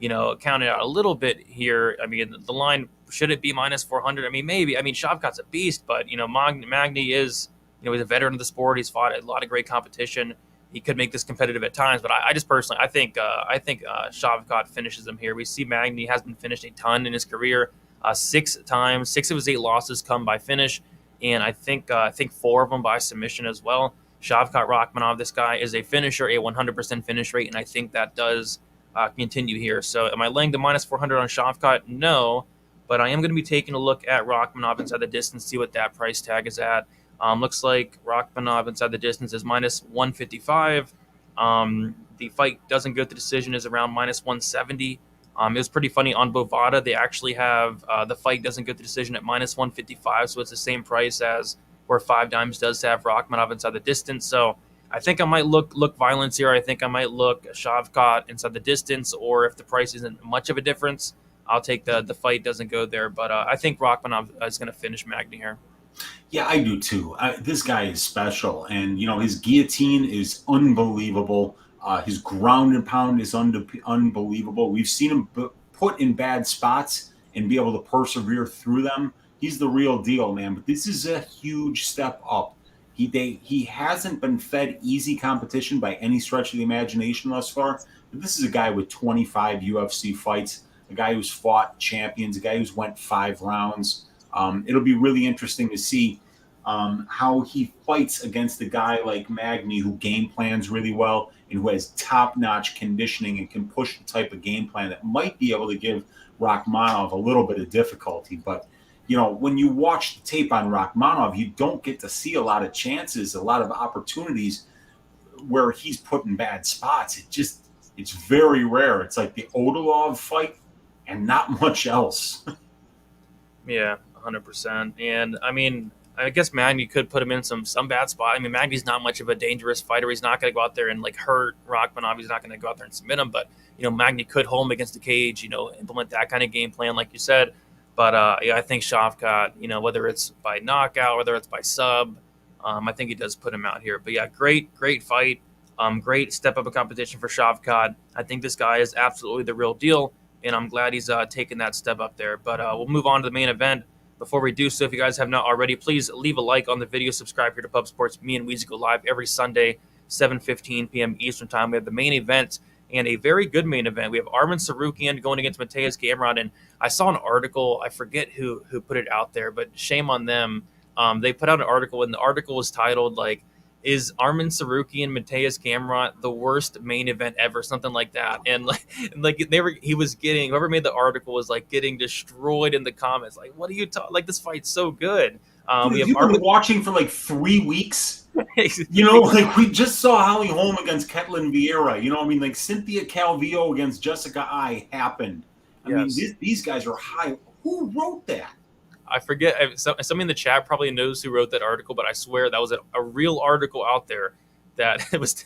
counted out a little bit here. I mean, the line, should it be minus 400? I mean, maybe. I mean, Shavkat's a beast, but, Magny is, he's a veteran of the sport. He's fought a lot of great competition. He could make this competitive at times, but I just personally, I think Shavkat finishes him here. We see Magny has been finished a ton in his career, 6 times. 6 of his 8 losses come by finish, and I think 4 of them by submission as well. Shavkat Rakhmonov, this guy is a finisher, a 100% finish rate, and I think that does continue here. So am I laying the minus 400 on Shavkat? No, but I am going to be taking a look at Rakhmonov inside the distance, see what that price tag is at. Looks like Rakhmonov inside the distance is minus 155. The fight doesn't go to decision is around minus 170. It was pretty funny on Bovada. They actually have the fight doesn't go to decision at minus 155, so it's the same price as where 5 Dimes does have Rakhmonov inside the distance. So I think I might look violence here. I think I might look Shavkat inside the distance, or if the price isn't much of a difference, I'll take the fight doesn't go there. But I think Rakhmonov is going to finish Magny here. Yeah, I do too. This guy is special, and his guillotine is unbelievable. His ground and pound is unbelievable. We've seen him put in bad spots and be able to persevere through them. He's the real deal, man. But this is a huge step up. He hasn't been fed easy competition by any stretch of the imagination thus far. But this is a guy with 25 UFC fights, a guy who's fought champions, a guy who's went 5 rounds. It'll be really interesting to see how he fights against a guy like Magny, who game plans really well and who has top-notch conditioning and can push the type of game plan that might be able to give Rakhmonov a little bit of difficulty. But, when you watch the tape on Rakhmonov, you don't get to see a lot of chances, a lot of opportunities where he's put in bad spots. It's very rare. It's like the Odilov fight and not much else. Yeah. 100%. And I mean, I guess Magny could put him in some bad spot. I mean, Magny's not much of a dangerous fighter. He's not going to go out there and hurt Rakhmonov. He's not going to go out there and submit him. But Magny could hold him against the cage. Implement that kind of game plan, like you said. But I think Shavkat, whether it's by knockout, whether it's by sub, I think he does put him out here. But yeah, great fight. Great step up of competition for Shavkat. I think this guy is absolutely the real deal, and I'm glad he's taken that step up there. But we'll move on to the main event. Before we do so, if you guys have not already, please leave a like on the video. Subscribe here to Pub Sports. Me and Weezy go live every Sunday, 7:15 p.m. Eastern Time. We have the main event, and a very good main event. We have Arman Tsarukyan going against Mateusz Gamrot. And I saw an article, I forget who put it out there, but shame on them. They put out an article, and the article was titled, is Arman Tsarukyan, Mateusz Gamrot the worst main event ever, something like that. And he was getting, whoever made the article was getting destroyed in the comments. What are you talking? This fight's so good. We have been watching for 3 weeks. We just saw Holly Holm against Ketlin Vieira. Cynthia Calvillo against Jessica I happened. Yes. These guys are high. Who wrote that? I forget. Somebody in the chat probably knows who wrote that article, but I swear that was a real article out there that it was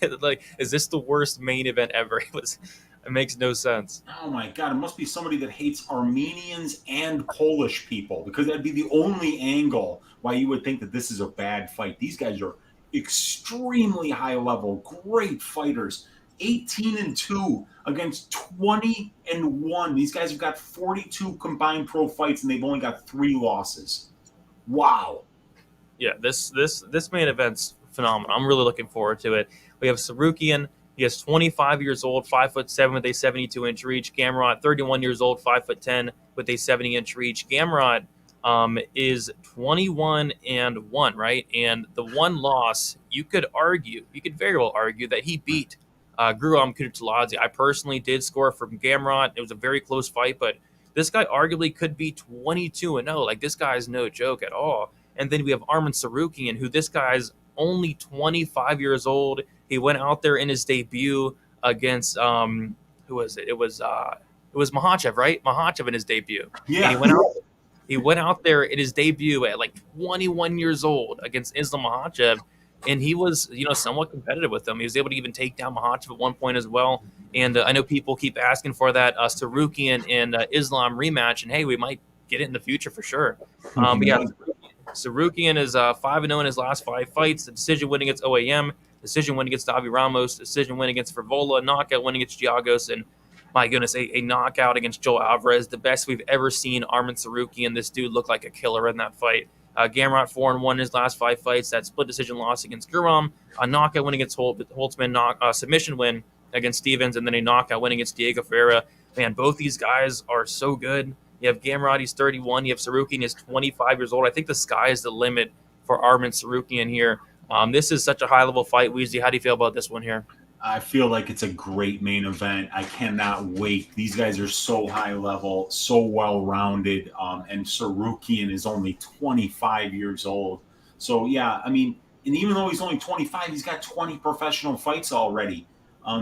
is this the worst main event ever? It makes no sense. Oh my God. It must be somebody that hates Armenians and Polish people, because that'd be the only angle why you would think that this is a bad fight. These guys are extremely high level, great fighters. 18-2 against 20-1. These guys have got 42 combined pro fights, and they've only got 3 losses. Wow. Yeah, this main event's phenomenal. I'm really looking forward to it. We have Tsarukyan. He is 25 years old, 5'7" with a 72-inch reach. Gamrot, 31 years old, 5'10" with a 70-inch reach. Gamrot is 21-1, right? And the one loss, you could very well argue that he beat Guram Kutateladze. I personally did score from Gamrot. It was a very close fight, but This guy arguably could be 22-0. Like, this guy's no joke at all. And then we have Arman Tsarukyan, who this guy's only 25 years old. He went out there in his debut against who was it? It was Makhachev, right? Makhachev in his debut. Yeah. And he went out there in his debut at like 21 years old against Islam Makhachev, and he was, somewhat competitive with him. He was able to even take down Makhachev at one point as well. And I know people keep asking for that Tsarukyan and Islam rematch, and hey, we might get it in the future for sure. But yeah, Tsarukyan is 5-0 in his last 5 fights. The decision win against OAM, decision win against Davi Ramos, decision win against Frivola, knockout win against Giagos, and my goodness, a knockout against Joel Alvarez, the best we've ever seen Arman Tsarukyan. This dude looked like a killer in that fight. Gamrot 4-1 in his last 5 fights. That split decision loss against Guram, a knockout win against Holtzman, submission win against Stevens, and then a knockout win against Diego Ferreira. Man, both these guys are so good. You have Gamrot, he's 31. You have Tsarukyan, he's 25 years old. I think the sky is the limit for Arman Tsarukyan here. This is such a high-level fight. Weezy, how do you feel about this one here? I feel like it's a great main event. I cannot wait. These guys are so high level, so well-rounded, and Tsarukyan is only 25 years old. So, yeah, I mean, and even though he's only 25, he's got 20 professional fights already.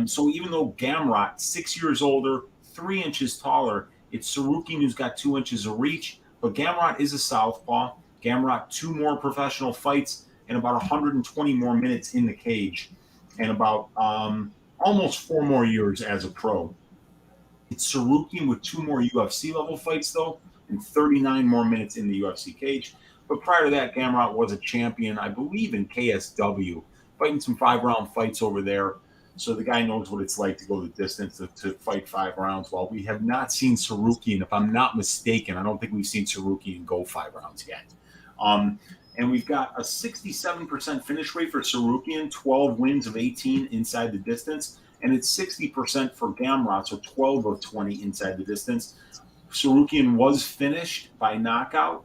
So even though Gamrot, 6 years older, 3 inches taller, it's Tsarukyan who's got 2 inches of reach, but Gamrot is a southpaw. Gamrot, 2 more professional fights and about 120 more minutes in the cage, and about almost 4 more years as a pro. It's Tsarukyan with 2 more UFC level fights, though, and 39 more minutes in the UFC cage. But prior to that, Gamrot was a champion, I believe, in KSW, fighting some 5-round fights over there. So the guy knows what it's like to go the distance to fight 5 rounds. While we have not seen Tsarukyan, if I'm not mistaken, I don't think we've seen Tsarukyan go 5 rounds yet. And we've got a 67% finish rate for Tsarukyan, 12 wins of 18 inside the distance, and it's 60% for Gamrot, so 12 of 20 inside the distance. Tsarukyan was finished by knockout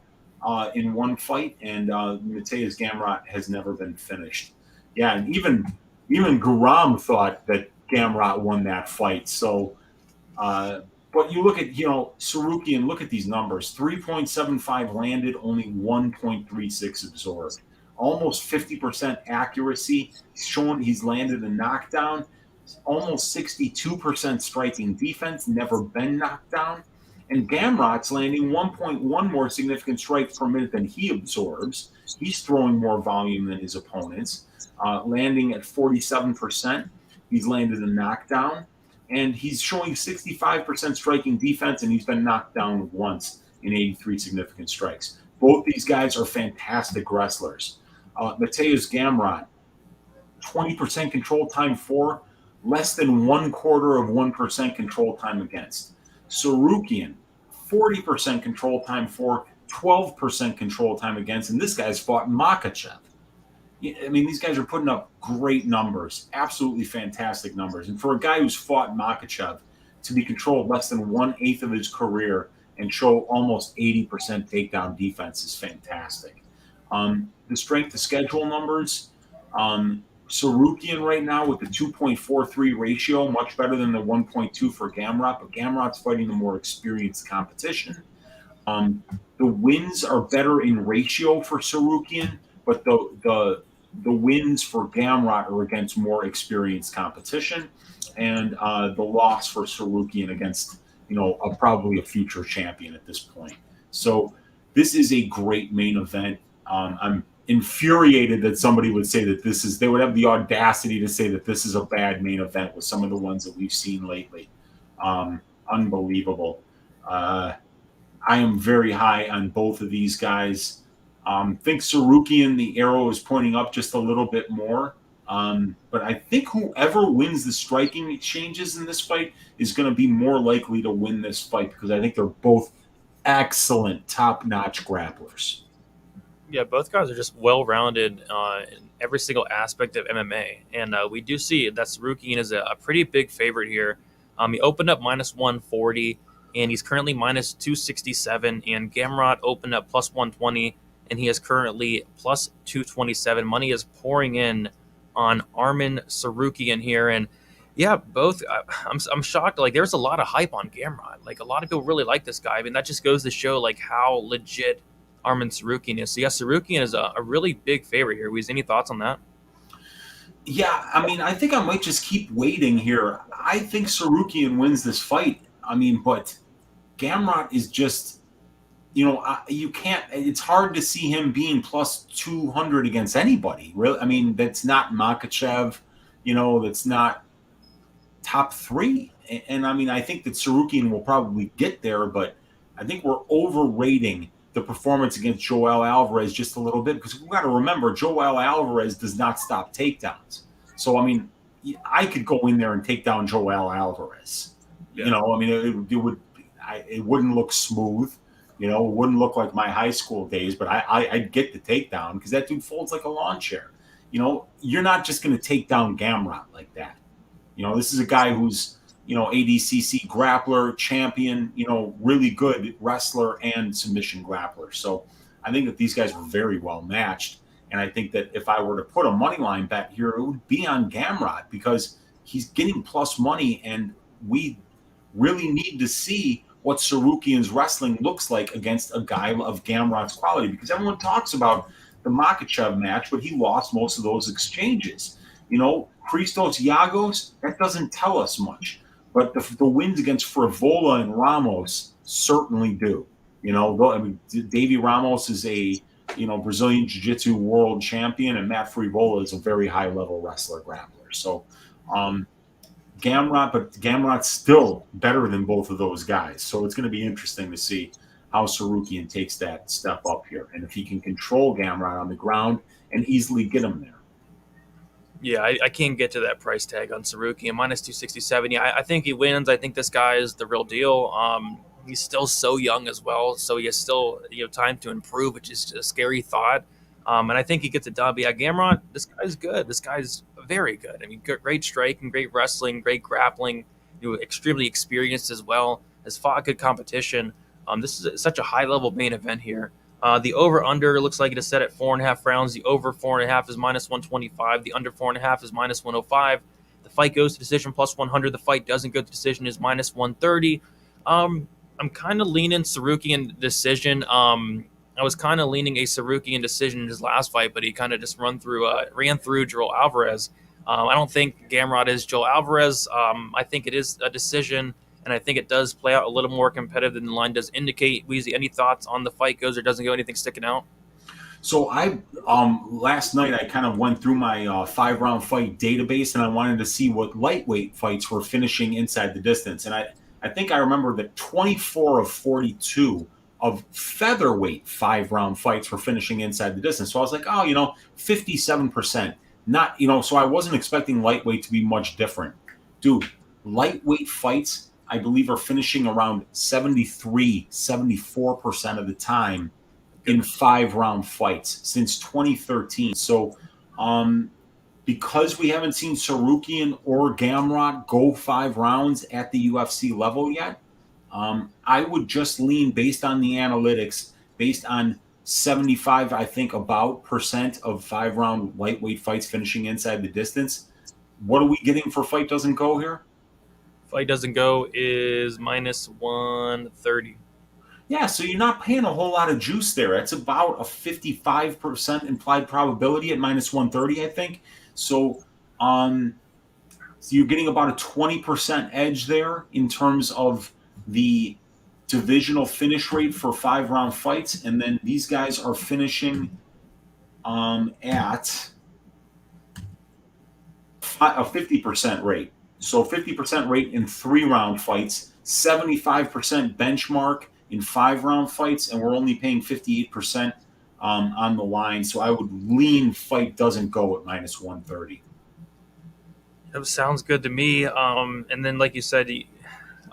in 1 fight, and Mateusz Gamrot has never been finished. Yeah, and even Guram thought that Gamrot won that fight. So, but you look at, Tsarukyan, look at these numbers. 3.75 landed, only 1.36 absorbed. Almost 50% accuracy. He's landed a knockdown. Almost 62% striking defense, never been knocked down. And Gamrot's landing 1.1 more significant strikes per minute than he absorbs. He's throwing more volume than his opponents. Landing at 47%. He's landed a knockdown. And he's showing 65% striking defense, and he's been knocked down once in 83 significant strikes. Both these guys are fantastic wrestlers. Mateusz Gamrot, 20% control time for, less than 0.25% control time against. Tsarukyan, 40% control time for, 12% control time against, and this guy's fought Makhachev. I mean, these guys are putting up great numbers, absolutely fantastic numbers. And for a guy who's fought Makhachev to be controlled less than 1/8 of his career and show almost 80% takedown defense is fantastic. The strength to schedule numbers, Tsarukyan right now with the 2.43 ratio, much better than the 1.2 for Gamrot, but Gamrot's fighting the more experienced competition. The wins are better in ratio for Tsarukyan, but the wins for Gamrot are against more experienced competition, and the loss for Tsarukyan against, probably a future champion at this point. So this is a great main event. I'm infuriated that somebody would say that they would have the audacity to say that this is a bad main event with some of the ones that we've seen lately. Unbelievable. I am very high on both of these guys. Think Tsarukyan, the arrow is pointing up just a little bit more. But I think whoever wins the striking exchanges in this fight is going to be more likely to win this fight, because I think they're both excellent, top-notch grapplers. Yeah, both guys are just well-rounded in every single aspect of MMA. And we do see that Tsarukyan is a pretty big favorite here. He opened up minus 140, and he's currently minus 267. And Gamrot opened up plus 120, and he is currently plus 227. Money is pouring in on Arman Tsarukyan here. And Yeah, both. I'm shocked. Like, there's a lot of hype on Gamrot. Like, a lot of people really like this guy. I mean, that just goes to show like how legit Arman Tsarukyan is. So yeah, Tsarukyan is a really big favorite here. Weez, any thoughts on that? Yeah, I mean, I think I might just keep waiting here. I think Tsarukyan wins this fight. I mean, but Gamrot is just, you can't. It's hard to see him being plus 200 against anybody. Really, I mean, that's not Makachev. That's not top three. And I mean, I think that Tsarukyan will probably get there, but I think we're overrating the performance against Joel Alvarez just a little bit, because we've got to remember Joel Alvarez does not stop takedowns. So I mean, I could go in there and take down Joel Alvarez. Yeah. I mean, it wouldn't look smooth. It wouldn't look like my high school days, but I'd get the takedown because that dude folds like a lawn chair. You're not just going to take down Gamrot like that. This is a guy who's, ADCC grappler, champion, really good wrestler and submission grappler. So I think that these guys were very well matched. And I think that if I were to put a money line bet here, it would be on Gamrot because he's getting plus money. And we really need to see what Tsarukyan's wrestling looks like against a guy of Gamrot's quality, because everyone talks about the Makachev match, but he lost most of those exchanges. Christos, Giagos, that doesn't tell us much. But the wins against Frivola and Ramos certainly do. I mean, Davy Ramos is a Brazilian Jiu-Jitsu world champion, and Matt Frivola is a very high-level wrestler grappler. So Gamrot's still better than both of those guys. So it's going to be interesting to see how Tsarukyan takes that step up here, and if he can control Gamrot on the ground and easily get him there. Yeah, I can't get to that price tag on Tsarukyan. Minus 267. Yeah, I think he wins. I think this guy is the real deal. He's still so young as well, so he has still time to improve, which is a scary thought. And I think he gets it done. But yeah, Gamrot, this guy's good. This guy's very good. I mean, great striking, great wrestling, great grappling. Extremely experienced as well. Has fought good competition. This is such a high level main event here. The over-under looks like it is set at 4.5 rounds. The over 4.5 is minus 125. The under 4.5 is minus 105. The fight goes to decision plus 100. The fight doesn't go to decision is minus 130. I'm kind of leaning Tsarukyan decision. I was kind of leaning a Tsarukyan decision in his last fight, but he kind of just ran through Joel Alvarez. I don't think Gamrot is Joel Alvarez. I think it is a decision. And I think it does play out a little more competitive than the line does indicate. Weezy, any thoughts on the fight goes or doesn't go? Anything sticking out? So last night I kind of went through my 5-round fight database, and I wanted to see what lightweight fights were finishing inside the distance. And I think I remember that 24 of 42 of featherweight 5-round fights were finishing inside the distance. So I was like, 57%. Not, so I wasn't expecting lightweight to be much different. Dude, lightweight fights, I believe, are finishing around 74% of the time in 5-round fights since 2013. So because we haven't seen Tsarukyan or Gamrot go 5 rounds at the UFC level yet, I would just lean based on the analytics, based on 75, I think, about percent of 5-round lightweight fights finishing inside the distance. What are we getting for fight doesn't go here? Fight doesn't go is minus 130. Yeah, so you're not paying a whole lot of juice there. It's about a 55% implied probability at minus 130, I think. So, so you're getting about a 20% edge there in terms of the divisional finish rate for 5-round fights. And then these guys are finishing at a 50% rate. So 50% rate in 3-round fights, 75% benchmark in 5-round fights, and we're only paying 58% on the line. So I would lean fight doesn't go at minus 130. That sounds good to me. And then, like you said,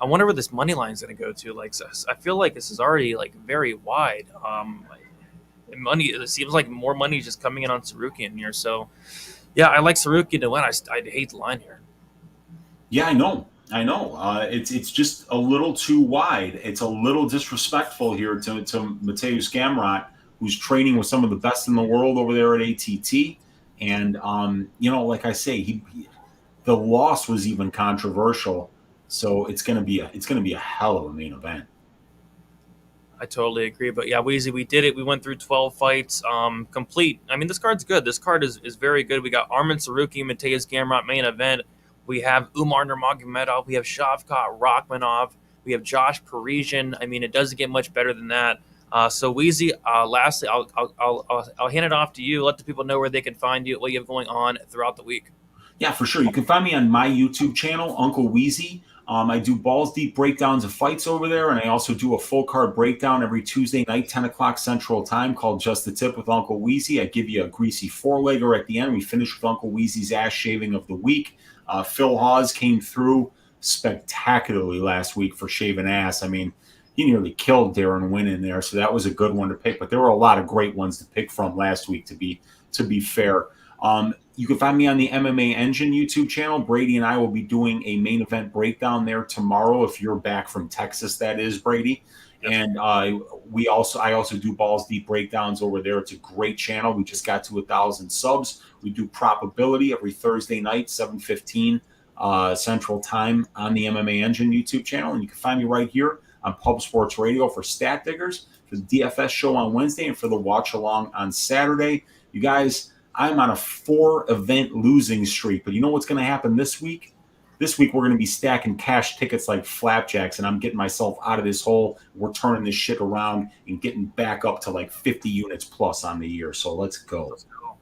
I wonder where this money line is going to go to. Like, I feel like this is already like very wide. Money. It seems like more money is just coming in on Tsarukyan here. So, yeah, I like Tsarukyan to win. I hate the line here. Yeah, I know. It's just a little too wide. It's a little disrespectful here to Mateusz Gamrot, who's training with some of the best in the world over there at ATT. And like I say, the loss was even controversial. So it's gonna be a hell of a main event. I totally agree. But yeah, Weezy, we did it. We went through 12 fights, complete. I mean, this card's good. This card is very good. We got Arman Tsarukyan, Mateusz Gamrot main event. We have Umar Nurmagomedov. We have Shavkat, Rakhmonov. We have Josh Parisian. I mean, it doesn't get much better than that. So Weezy, lastly, I'll hand it off to you. Let the people know where they can find you, what you have going on throughout the week. Yeah, for sure. You can find me on my YouTube channel, Uncle Weezy. I do balls deep breakdowns of fights over there, and I also do a full card breakdown every Tuesday night, 10 o'clock Central Time, called Just the Tip with Uncle Weezy. I give you a greasy four-legger at the end. We finish with Uncle Weezy's ass shaving of the week. Phil Hawes came through spectacularly last week for shaving ass. I mean, he nearly killed Darren Wynn in there, so that was a good one to pick. But there were a lot of great ones to pick from last week, to be fair. You can find me on the MMA Engine YouTube channel. Brady and I will be doing a main event breakdown there tomorrow. If you're back from Texas, that is, Brady. Yes. And I also do balls deep breakdowns over there. It's a great channel. We just got to 1,000 subs. We do Probability every Thursday night, 7:15 Central Time on the MMA Engine YouTube channel. And you can find me right here on Pub Sports Radio for Stat Diggers, for the DFS show on Wednesday, and for the watch along on Saturday. You guys, I'm on a 4-event losing streak, but you know what's going to happen this week? This week, we're going to be stacking cash tickets like flapjacks, and I'm getting myself out of this hole. We're turning this shit around and getting back up to like 50 units plus on the year. So let's go.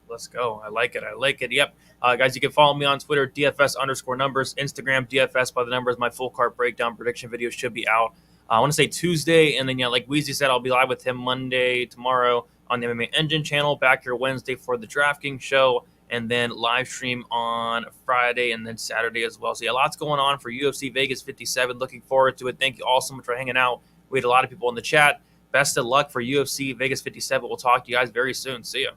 Let's go. I like it. Yep. Guys, you can follow me on Twitter, DFS_numbers, Instagram, DFS by the numbers. My full card breakdown prediction video should be out. I want to say Tuesday, and then, yeah, like Weezy said, I'll be live with him Monday, tomorrow, on the MMA Engine channel, back here Wednesday for the DraftKings show, and then live stream on Friday and then Saturday as well. So yeah, lots going on for UFC Vegas 57. Looking forward to it. Thank you all so much for hanging out. We had a lot of people in the chat. Best of luck for UFC Vegas 57. We'll talk to you guys very soon. See ya.